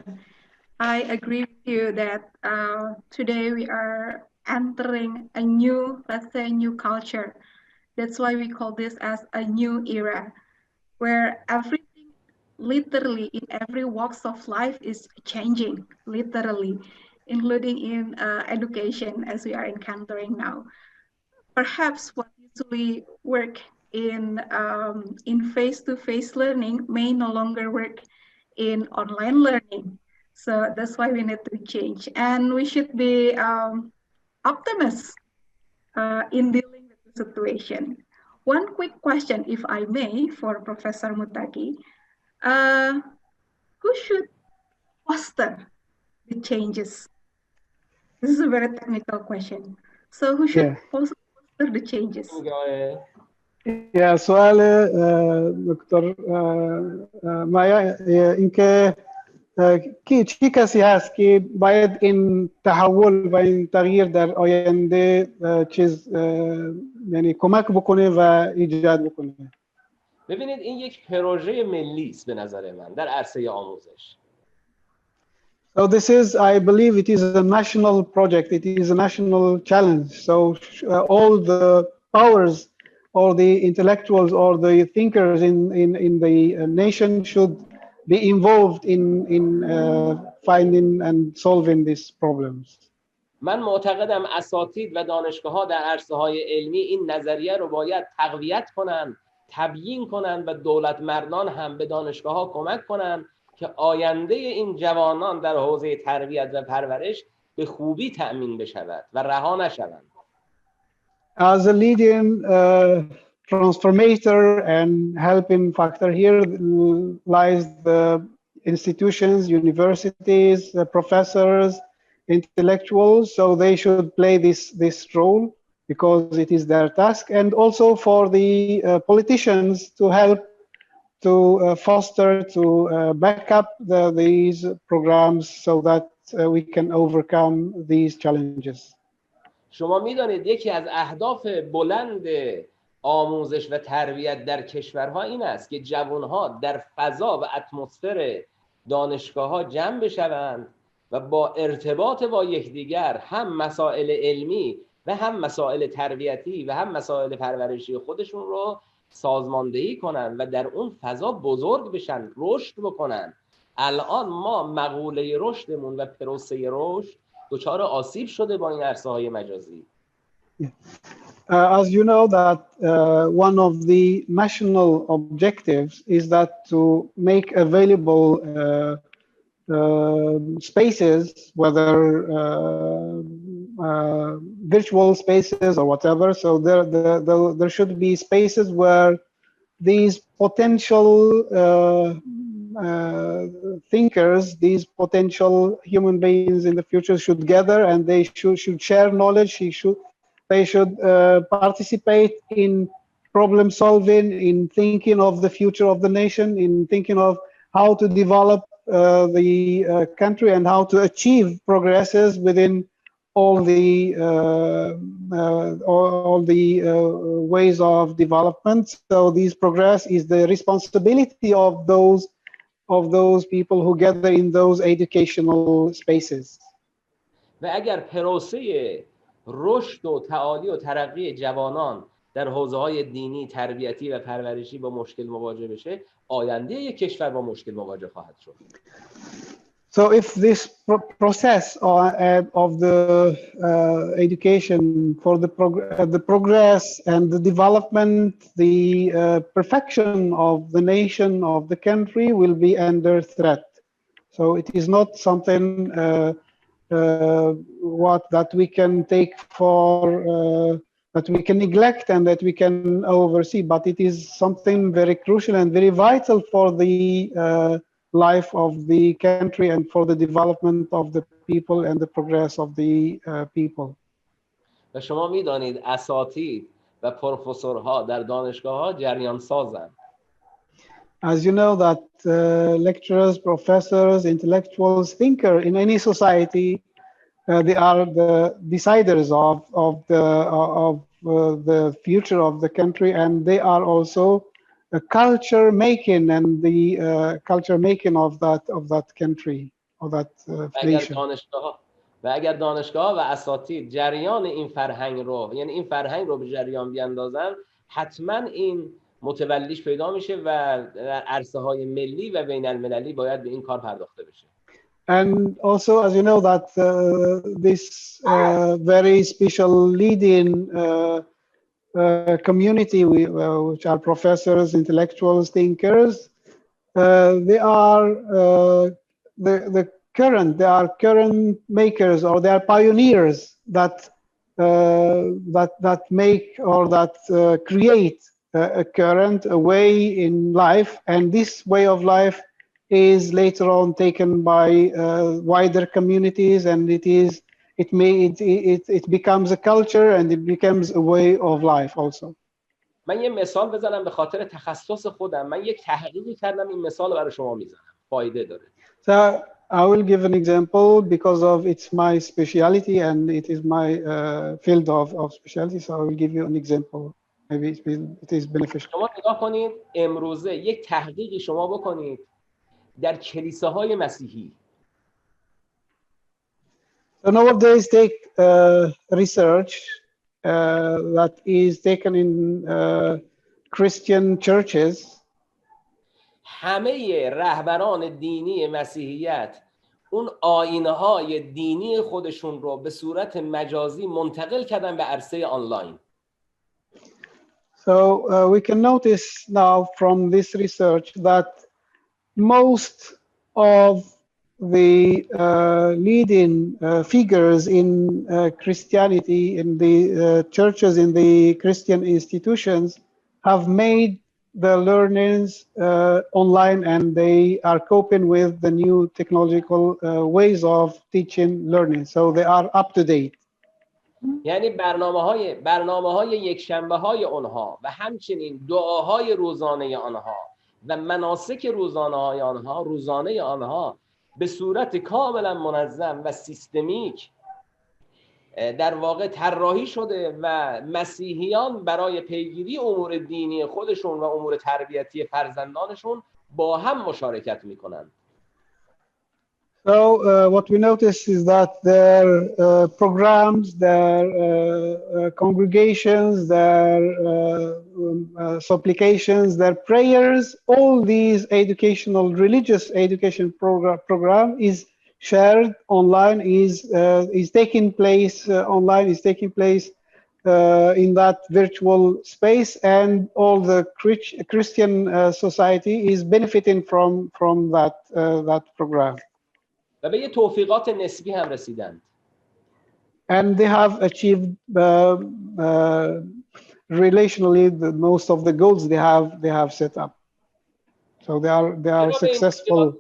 S6: I agree with you that today we are entering a new, let's say, new culture. That's why we call this as a new era, where everything literally in every walks of life is changing, literally, including in education as we are encountering now. Perhaps what usually work in face-to-face learning may no longer work in online learning. So that's why we need to change, and we should be optimists in dealing with the situation. One quick question, if I may, for Professor Mutaki. Who should foster the changes? This is a very technical question. So who should foster the changes?
S9: سوال دکتر مایا اینکه چی کسی هست که باید این تحول و این تغییر در آینده چیز یعنی کمک بکنه و ایجاد بکنه؟
S7: ببینید این یک پروژه ملی است به نظر من در عرصه آموزش.
S9: So this is, I believe, it is a national project. It is a national challenge. So all the powers, or the intellectuals, or the thinkers in the nation should be involved in finding and solving these problems.
S7: من معتقدم اساتید و دانشگاه‌ها در عرصه‌های علمی این نظریه رو باید تقویت کنن، تبیین کنن و دولت مردان هم به دانشگاه‌ها کمک کنن که آینده این جوانان در حوزه تربیت و پرورش به خوبی تأمین بشود و رها نشوند.
S9: As a leading transformator and helping factor here lies the institutions, universities, professors, intellectuals. So they should play this role because it is their task, and also for the politicians to help to foster, to back up these programs so that we can overcome these challenges.
S7: شما میدانید یکی از اهداف بلند آموزش و تربیت در کشورها این است که جوانها در فضا و اتمسفر دانشگاه‌ها جمع بشوند و با ارتباط با یکدیگر هم مسائل علمی و هم مسائل تربیتی و هم مسائل پرورشی خودشون رو سازماندهی کنن و در اون فضا بزرگ بشن، رشد بکنن. الان ما مقوله رشدمون و پروسه رشد دچار آسیب شده با این عرصه‌های مجازی.
S9: As you know that one of the national objectives is that to make available spaces, whether virtual spaces or whatever. So there should be spaces where these potential thinkers, these potential human beings in the future should gather, and they should share knowledge. They should participate in problem solving, in thinking of the future of the nation, in thinking of how to develop the country and how to achieve progresses within all the ways of development. So this progress is the responsibility of those people who gather in those educational spaces.
S7: و اگر پروسه رشد و تعالی و ترقی جوانان در حوزه‌های دینی، تربیتی و پرورشی با مشکل مواجه بشه، آینده یک کشور با مشکل مواجه خواهد شد.
S9: So if this process of the education for the progress and the development, the perfection of the nation, of the country will be under threat. So it is not something that we can take for, that we can neglect and that we can oversee, but it is something very crucial and very vital for the life of the country and for the development of the people and the progress of the people.
S7: و شما می‌دانید اساتید و پروفسورها در دانشگاه‌ها جریان سازند.
S9: As you know that lecturers, professors, intellectuals, thinkers in any society, they are the deciders of the future of the country, and they are also the culture making and the culture making of that country or that nation.
S7: و اگر دانشگاه و اساتید جریان این فرهنگ رو، یعنی این فرهنگ رو به جریان بیاندازن، حتما این متولیش پیدا میشه و در عرصه های ملی و بین المللی باید به این کار پرداخته بشه.
S9: And also, as you know, that this very special leading community, which are professors, intellectuals, thinkers, they are they are current makers, or they are pioneers that make or that create a current, a way in life, and this way of life is later on taken by wider communities, and it becomes a culture and it becomes a way of life also.
S7: من یه مثال بزنم به خاطر تخصص خودم. من یک تحقیقی کردم، این مثال رو برای شما میزنم، فایده داره.
S9: So I will give an example because of it's my specialty and it is my field of specialty. So I will give you an example. Maybe it is beneficial.
S7: شما نگاه کنید، امروزه یک تحقیقی شما بکنید در کلیساهای مسیحی.
S9: So nowadays take research that is taken in Christian churches.
S7: همه رهبران دینی مسیحیت اون آیین‌های دینی خودشون رو به صورت مجازی منتقل کردن به عرصه آنلاین.
S9: So we can notice now from this research that most of the leading figures in Christianity, in the churches, in the Christian institutions, have made the learnings online, and they are coping with the new technological ways of teaching learning. So they are up to date.
S7: یعنی برنامه‌های یکشنبه‌های آنها و همچنین دعاهای روزانه آنها و مناسک روزانه آنها به صورت کاملا منظم و سیستمیک در واقع طراحی شده و مسیحیان برای پیگیری امور دینی خودشون و امور تربیتی فرزندانشون با هم مشارکت میکنند.
S9: So what we notice is that their programs, their congregations, their supplications, their prayers, all these religious education program is shared online, is taking place online, is taking place in that virtual space, and all the Christian society is benefiting from that program.
S7: و به یه توفیقات نسبی هم رسیدند.
S9: And they have achieved relationally most of the goals they have set up. So they are successful.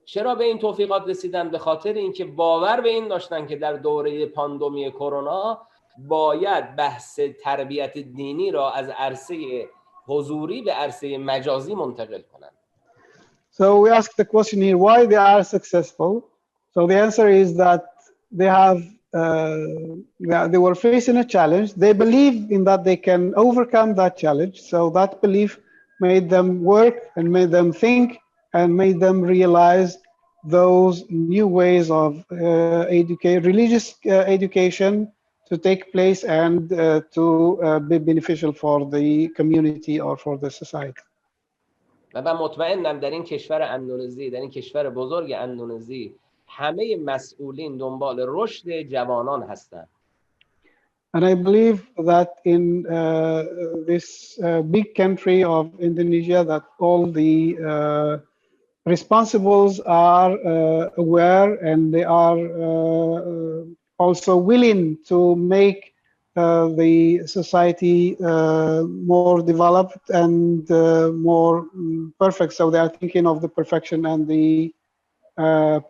S7: چرا به این توفیقات رسیدن؟ به خاطر اینکه باور به این داشتن که در دوره پاندمی کرونا باید بحث تربیت دینی را از عرصه حضوری به عرصه مجازی منتقل کنند.
S9: So we ask the question here, why they are successful? So the answer is that they were facing a challenge. They believe in that they can overcome that challenge. So that belief made them work and made them think and made them realize those new ways of religious education to take place and to be beneficial for the community or for the society.
S7: و من مطمئنم در این کشور اندونزی، در این کشور بزرگ اندونزی، همه مسئولین دنبال رشد جوانان هستند.
S9: And I believe that in this big country of Indonesia, that all the responsibles are aware and they are also willing to make the society more developed and more perfect. So they are thinking of the perfection and the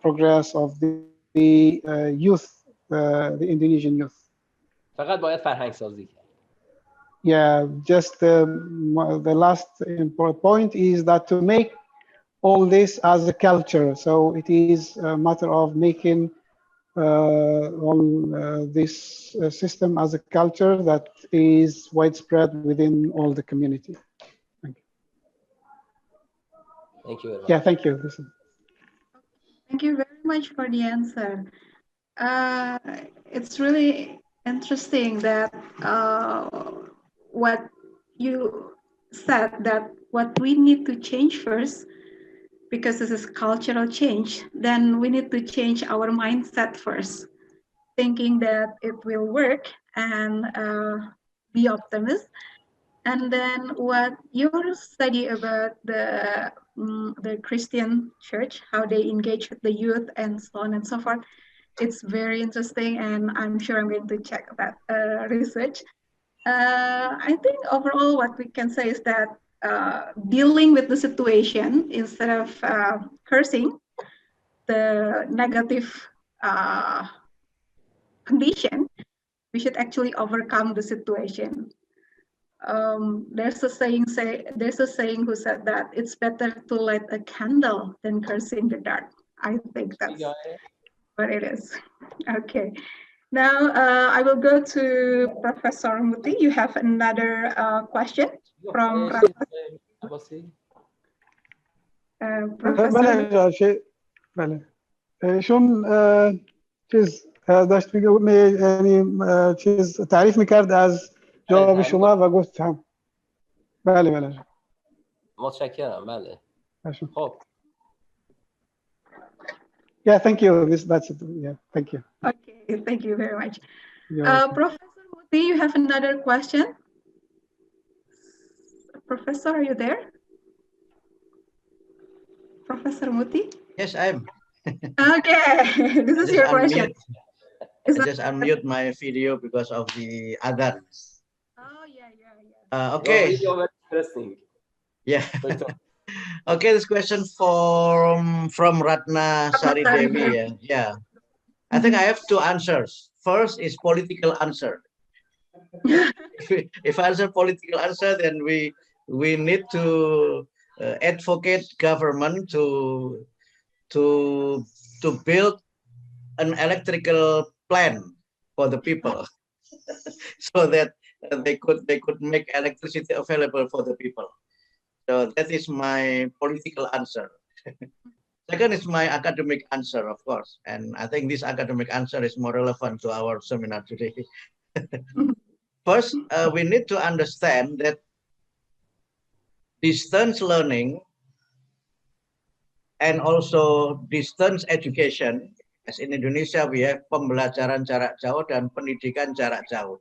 S9: progress of the youth, the Indonesian youth.
S7: فقط باید فرهنگ سازی کرد.
S9: Yeah, just the last important point is that to make all this as a culture. So it is a matter of making all this system as a culture that is widespread within all the community. Thank you.
S7: Thank you very much.
S9: Yeah, thank you.
S6: Thank you very much for the answer. It's really interesting that what you said, that what we need to change first, because this is cultural change, then we need to change our mindset first, thinking that it will work and be optimist. And then what your study about the Christian church, how they engage with the youth and so on and so forth, it's very interesting, and I'm sure I'm going to check that research. I think overall what we can say is that dealing with the situation instead of cursing the negative condition, we should actually overcome the situation. There's a saying who said that it's better to light a candle than cursing the dark. I think that's what it is. Okay. Now I will go to Professor Muti. You have another question from
S9: Professor. بله ایشون چیز داشت یعنی چیز تعریف میکرد از جواب شما و گفت هم بله
S7: متشکرم. بله خب.
S9: Yeah, thank you. That's it. Yeah, thank you.
S6: Okay, thank you very much. Professor Muti, you have another question? Professor, are you there? Professor Muti?
S10: Yes, I am.
S6: Okay, this is your question.
S10: I just unmute my video because of the adhan.
S6: Oh, yeah.
S10: Okay.
S7: Very interesting.
S10: Yeah. Okay, this question from Ratna Sari Devi. Yeah. I think I have two answers. First is political answer. If I answer political answer, then we need to advocate government to build an electrical plan for the people so that they could make electricity available for the people. So that is my political answer. Second is my academic answer, of course. And I think this academic answer is more relevant to our seminar today. First, we need to understand that distance learning and also distance education, as in Indonesia, we have pembelajaran jarak jauh dan pendidikan jarak jauh.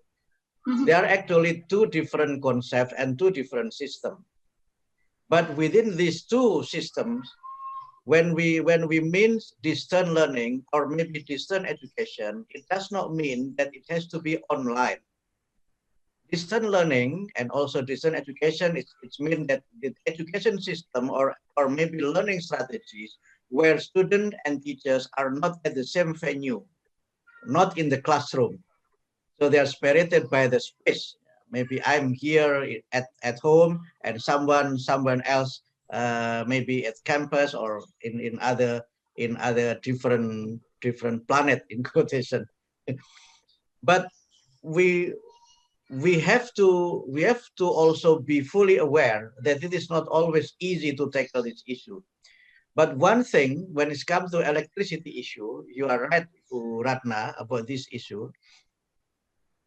S10: They are actually two different concepts and two different systems. But within these two systems, when we mean distance learning or maybe distance education, it does not mean that it has to be online. Distance learning and also distance education, it means that the education system or maybe learning strategies where students and teachers are not at the same venue, not in the classroom. So they are separated by the space. Maybe I'm here at home and someone else maybe at campus or in other different planet in quotation. But we have to also be fully aware that it is not always easy to tackle this issue. But one thing, when it comes to electricity issue, you are right, Ratna, about this issue.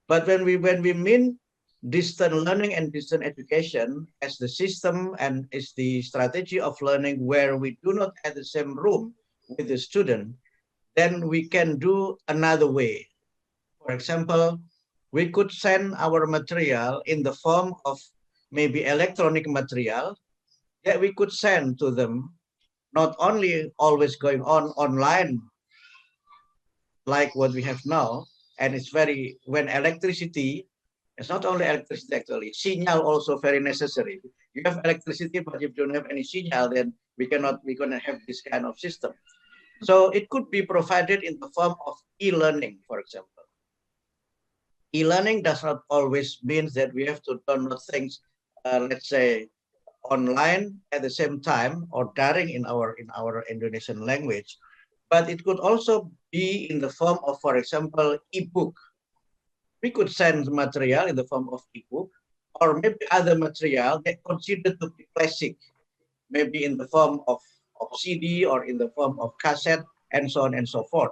S10: But when we mean distant learning and distant education as the system and is the strategy of learning where we do not have the same room with the student, then we can do another way. For example, we could send our material in the form of maybe electronic material that we could send to them, not only always going on online like what we have now, and it's very, when electricity, it's not only electricity actually, signal also very necessary. You have electricity, but if you don't have any signal, then we're gonna have this kind of system. So it could be provided in the form of e-learning, for example. E-learning does not always mean that we have to download things, let's say, online at the same time or daring in our Indonesian language, but it could also be in the form of, for example, ebook. We could send material in the form of ebook, or maybe other material that considered to be classic, maybe in the form of CD or in the form of cassette, and so on and so forth.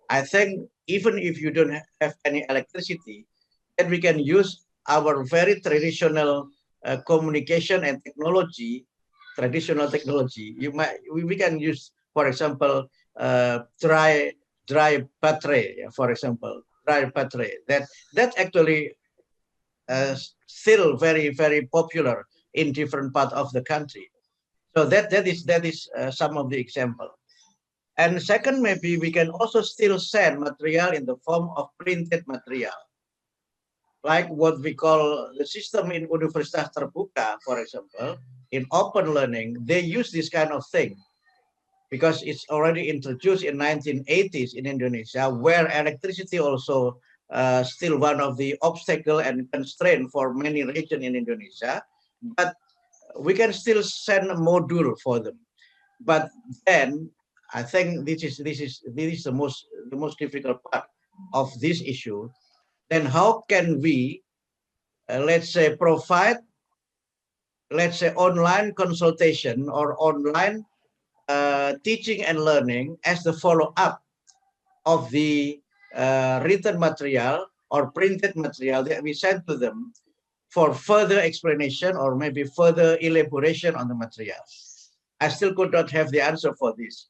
S10: I think even if you don't have any electricity, then we can use our very traditional communication and technology, traditional technology. We can use, for example, dry battery, for example, dry battery. That's actually still very popular in different parts of the country. So that is some of the example. And second, maybe we can also still send material in the form of printed material, like what we call the system in Universitas Terbuka, for example, in open learning, they use this kind of thing because it's already introduced in 1980s in Indonesia, where electricity also still one of the obstacle and constraint for many regions in Indonesia, but we can still send a module for them. But then I think this is the most difficult part of this issue. Then how can we, let's say, provide, let's say, online consultation or online teaching and learning as the follow-up of the written material or printed material that we send to them for further explanation or maybe further elaboration on the material? I still could not have the answer for this.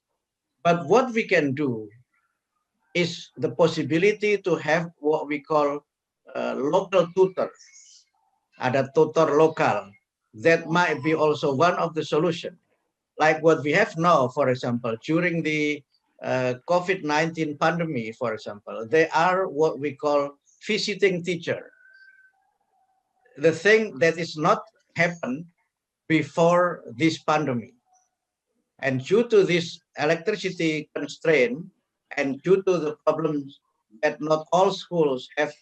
S10: But what we can do is the possibility to have what we call local tutor. Ada tutor lokal. That might be also one of the solutions. Like what we have now, for example, during the COVID-19 pandemic, for example, they are what we call visiting teacher. The thing that is not happened before this pandemic. And due to this electricity constraint and due to the problems that not all schools have,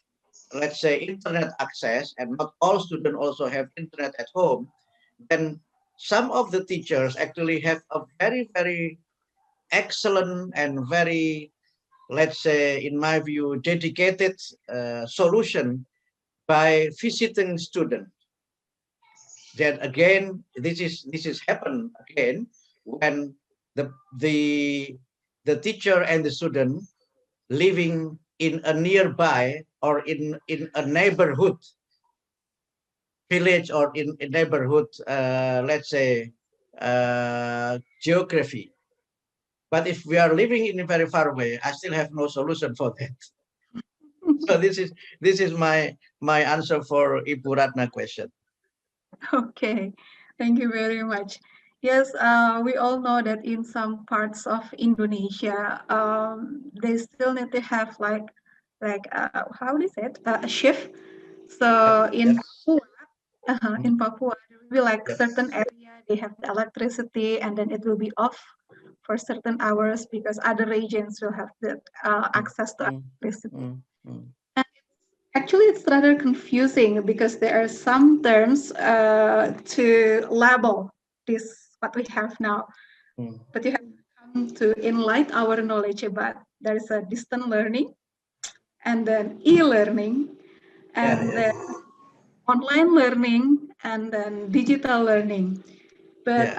S10: let's say, internet access, and not all students also have internet at home, then some of the teachers actually have a very excellent and very, let's say, in my view, dedicated solution by visiting students. That again, this is happened again when the teacher and the student living in a nearby or in a neighborhood village or in a neighborhood, let's say, geography. But if we are living in very far away, I still have no solution for that. So this is my answer for Ibu Ratna question.
S6: Okay, thank you very much. Yes, we all know that in some parts of Indonesia, they still need to have like how is it, a shift. So in Papua, in Papua, there will be like certain area they have the electricity, and then it will be off for certain hours because other regions will have the access to electricity. Actually, it's rather confusing because there are some terms to label this what we have now. But you have to come to enlighten our knowledge about there is a distant learning, and then e-learning, and then online learning, and then digital learning. But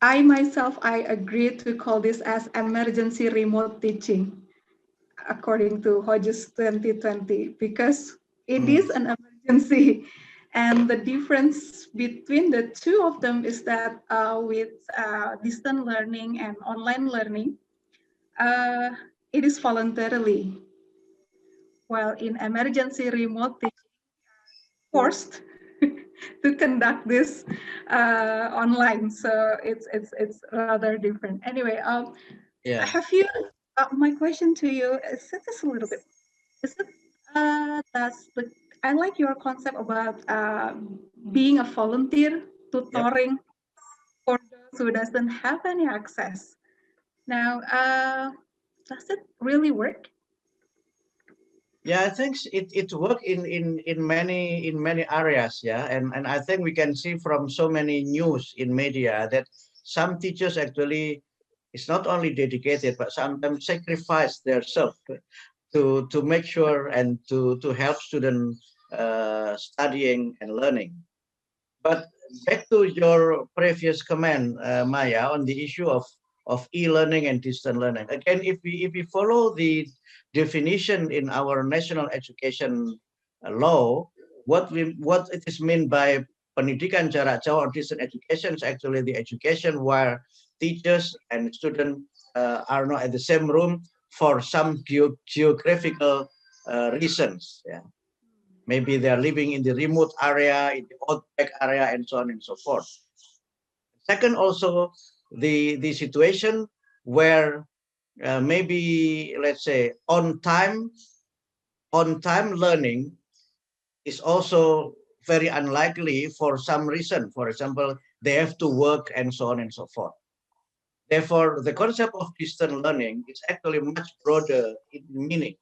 S6: I myself, I agree to call this as emergency remote teaching, according to Hodges 2020, because it is an emergency. And the difference between the two of them is that with distant learning and online learning, it is voluntarily. While in emergency remote teaching, forced to conduct this online. So it's rather different. Anyway,
S10: Yeah.
S6: have you? My question to you is this a little bit. Is it does the I like your concept about being a volunteer tutoring for those who doesn't have any access. Now, does it really work?
S10: Yeah, I think it work in many areas. Yeah, and I think we can see from so many news in media that some teachers actually is not only dedicated but sometimes sacrifice themselves to make sure and to help students studying and learning. But back to your previous comment, Maya, on the issue of e-learning and distant learning. Again, if we follow the definition in our national education law, what it is meant by pendidikan jarak jauh or distant education is actually the education where teachers and students are not at the same room for some geographical reasons. Yeah. Maybe they are living in the remote area, in the outback area, and so on and so forth. Second, also the situation where maybe let's say on time learning is also very unlikely for some reason. For example, they have to work and so on and so forth. Therefore, the concept of distant learning is actually much broader in meaning.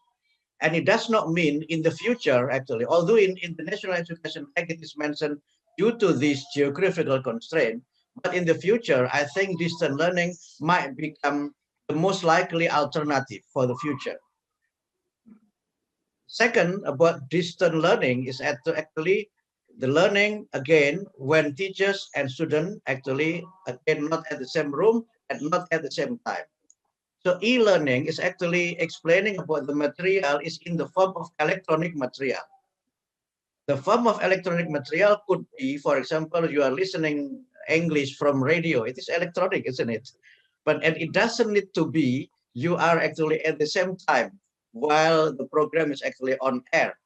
S10: And it does not mean in the future, actually, although in the National Education Act it is mentioned due to this geographical constraint, but in the future, I think distant learning might become the most likely alternative for the future. Second, about distant learning is actually the learning, again, when teachers and students actually, again, not at the same room and not at the same time. So e-learning is actually explaining about the material is in the form of electronic material. The form of electronic material could be, for example, you are listening English from radio. It is electronic, isn't it? And it doesn't need to be you are actually at the same time while the program is actually on air.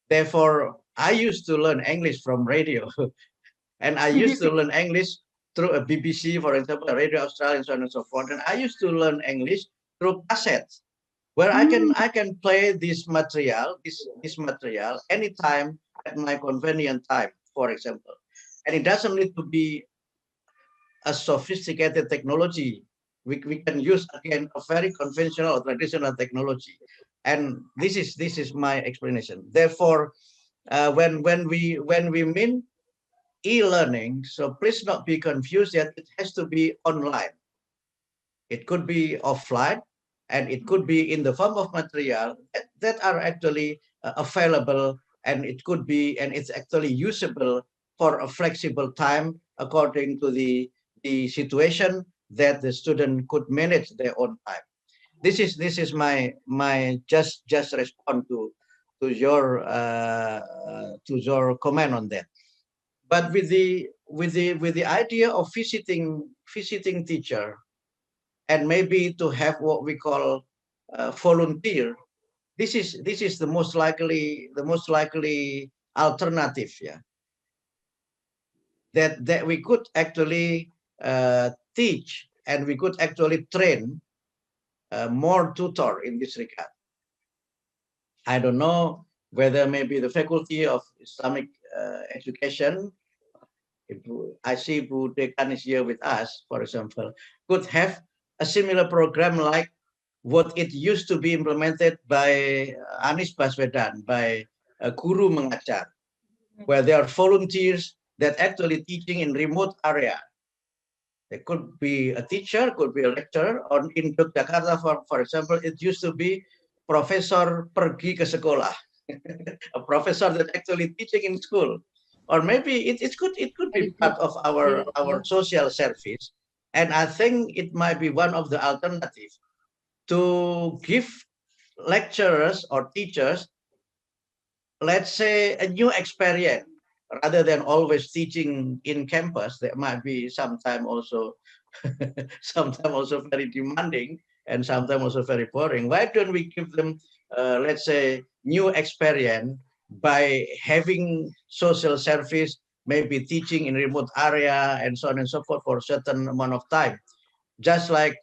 S10: Therefore, I used to learn English from radio, and I used to learn English through a BBC, for example, Radio Australia, and so on and so forth. And I used to learn English through cassettes, where I can play this material anytime at my convenient time, for example. And it doesn't need to be a sophisticated technology. We can use again a very conventional or traditional technology. And this is my explanation. Therefore, when we mean e-learning, so please not be confused that it has to be online. It could be offline, and it could be in the form of material that are actually available, and it could be, and it's actually usable for a flexible time according to the situation that the student could manage their own time. This is my just respond to your comment on that. But with the idea of visiting teacher, and maybe to have what we call volunteer, this is the most likely alternative. Yeah, that we could actually teach, and we could actually train more tutor in this regard. I don't know whether maybe the Faculty of Islamic Education, if I see Bu Dekan is here with us, for example, could have a similar program like what it used to be implemented by Anies Baswedan, by Guru Mengajar, where there are volunteers that actually teaching in remote area. There could be a teacher, could be a lecturer. Or in Yogyakarta, for example, it used to be profesor pergi ke sekolah, a professor that actually teaching in school. or maybe it could be part of our social service. And I think it might be one of the alternatives to give lecturers or teachers, let's say, a new experience rather than always teaching in campus. That might be sometimes also sometimes also very demanding and sometimes also very boring. Why don't we give them, let's say, new experience by having social service, maybe teaching in remote area and so on and so forth for a certain amount of time, just like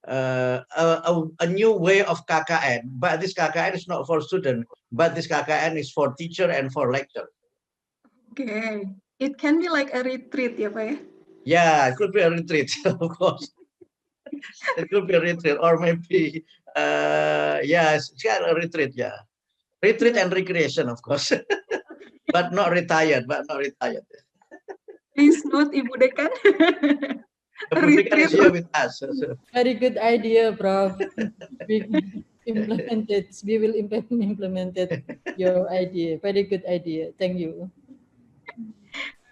S10: a new way of KKN, but this KKN is not for student, but this KKN is for teacher and for lecturer.
S6: Okay, it can be like a retreat, ya Pak ya?
S10: Yeah, it could be a retreat, of course. It could be a retreat, or maybe, yes, yeah, a retreat, yeah. Retreat and recreation, of course, but not retired,
S6: Please note Ibu Dekan.
S10: Ibu Dekan is here with us.
S8: Very good idea, Prof. We will implement your idea. Very good idea. Thank you.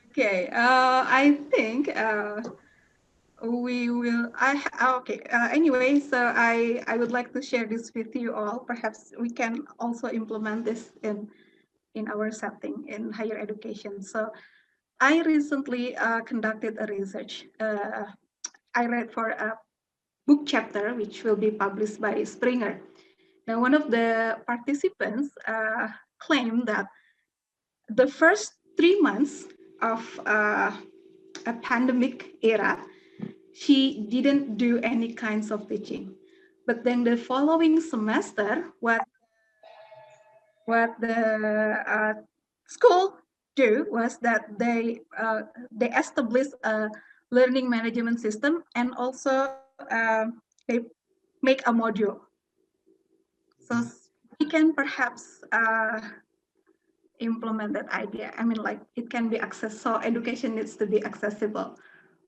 S6: Okay, I think we will. Okay. Anyway, so I would like to share this with you all. Perhaps we can also implement this in our setting in higher education. So I recently conducted a research. I read for a book chapter which will be published by Springer. Now, one of the participants claimed that the first 3 months of a pandemic era, she didn't do any kinds of teaching. But then the following semester, what the school do was that they established a learning management system, and also they make a module. So we can perhaps implement that idea. I mean, like, it can be accessible. So education needs to be accessible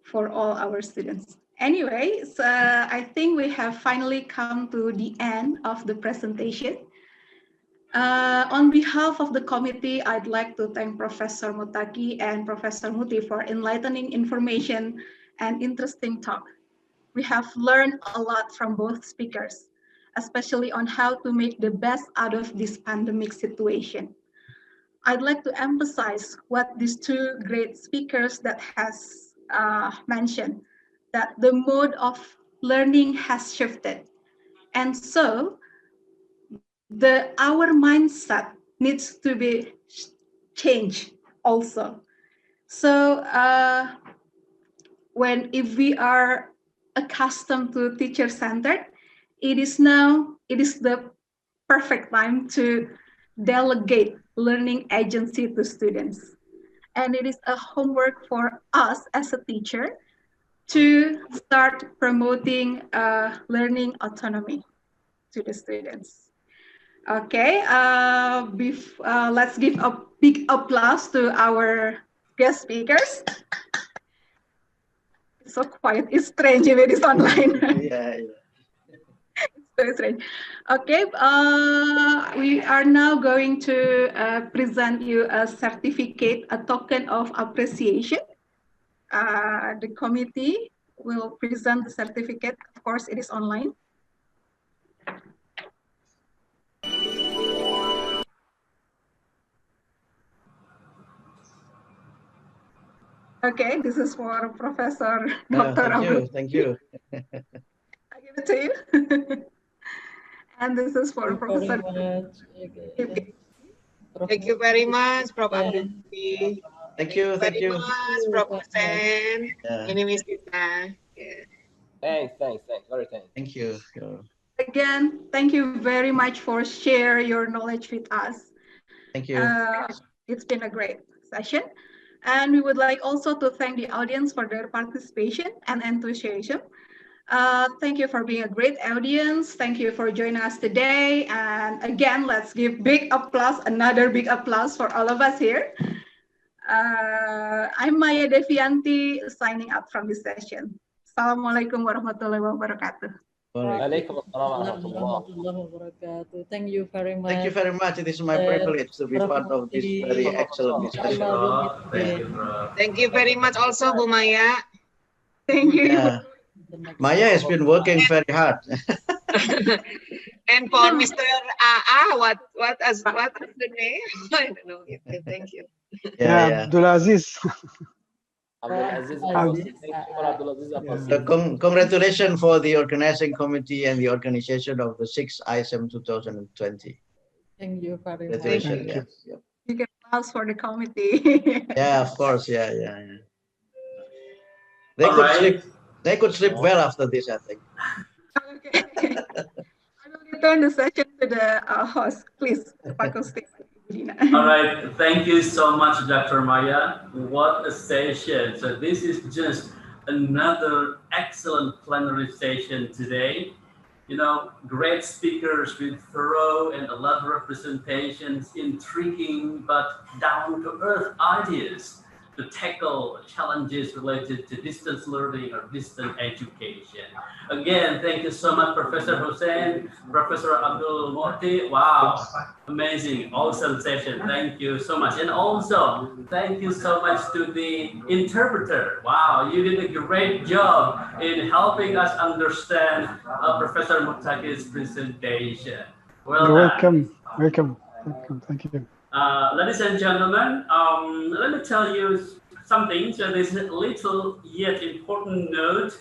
S6: for all our students. Anyway, so I think we have finally come to the end of the presentation. On behalf of the committee, I'd like to thank Professor Mutaki and Professor Muti for enlightening information and interesting talk. We have learned a lot from both speakers, especially on how to make the best out of this pandemic situation. I'd like to emphasize what these two great speakers that has mentioned, that the mode of learning has shifted. And so our mindset needs to be changed also. So if we are accustomed to teacher-centered, it is the perfect time to delegate learning agency to students. And it is a homework for us as a teacher to start promoting learning autonomy to the students. Okay, let's give a big applause to our guest speakers. It's so quiet, it's strange if it is online.
S10: Yeah.
S6: It's very strange. Okay, we are now going to present you a certificate, a token of appreciation. The committee will present the certificate. Of course, it is online. Okay, this is for Professor Dr.
S10: Thank you.
S6: I give it to you. And this is for Professor.
S11: Thank you very much, Prof. Abdul.
S10: Thank you very
S11: much, Prof. Sen. Ini Miss Sita.
S7: Thanks. Very thanks.
S10: Thank you.
S6: Again, thank you very much for sharing your knowledge with us.
S10: Thank you.
S6: It's been a great session. And we would like also to thank the audience for their participation and enthusiasm. Thank you for being a great audience. Thank you for joining us today. And again, let's give another big applause for all of us here. I'm Maya Devianti signing up from this session. Assalamualaikum warahmatullahi wabarakatuh.
S7: Waalaikum assalam
S8: warahmatullahi wabarakatuh. Thank you very much.
S10: Thank you very much. It is my privilege to be part of this very excellent discussion.
S1: Thank you, bro.
S11: Thank you very much also, Bu Maya.
S6: Thank you.
S10: Yeah. Maya has been working very hard.
S11: And for Mr. AA, what is the name? I don't know. Thank you.
S10: Yeah.
S9: Abdulaziz. Congratulations
S10: for the organizing committee and the organization of the 6th ICEM 2020.
S8: Thank you very much.
S10: Congratulations. Yes. Yep.
S6: You can ask for the committee.
S10: Yeah, of course. Yeah. They could sleep well after this, I think.
S6: Okay. I will return the session to the host. Please, faculty.
S1: All right, thank you so much, Dr. Maya. What a session. So this is just another excellent plenary session today. You know, great speakers with thorough and elaborate presentations, intriguing but down-to-earth ideas to tackle challenges related to distance learning or distance education. Again, thank you so much, Professor Hussein, Professor Abdul Muhti. Wow, amazing, awesome session. Thank you so much. And also, thank you so much to the interpreter. Wow, you did a great job in helping us understand Professor Mutaki's presentation. Well done.
S9: Welcome. Thank you.
S1: Ladies and gentlemen, let me tell you something. So there's a little yet important note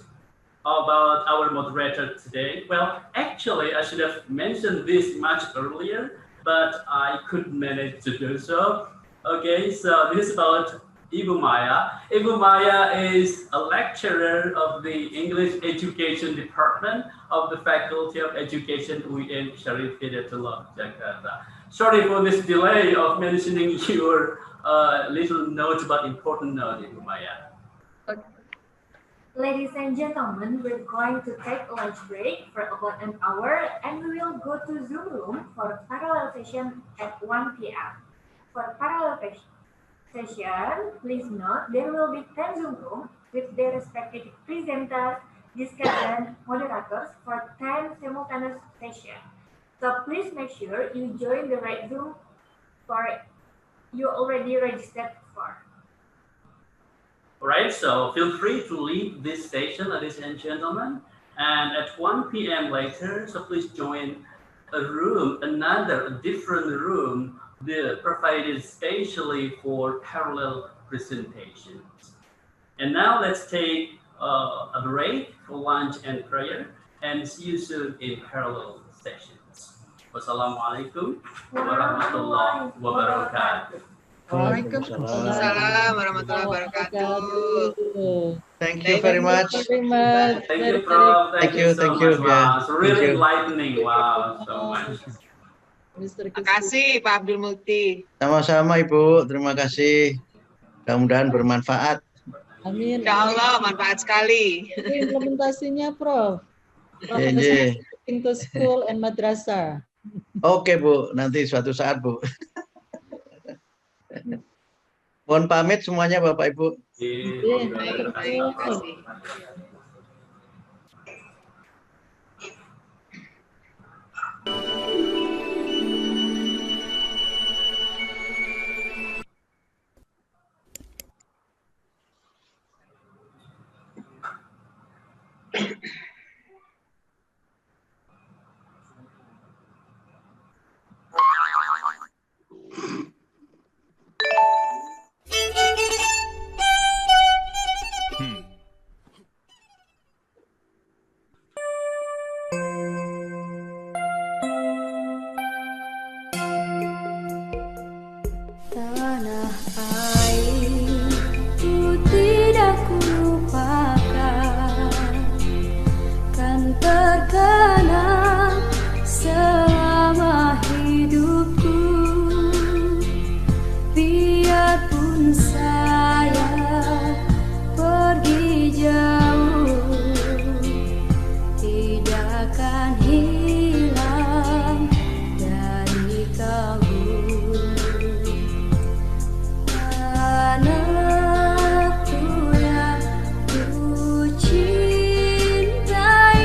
S1: about our moderator today. Well, actually, I should have mentioned this much earlier, but I couldn't manage to do so. Okay, so this is about Ibu Maya. Ibu Maya is a lecturer of the English Education Department of the Faculty of Education UIN Syarif Hidayatullah, Jakarta. Sorry for this delay of mentioning your little note, but important note, Ibu Maya.
S2: Okay. Ladies and gentlemen, we're going to take a lunch break for about an hour, and we will go to Zoom room for a parallel session at 1 p.m. For parallel session, please note there will be 10 Zoom rooms with their respective presenters, discussion, moderators for 10 simultaneous sessions. So please make sure you join the right Zoom for you already registered for.
S1: All right, so feel free to leave this station, ladies and gentlemen. And at 1 p.m. later, so please join a different room provided specially for parallel presentations. And now let's take a break for lunch and prayer, and see you soon in parallel sessions. Wassalamualaikum warahmatullahi wabarakatuh.
S11: Waalaikumsalam warahmatullahi wabarakatuh.
S10: Thank you very much.
S1: Thank you, Prof.
S10: Thank you.
S1: Wow, it's really enlightening. Wow, so much.
S11: Terima kasih, Pak Abdul Mukti.
S10: Sama-sama, Ibu. Terima kasih. Mudah-mudahan bermanfaat.
S8: Amin.
S11: Insya Allah, manfaat sekali.
S8: Implementasinya, Prof. Into school and madrasah.
S10: Oke, Bu. Nanti suatu saat, Bu. Mohon pamit semuanya, Bapak Ibu.
S11: Terima kasih.
S12: Tanah airku tidak kulupakan, kan terkenang selama hidupku. Biarpun saya pergi jauh, tidak akan hilang dari kamu. Anakku yang ku cintai,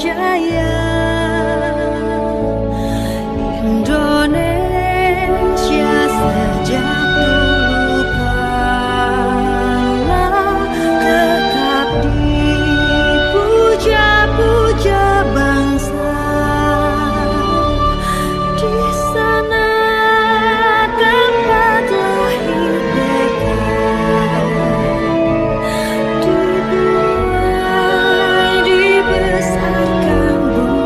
S12: jaya, Indonesia sejak dulu kala tetap dipuja-puja bangsa. Di sana tempat lahir dibuai, dibesarkan bunda.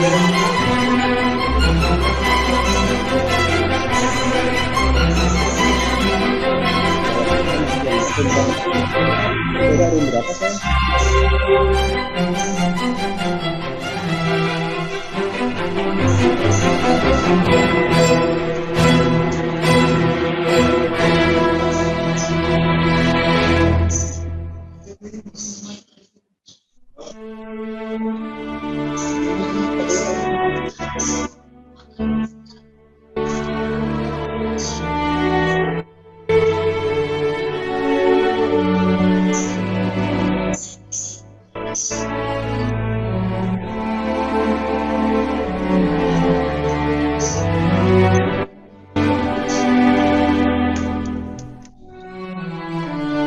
S13: Udah room berapa sayang?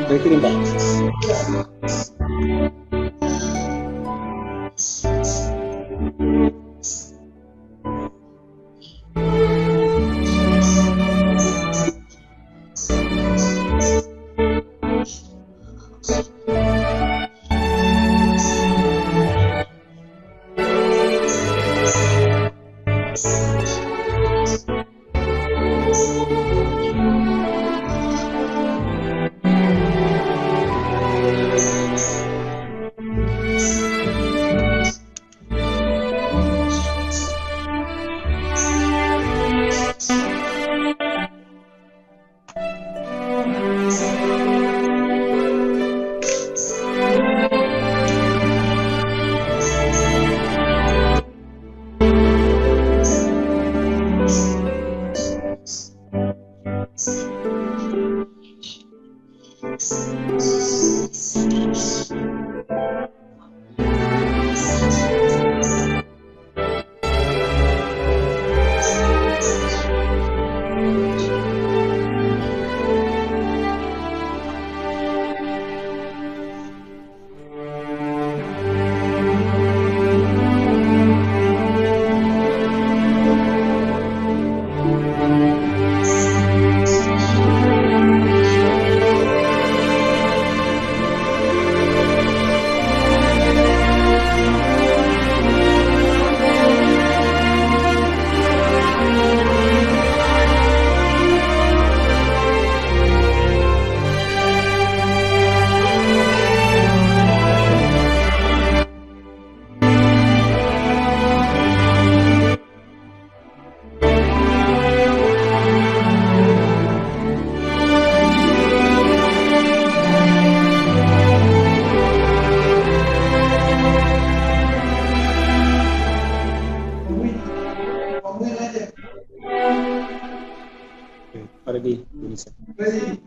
S13: Udah kirim Pak. Ready, Indonesia. Ready.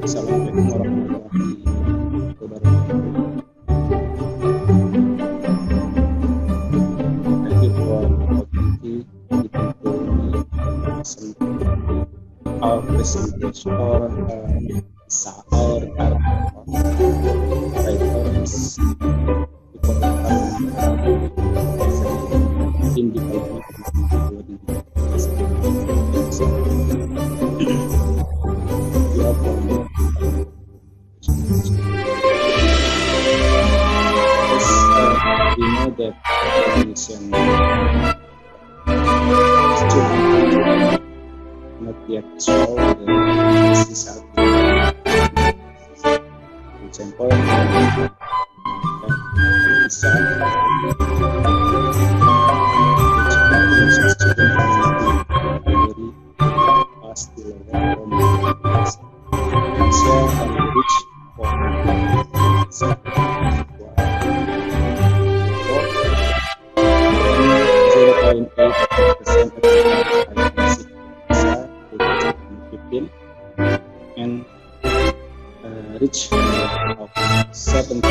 S13: Assalamualaikum warahmatullahi wabarakatuh. Thank you for the opportunity to our presentation or our writers in development we know that Indonesian students not yet solve the disease. For example, bisa pasti level Asia can reach for 0.8% which of 78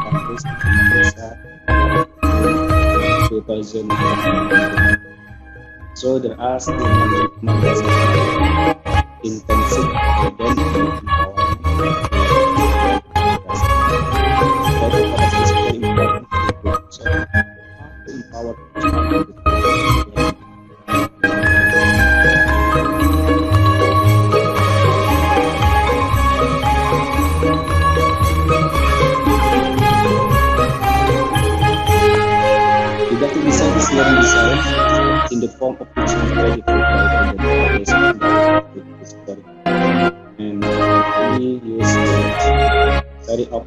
S13: countries in Indonesia 2020. So there are still numbers of intensive identity empowerment. Therefore, that is very important for the so how to empower people. Didactic design is learning design in the form of teaching already provided by the history. And we use the study of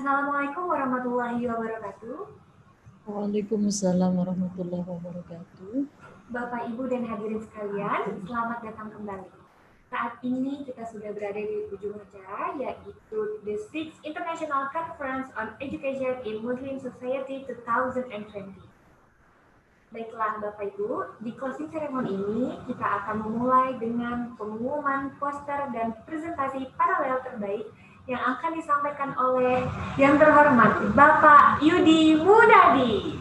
S2: Assalamualaikum warahmatullahi wabarakatuh.
S8: Waalaikumsalam warahmatullahi wabarakatuh.
S2: Bapak, Ibu, dan hadirin sekalian, selamat datang kembali. Saat ini kita sudah berada di ujung acara, yaitu the 6th International Conference on Education in Muslim Society 2020. Baiklah Bapak Ibu, di closing ceremony ini kita akan memulai dengan pengumuman poster dan presentasi paralel terbaik yang akan disampaikan oleh yang terhormat Bapak Yudi Mudadi.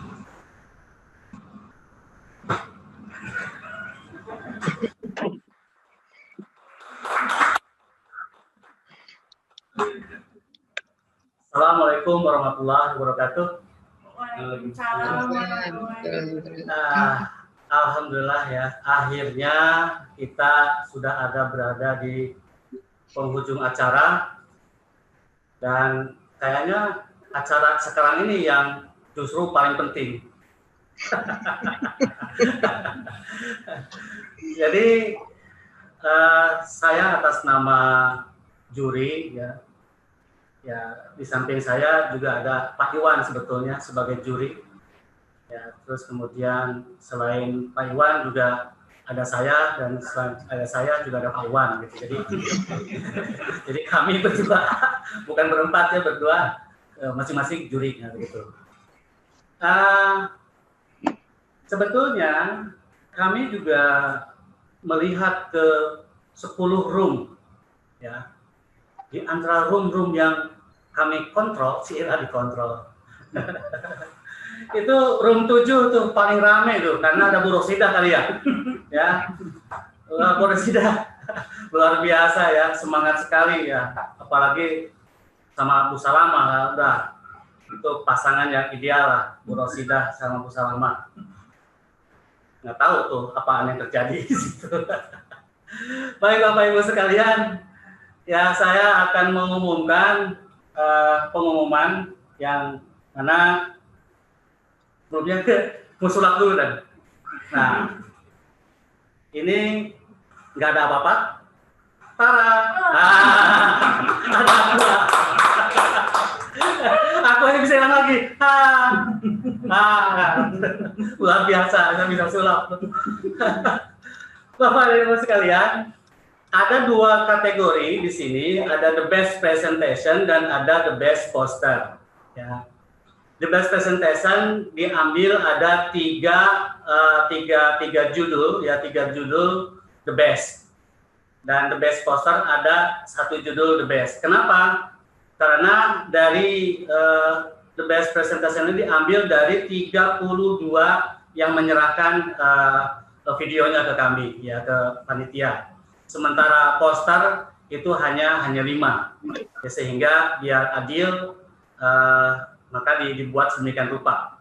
S1: Assalamualaikum warahmatullahi wabarakatuh. Alhamdulillah ya, akhirnya kita sudah berada di penghujung acara dan kayaknya acara sekarang ini yang justru paling penting. Jadi saya atas nama juri ya di samping saya juga ada Pak Iwan sebetulnya sebagai juri ya, terus kemudian selain Pak Iwan juga ada saya dan selain ada saya juga ada Pak Iwan gitu. Jadi kami berdua bukan berempat ya, berdua masing-masing jurinya gitu. Sebetulnya kami juga melihat ke 10 room ya. Di antara room-room yang kami kontrol, si Ira dikontrol. Itu room 7 tuh paling rame tuh, karena ada Bu Rosida kali ya. Ya, Bu Rosida luar biasa ya, semangat sekali ya. Apalagi sama Bu Salama, udah itu pasangan yang ideal lah, Bu Rosida sama Bu Salama. Nggak tahu tuh apaan yang terjadi di situ. Baik Bapak Ibu sekalian, ya saya akan mengumumkan pengumuman yang mana sebelumnya musulak dulu dan. Nah, ini nggak ada apa-apa. Ada apa? Aku ini bisa bilang lagi. Luar biasa, saya bisa sulap. Bapak dan Ibu sekalian, ada 2 kategori di sini, ada the best presentation dan ada the best poster. Ya. The best presentation diambil ada tiga judul, ya 3 judul the best. Dan the best poster ada 1 judul the best. Kenapa? Karena dari the best presentation ini diambil dari 32 yang menyerahkan videonya ke kami, ya ke panitia. Sementara poster itu hanya 5, ya, sehingga biar adil maka dibuat sedemikian rupa.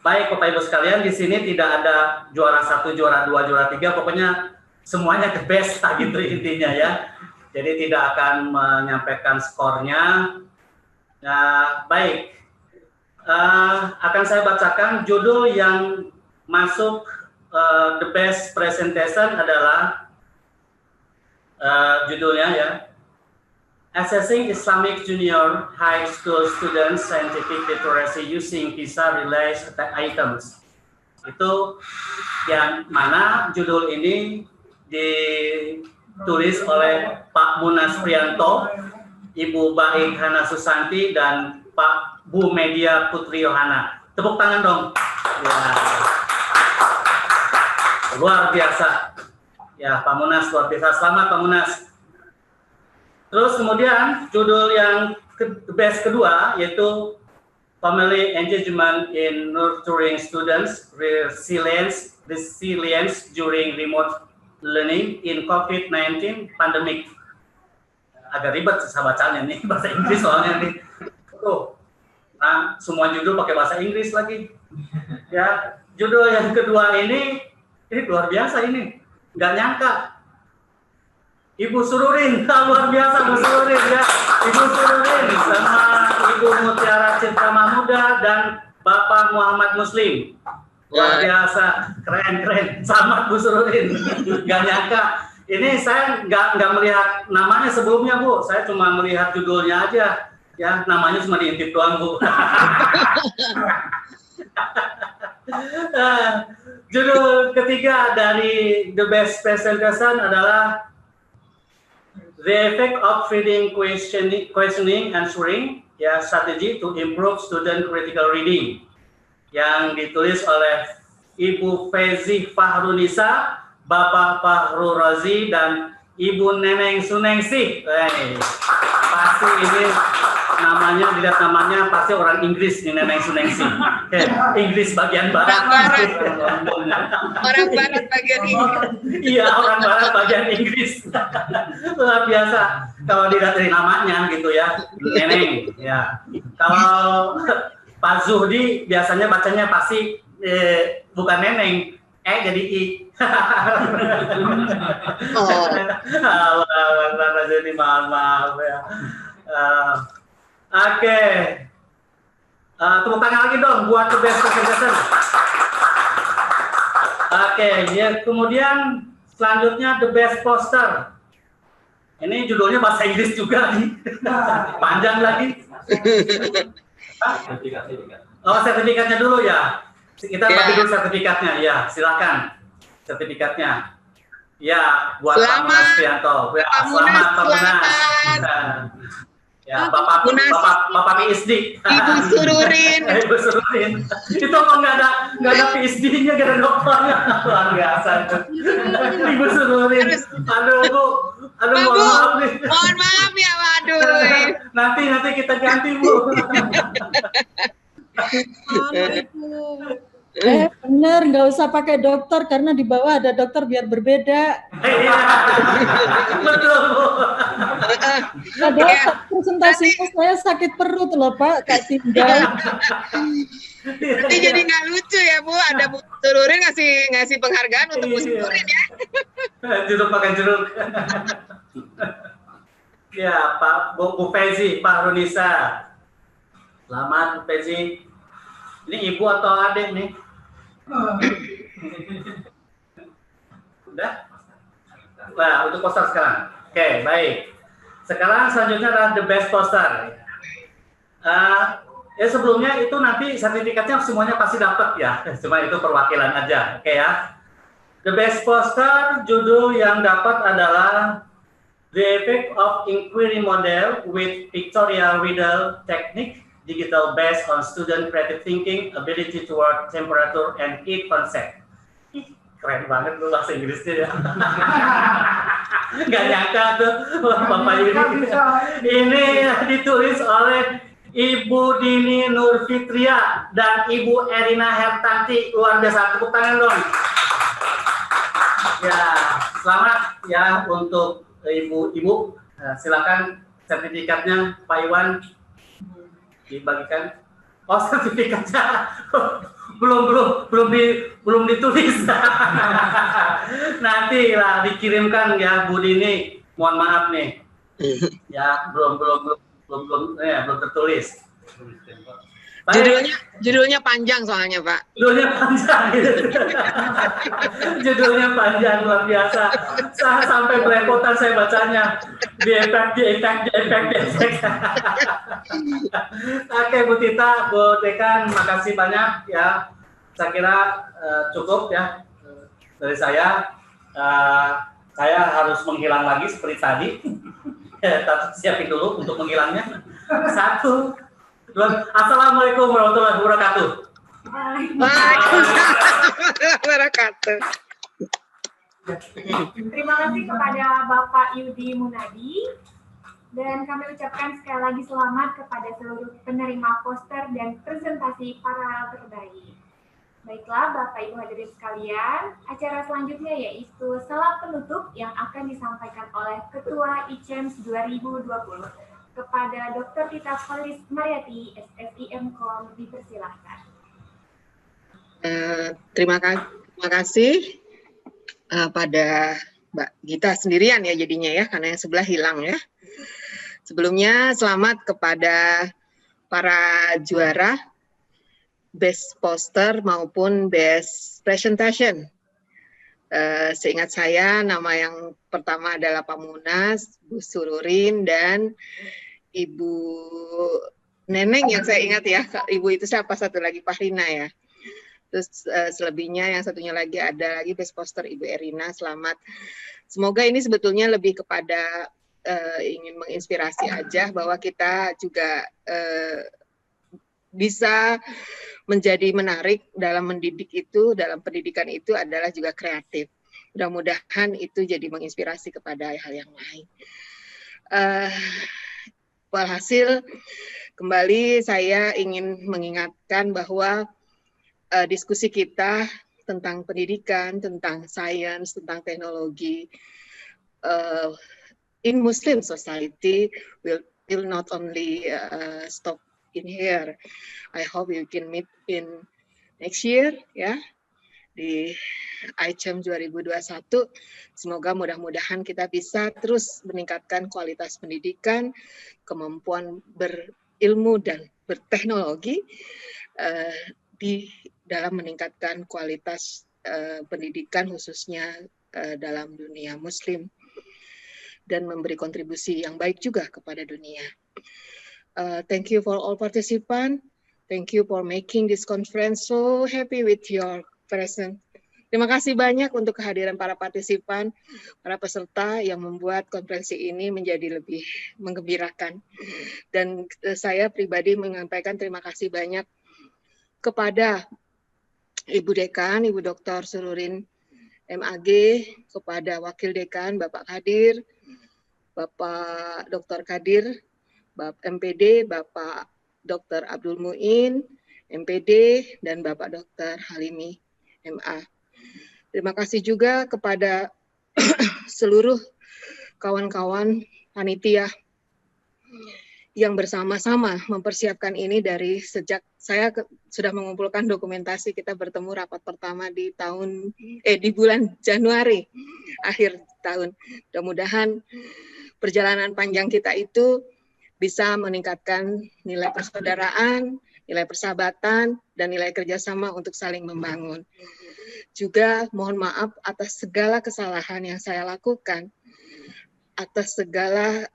S1: Baik Bapak Ibu sekalian, di sini tidak ada juara 1, juara 2, juara 3, pokoknya semuanya the best gitu intinya ya. Jadi tidak akan menyampaikan skornya. Nah, baik, akan saya bacakan judul yang masuk the best presentation adalah judulnya ya, Assessing Islamic Junior High School Students Scientific Literacy Using PISA-Related Items. Itu yang mana judul ini ditulis oleh Pak Munas Prianto, Ibu Baik Hana Susanti, dan Pak Bu Media Putri Yohana. Tepuk tangan dong. Ya. Luar biasa. Ya, Pak Munas luar biasa. Selamat Pak Munas. Terus kemudian judul yang best kedua yaitu Family Engagement in Nurturing Students Resilience during Remote Learning in COVID-19 Pandemic. Agak ribet saya bacanya nih, bahasa Inggris soalnya nih. Tuh, nah, semua judul pakai bahasa Inggris lagi. Ya, judul yang kedua ini luar biasa ini. Nggak nyangka. Ibu Sururin, luar biasa Bu Sururin ya. Ibu Sururin sama Ibu Mutiara Cipta Mahmuda dan Bapak Muhammad Muslim. Luar biasa, keren. Selamat Bu Sururin. Nggak nyangka. Ini saya nggak melihat namanya sebelumnya Bu. Saya cuma melihat judulnya aja. Ya, namanya cuma diintip doang, Bu. Judul ketiga dari The Best Presentation adalah The Effect of Reading Questioning Answering, ya, Strategy to Improve Student Critical Reading, yang ditulis oleh Ibu Fezi Fahrunisa, Bapak Fahru Razi, dan Ibu Neneng Suningsih. Pasti ini namanya, dilihat namanya pasti orang Inggris nih, Neneng Suningsih. Inggris bagian barat.
S11: Orang barat bagian Inggris.
S1: Iya, orang barat bagian Inggris. Luar biasa. Kalau dilihat dari namanya gitu ya, Neneng. Ya. Kalau Pak Zuhdi biasanya bacanya pasti bukan Neneng, jadi I. Pak Zuhdi, maaf ya. Oke. Tepuk tangan lagi dong buat The Best Presentation. Oke, ya, kemudian selanjutnya The Best Poster. Ini judulnya bahasa Inggris juga nih. Panjang lagi. Oh, sertifikatnya dulu ya. Kita bagi dulu sertifikatnya. Ya, silakan. Sertifikatnya. Ya, buat Pak Munas Prianto. Ya, selamat Pak Munas. Ya, Bapak PhD.
S11: Ibu Sururin.
S1: Ibu Sururin. Itu kok nggak ada PhD-nya, nggak ada doktornya. Luar biasa itu. Ibu Sururin. Aduh, Bu. Aduh, mohon maaf nih.
S11: Mohon maaf ya, waduh.
S1: Nanti kita ganti, Bu.
S8: Bener, nggak usah pakai dokter karena di bawah ada dokter biar berbeda.
S1: Iya, betul, Bu.
S8: Ada presentasinya saya sakit perut loh Pak, Kak tinggal.
S11: Nanti jadi nggak lucu ya Bu, ada Bu Sururin ngasih penghargaan untuk Bu Sururin ya.
S1: Jeruk pakai jeruk. Ya, Pak Bu Fezi, Pak Runisa. Selamat Bu Fezi. Ini ibu atau adik nih? Udah? Nah, untuk poster sekarang. Oke, baik. Sekarang selanjutnya adalah The Best Poster. Ya sebelumnya itu nanti sertifikatnya semuanya pasti dapat ya. Cuma itu perwakilan aja. Oke ya. The Best Poster, judul yang dapat adalah The Effect of Inquiry Model with Pictorial Riddle Technique, Digital based on student creative thinking, ability to work temperature and heat concept. Keren banget lu bahasa Inggrisnya ya. Gak nyangka tuh Bapak Yudi. Ini ditulis oleh Ibu Dini Nurfitria dan Ibu Erina Hertanti. Luar biasa, tepuk tangan dong. Ya, selamat ya untuk ibu-ibu. Silakan sertifikatnya Pak Iwan dibagikan. Oh, sertifikatnya belum ditulis. Nanti lah dikirimkan ya Bu Dini. Mohon maaf nih. Ya, belum tertulis.
S11: Judulnya panjang soalnya Pak.
S1: Judulnya panjang. Judulnya panjang luar biasa. Saya sampai belepotan saya bacanya. Di efek. Oke Bu Tita, Bu Dekan, makasih banyak ya. Saya kira cukup ya dari saya. Saya harus menghilang lagi seperti tadi. Siapin dulu untuk menghilangnya. 1. Assalamualaikum warahmatullahi wabarakatuh.
S11: Wabarakatuh.
S2: Terima kasih kepada Bapak Yudi Munadi, dan kami ucapkan sekali lagi selamat kepada seluruh penerima poster dan presentasi para terbaik. Baiklah Bapak Ibu hadirin sekalian, acara selanjutnya yaitu salam penutup yang akan disampaikan oleh Ketua ICEMS 2020. Kepada Dr. Tita Falis Mariati, SSIM.com, dipersilahkan.
S11: Terima kasih pada Mbak Gita sendirian ya jadinya ya, karena yang sebelah hilang ya. Sebelumnya selamat kepada para juara Best Poster maupun Best Presentation. Seingat saya nama yang pertama adalah Pak Munas, Bu Sururin, dan Ibu Neneng yang saya ingat ya, Ibu itu siapa satu lagi, Pahrina ya. Terus selebihnya yang satunya lagi ada lagi best poster Ibu Erina, selamat. Semoga ini sebetulnya lebih kepada ingin menginspirasi aja bahwa kita juga bisa menjadi menarik dalam mendidik itu, dalam pendidikan itu adalah juga kreatif. Mudah-mudahan itu jadi menginspirasi kepada hal yang lain. Walhasil, kembali saya ingin mengingatkan bahwa diskusi kita tentang pendidikan, tentang sains, tentang teknologi in Muslim society will not only stop in here. I hope you can meet in next year ya di ICEMS 2021. Semoga mudah-mudahan kita bisa terus meningkatkan kualitas pendidikan, kemampuan berilmu dan berteknologi di dalam meningkatkan kualitas pendidikan khususnya dalam dunia Muslim dan memberi kontribusi yang baik juga kepada dunia. Thank you for all participants. Thank you for making this conference so happy with your presence. Terima kasih banyak untuk kehadiran para partisipan, para peserta yang membuat konferensi ini menjadi lebih menggembirakan. Dan saya pribadi menyampaikan terima kasih banyak kepada Ibu Dekan, Ibu Dr. Sururin MAG, kepada Wakil Dekan Bapak Kadir, Bapak Dr. Kadir, Bapak MPD, Bapak Dr. Abdul Muin, MPD, dan Bapak Dr. Halimi, MA. Terima kasih juga kepada seluruh kawan-kawan panitia yang bersama-sama mempersiapkan ini dari sejak saya sudah mengumpulkan dokumentasi. Kita bertemu rapat pertama di bulan Januari akhir tahun. Mudah-mudahan perjalanan panjang kita itu bisa meningkatkan nilai persaudaraan, nilai persahabatan, dan nilai kerjasama untuk saling membangun. Juga mohon maaf atas segala kesalahan yang saya lakukan, atas segala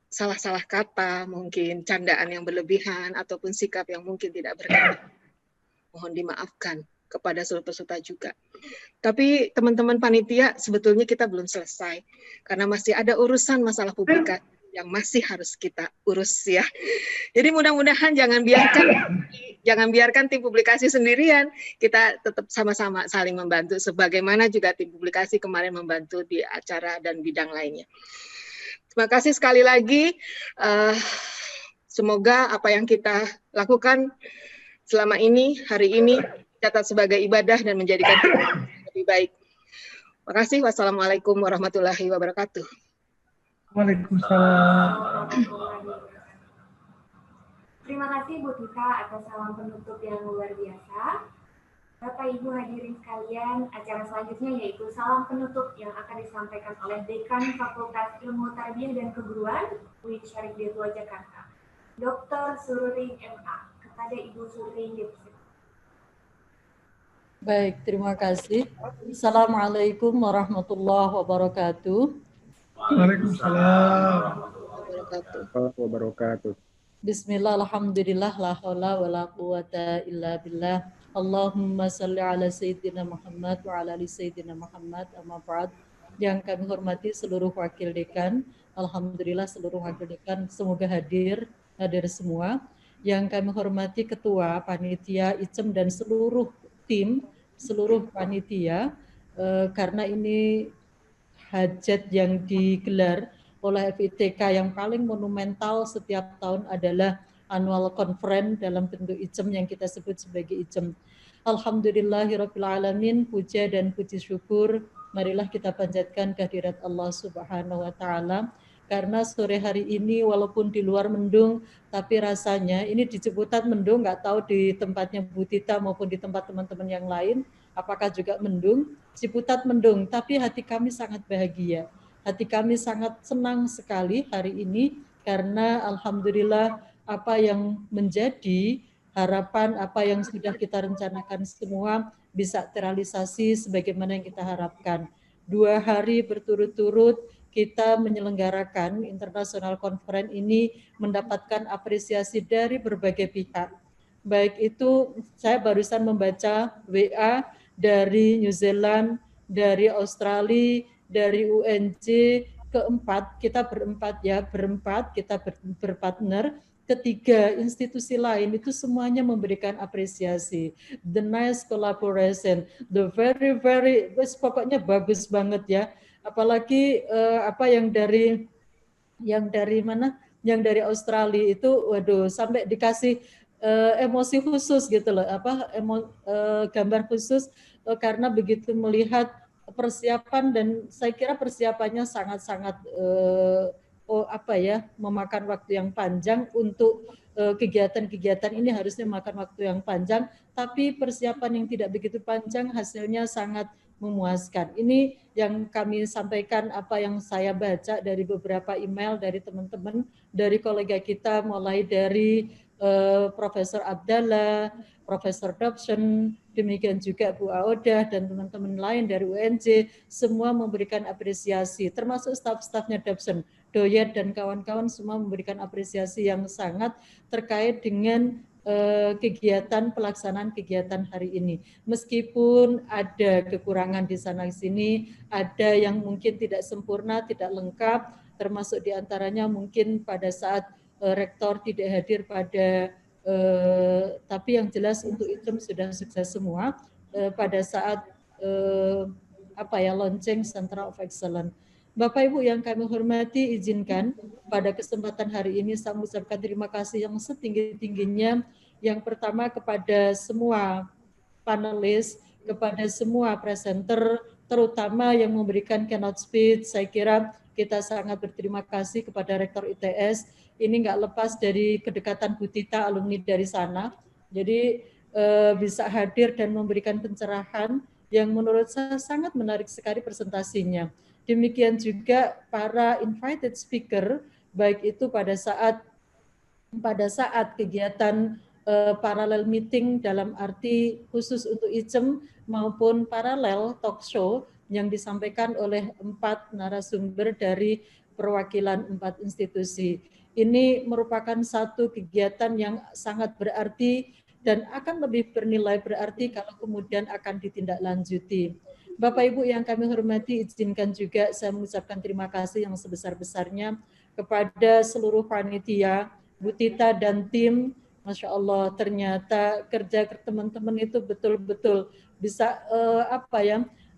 S11: salah-salah kata, mungkin candaan yang berlebihan, ataupun sikap yang mungkin tidak berkenan. Mohon dimaafkan kepada seluruh peserta juga. Tapi teman-teman panitia, sebetulnya kita belum selesai, karena masih ada urusan masalah publikasi yang masih harus kita urus ya. Jadi mudah-mudahan jangan biarkan tim publikasi sendirian, kita tetap sama-sama saling membantu, sebagaimana juga tim publikasi kemarin membantu di acara dan bidang lainnya. Terima kasih sekali lagi. Semoga apa yang kita lakukan selama ini, hari ini, catat sebagai ibadah dan menjadikan kita lebih baik. Terima kasih. Wassalamualaikum warahmatullahi wabarakatuh.
S14: Waalaikumsalam.
S2: Terima kasih Bu Tita atas salam penutup yang luar biasa. Bapak Ibu hadirin sekalian, acara selanjutnya yaitu salam penutup yang akan disampaikan oleh Dekan Fakultas Ilmu Tarbiyah dan Keguruan UIN Syarif Hidayatullah Jakarta, Dr. Sururin MA. Kepada Ibu Sururin dipersilakan.
S8: Baik, terima kasih. Assalamualaikum warahmatullahi wabarakatuh.
S14: Waalaikumsalam
S13: warahmatullahi wabarakatuh.
S8: Bismillah, alhamdulillah, la haula wa la quwata illa billah. Allahumma salli ala Sayyidina Muhammad wa ala ali Sayyidina Muhammad, amma ba'd. Yang kami hormati seluruh wakil dekan, alhamdulillah seluruh wakil dekan semoga hadir semua. Yang kami hormati ketua panitia ICEM dan seluruh tim, seluruh panitia, karena ini hajat yang digelar oleh FITK yang paling monumental setiap tahun adalah annual conference dalam bentuk ICEM yang kita sebut sebagai ICEM. Alhamdulillahirabbil alamin, puja dan puji syukur marilah kita panjatkan kehadirat Allah Subhanahu wa taala, karena sore hari ini walaupun di luar mendung, tapi rasanya ini di Ciputat mendung, nggak tahu di tempatnya Bu Tita maupun di tempat teman-teman yang lain apakah juga mendung. Ciputat mendung, tapi hati kami sangat bahagia. Hati kami sangat senang sekali hari ini karena alhamdulillah apa yang menjadi harapan, apa yang sudah kita rencanakan semua bisa terrealisasi sebagaimana yang kita harapkan. 2 hari berturut-turut kita menyelenggarakan International Conference ini mendapatkan apresiasi dari berbagai pihak. Baik itu saya barusan membaca WA dari New Zealand, dari Australia, dari UNJ, kita berempat kita berpartner. Ketiga institusi lain itu semuanya memberikan apresiasi, the nice collaboration, the very pokoknya bagus banget ya. Apalagi yang dari mana? Yang dari Australia itu, waduh, sampai dikasih emosi khusus gitu loh, gambar khusus karena begitu melihat persiapan, dan saya kira persiapannya sangat-sangat memakan waktu yang panjang untuk kegiatan-kegiatan ini, harusnya makan waktu yang panjang, tapi persiapan yang tidak begitu panjang hasilnya sangat memuaskan. Ini yang kami sampaikan, apa yang saya baca dari beberapa email dari teman-teman, dari kolega kita, mulai dari Profesor Abdallah, Profesor Dobson, demikian juga Bu Aodah dan teman-teman lain dari UNJ, semua memberikan apresiasi, termasuk staf-stafnya Dobson, Doyet dan kawan-kawan semua memberikan apresiasi yang sangat terkait dengan pelaksanaan kegiatan hari ini. Meskipun ada kekurangan di sana sini, ada yang mungkin tidak sempurna, tidak lengkap, termasuk diantaranya mungkin pada saat rektor tidak hadir pada, tapi yang jelas untuk ICEMS sudah sukses semua pada saat launching Center of Excellence. Bapak Ibu yang kami hormati, izinkan pada kesempatan hari ini saya mengucapkan terima kasih yang setinggi-tingginya. Yang pertama kepada semua panelis, kepada semua presenter, terutama yang memberikan keynote speech. Saya kira kita sangat berterima kasih kepada Rektor ITS. Ini nggak lepas dari kedekatan Bu Tita, alumni dari sana. Jadi bisa hadir dan memberikan pencerahan yang menurut saya sangat menarik sekali presentasinya. Demikian juga para invited speaker, baik itu pada saat kegiatan paralel meeting dalam arti khusus untuk ICEM maupun paralel talk show yang disampaikan oleh 4 narasumber dari perwakilan 4 institusi. Ini merupakan satu kegiatan yang sangat berarti dan akan lebih bernilai berarti kalau kemudian akan ditindaklanjuti. Bapak Ibu yang kami hormati, izinkan juga saya mengucapkan terima kasih yang sebesar-besarnya kepada seluruh panitia, Bu Tita dan tim. Masya Allah, ternyata kerja teman-teman itu betul-betul bisa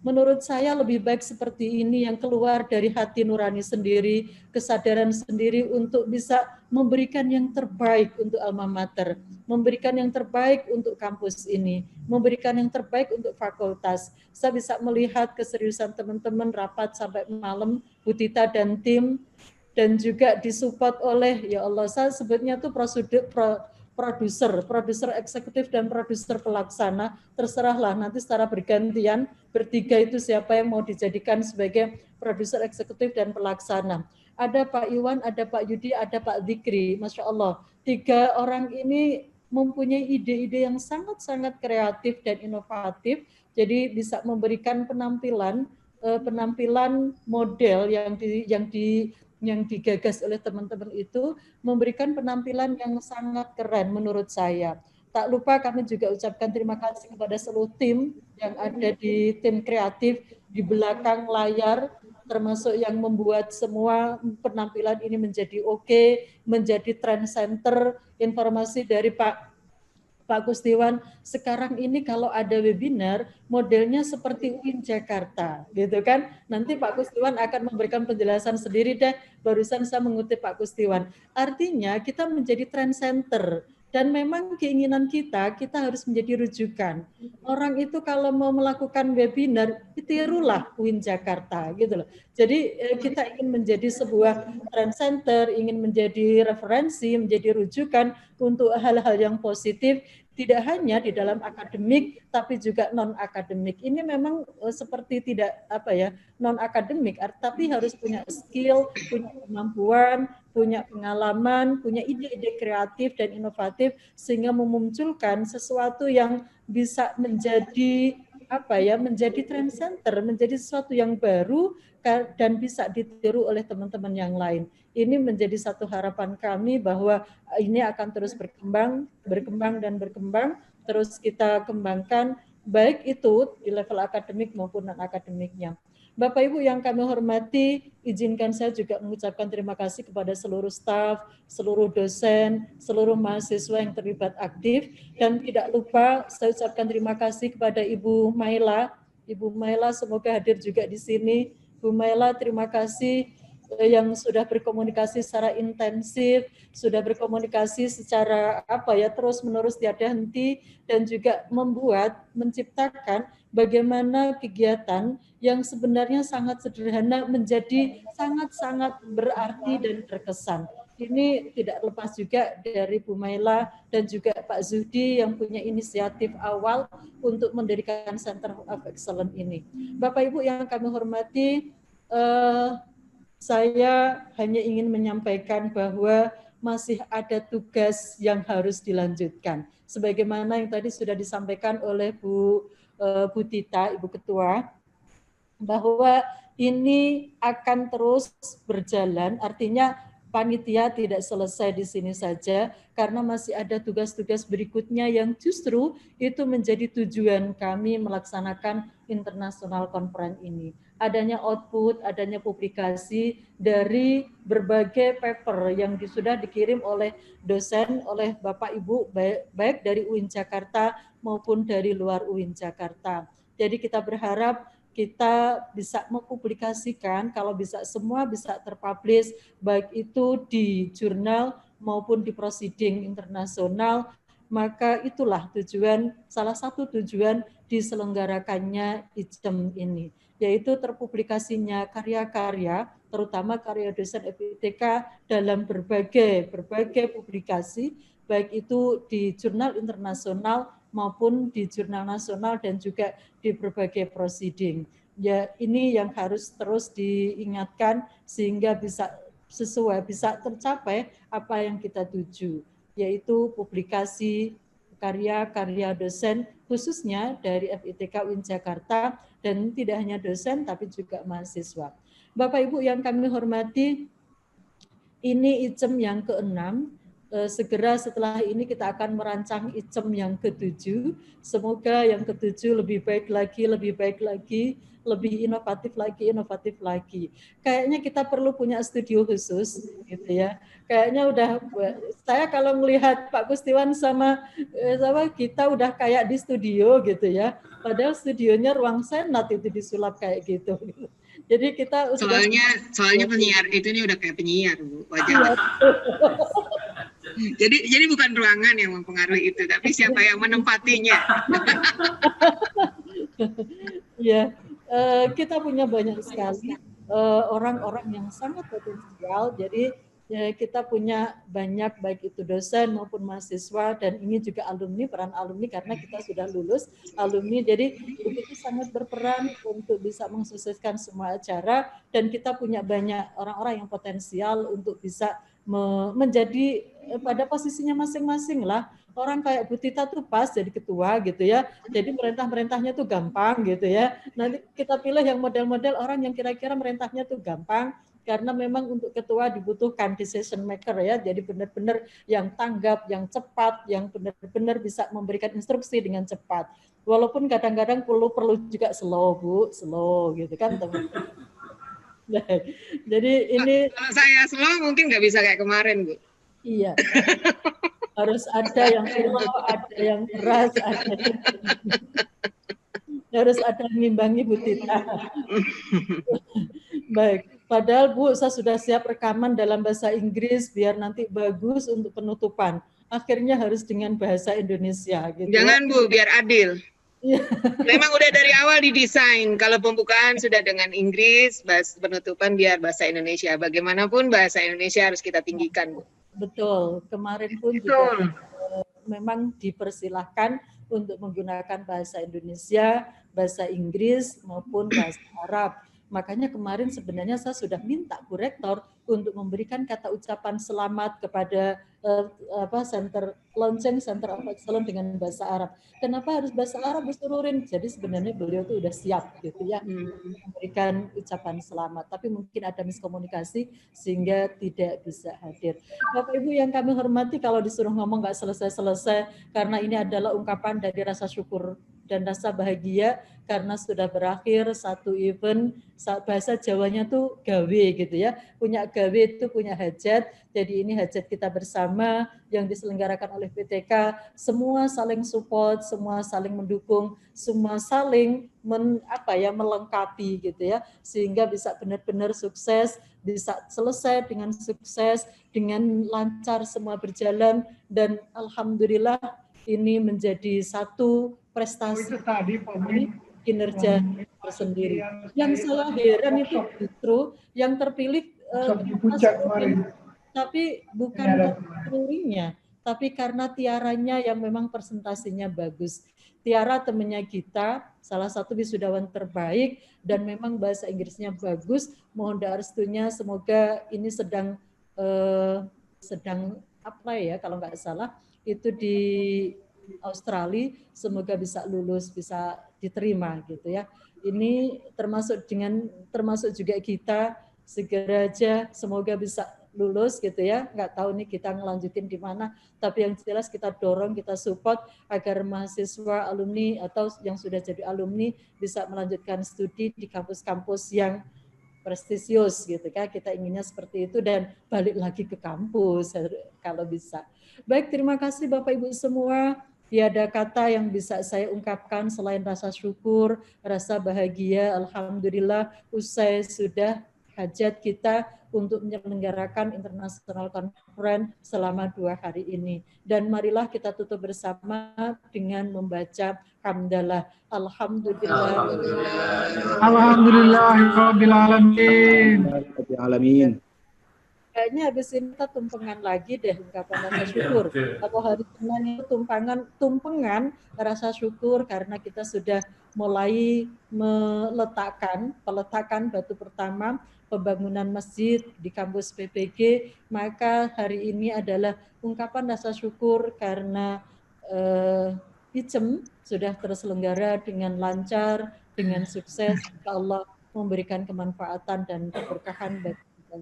S8: menurut saya lebih baik seperti ini, yang keluar dari hati nurani sendiri, kesadaran sendiri untuk bisa memberikan yang terbaik untuk alma mater, memberikan yang terbaik untuk kampus ini, memberikan yang terbaik untuk fakultas. Saya bisa melihat keseriusan teman-teman rapat sampai malam, Bu Tita dan tim, dan juga disupport oleh, ya Allah, saya sebutnya tuh produser eksekutif dan produser pelaksana, terserahlah nanti secara bergantian bertiga itu siapa yang mau dijadikan sebagai produser eksekutif dan pelaksana. Ada Pak Iwan, ada Pak Yudi, ada Pak Dikri. Masya Allah, 3 orang ini mempunyai ide-ide yang sangat-sangat kreatif dan inovatif, jadi bisa memberikan penampilan model yang digagas oleh teman-teman itu, memberikan penampilan yang sangat keren menurut saya. Tak lupa kami juga ucapkan terima kasih kepada seluruh tim yang ada di tim kreatif di belakang layar, termasuk yang membuat semua penampilan ini menjadi oke, menjadi trend center. Informasi dari Pak Kustiwan, sekarang ini kalau ada webinar modelnya seperti UIN Jakarta, gitu kan? Nanti Pak Kustiwan akan memberikan penjelasan sendiri deh. Barusan saya mengutip Pak Kustiwan. Artinya kita menjadi trend center, dan memang keinginan kita harus menjadi rujukan. Orang itu kalau mau melakukan webinar, tirulah UIN Jakarta, gitu loh. Jadi kita ingin menjadi sebuah trend center, ingin menjadi referensi, menjadi rujukan untuk hal-hal yang positif, tidak hanya di dalam akademik tapi juga non akademik. Ini memang seperti tidak non akademik, tapi harus punya skill, punya kemampuan, punya pengalaman, punya ide-ide kreatif dan inovatif sehingga memunculkan sesuatu yang bisa menjadi menjadi trend center, menjadi sesuatu yang baru dan bisa ditiru oleh teman-teman yang lain. Ini menjadi satu harapan kami bahwa ini akan terus berkembang dan berkembang, terus kita kembangkan baik itu di level akademik maupun non-akademiknya. Bapak Ibu yang kami hormati, izinkan saya juga mengucapkan terima kasih kepada seluruh staf, seluruh dosen, seluruh mahasiswa yang terlibat aktif, dan tidak lupa saya ucapkan terima kasih kepada Ibu Maila. Ibu Maila semoga hadir juga di sini. Bu Maila, terima kasih yang sudah berkomunikasi secara intensif, sudah berkomunikasi secara terus-menerus tiada henti, dan juga menciptakan bagaimana kegiatan yang sebenarnya sangat sederhana menjadi sangat-sangat berarti dan berkesan. Ini tidak lepas juga dari Bu Maila dan juga Pak Zuhdi yang punya inisiatif awal untuk mendirikan Center of Excellence ini. Bapak Ibu yang kami hormati, saya hanya ingin menyampaikan bahwa masih ada tugas yang harus dilanjutkan. Sebagaimana yang tadi sudah disampaikan oleh Bu Tita, Ibu Ketua, bahwa ini akan terus berjalan, artinya panitia tidak selesai di sini saja, karena masih ada tugas-tugas berikutnya yang justru itu menjadi tujuan kami melaksanakan International Conference ini. Adanya output, adanya publikasi dari berbagai paper yang sudah dikirim oleh dosen, oleh Bapak Ibu, baik dari UIN Jakarta maupun dari luar UIN Jakarta. Jadi kita berharap kita bisa mempublikasikan, kalau bisa semua bisa terpublish, baik itu di jurnal maupun di proceeding internasional, maka itulah salah satu tujuan diselenggarakannya ICEM ini, yaitu terpublikasinya karya-karya, terutama karya dosen FITK dalam berbagai publikasi, baik itu di jurnal internasional maupun di jurnal nasional dan juga di berbagai proceeding. Ya, ini yang harus terus diingatkan sehingga bisa tercapai apa yang kita tuju, yaitu publikasi karya-karya dosen khususnya dari FITK UIN Jakarta, dan tidak hanya dosen tapi juga mahasiswa. Bapak Ibu yang kami hormati, ini ICEM yang ke-6. Segera setelah ini kita akan merancang ICEM yang ke-7. Semoga yang ke-7 lebih baik lagi, lebih inovatif lagi. Kayaknya kita perlu punya studio khusus, gitu ya. Kayaknya saya kalau melihat Pak Kustiwan sama kita udah kayak di studio gitu ya. Padahal studionya ruang senat itu disulap kayak gitu. Jadi kita
S11: soalnya penyiar itu ini udah kayak penyiar, Bu. Wajar. Jadi bukan ruangan yang mempengaruhi itu, tapi siapa yang menempatinya.
S8: Ya, kita punya banyak sekali orang-orang yang sangat potensial. Jadi kita punya banyak baik itu dosen maupun mahasiswa, dan ini juga peran alumni karena kita sudah lulus alumni. Jadi itu sangat berperan untuk bisa mensukseskan semua acara, dan kita punya banyak orang-orang yang potensial untuk bisa menjadi pada posisinya masing-masing lah. Orang kayak Bu Tita tuh pas jadi ketua gitu ya. Jadi merintahnya tuh gampang gitu ya. Nanti kita pilih yang model-model orang yang kira-kira merintahnya tuh gampang, karena memang untuk ketua dibutuhkan decision maker ya. Jadi benar-benar yang tanggap, yang cepat, yang benar-benar bisa memberikan instruksi dengan cepat. Walaupun kadang-kadang perlu juga slow gitu kan teman-teman. Jadi ini
S11: kalau saya slow mungkin nggak bisa kayak kemarin, Bu.
S8: Iya. Harus ada yang slow, ada yang keras, harus ada yang ngimbangi Bu Tita. Baik, padahal Bu saya sudah siap rekaman dalam bahasa Inggris biar nanti bagus untuk penutupan. Akhirnya harus dengan bahasa Indonesia gitu.
S11: Jangan Bu, biar adil. Memang udah dari awal didesain, kalau pembukaan sudah dengan Inggris, penutupan biar bahasa Indonesia. Bagaimanapun bahasa Indonesia harus kita tinggikan, Bu.
S8: Betul, kemarin pun juga memang dipersilahkan untuk menggunakan bahasa Indonesia, bahasa Inggris maupun bahasa Arab. Makanya kemarin sebenarnya saya sudah minta Bu Rektor untuk memberikan kata ucapan selamat kepada Center launching Center of Excellence dengan bahasa Arab. Kenapa harus bahasa Arab disuruhin? Jadi sebenarnya beliau tuh udah siap gitu ya memberikan ucapan selamat, tapi mungkin ada miskomunikasi sehingga tidak bisa hadir. Bapak Ibu yang kami hormati, kalau disuruh ngomong nggak selesai-selesai karena ini adalah ungkapan dari rasa syukur dan rasa bahagia karena sudah berakhir satu event. Bahasa Jawanya tuh gawe gitu ya, punya gawe itu punya hajat. Jadi ini hajat kita bersama yang diselenggarakan oleh PTK, semua saling support, semua saling mendukung, semua saling melengkapi gitu ya, sehingga bisa benar-benar sukses, bisa selesai dengan sukses, dengan lancar semua berjalan, dan alhamdulillah ini menjadi satu prestasi kinerja tersendiri. Yang saya heran itu justru yang terpilih tapi bukan teorinya, tapi karena Tiaranya yang memang presentasinya bagus. Tiara temannya kita, salah satu wisudawan terbaik, dan memang bahasa Inggrisnya bagus. Mohon doa restunya, semoga ini sedang apply ya, kalau nggak salah, itu di Australia, semoga bisa lulus, bisa diterima gitu ya. Ini termasuk juga kita segera aja semoga bisa lulus gitu ya. Nggak tahu nih kita ngelanjutin di mana, tapi yang jelas kita dorong, kita support agar mahasiswa, alumni atau yang sudah jadi alumni bisa melanjutkan studi di kampus-kampus yang prestisius gitu kan. Kita inginnya seperti itu dan balik lagi ke kampus kalau bisa. Baik, terima kasih Bapak Ibu semua. Tiada kata yang bisa saya ungkapkan selain rasa syukur, rasa bahagia. Alhamdulillah usai sudah hajat kita untuk menyelenggarakan International Conference selama 2 hari ini. Dan marilah kita tutup bersama dengan membaca hamdalah.
S13: Alhamdulillah.
S8: Kayaknya habis ini kita tumpengan lagi deh ungkapan rasa syukur. Atau hari Senin itu tumpengan rasa syukur karena kita sudah mulai peletakan batu pertama pembangunan masjid di kampus PPG. Maka hari ini adalah ungkapan rasa syukur karena ICEMS sudah terselenggara dengan lancar, dengan sukses. Allah memberikan kemanfaatan dan keberkahan bagi kita.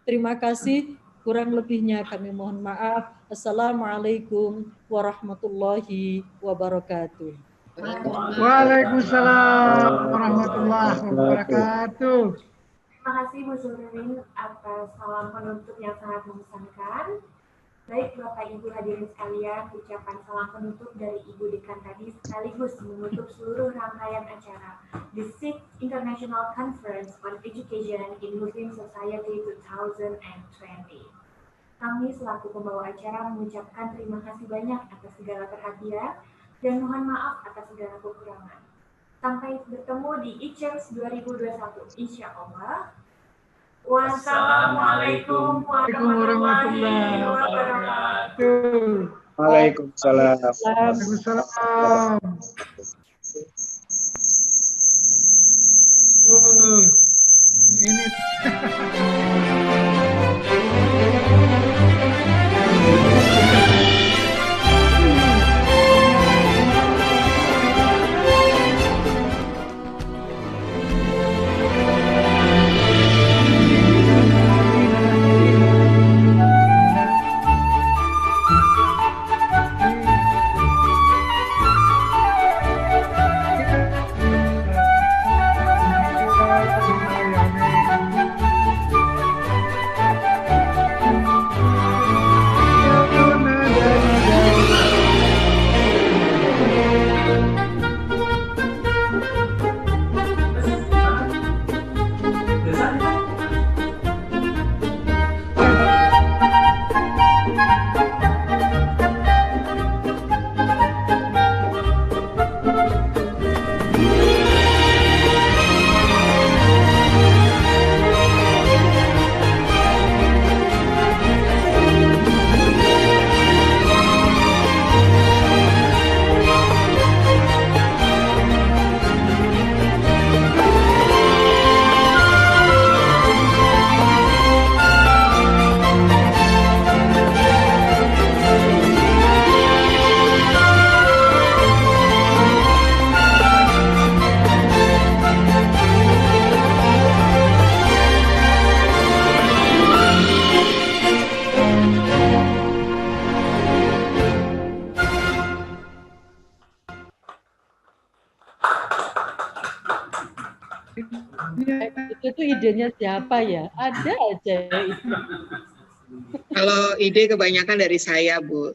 S8: Terima kasih, kurang lebihnya kami mohon maaf. Assalamualaikum warahmatullahi wabarakatuh.
S14: Waalaikumsalam warahmatullahi wabarakatuh.
S2: Terima kasih Bu Surin atas salam penutup yang sangat mengesankan. Baik Bapak Ibu hadirin sekalian, ucapan salam penutup dari Ibu Dekan tadi sekaligus menutup seluruh rangkaian acara The 6th International Conference on Education in Muslim Society 2020. Kami selaku pembawa acara mengucapkan terima kasih banyak atas segala perhatian dan mohon maaf atas segala kekurangan. Sampai bertemu di ICEMS 2021, insya Allah. Wassalamualaikum warahmatullahi wabarakatuh.
S13: Waalaikumsalam.
S14: Waalaikumsalam. Ini
S8: Itu idenya siapa ya? Ada aja ide.
S11: Kalau ide kebanyakan dari saya, Bu.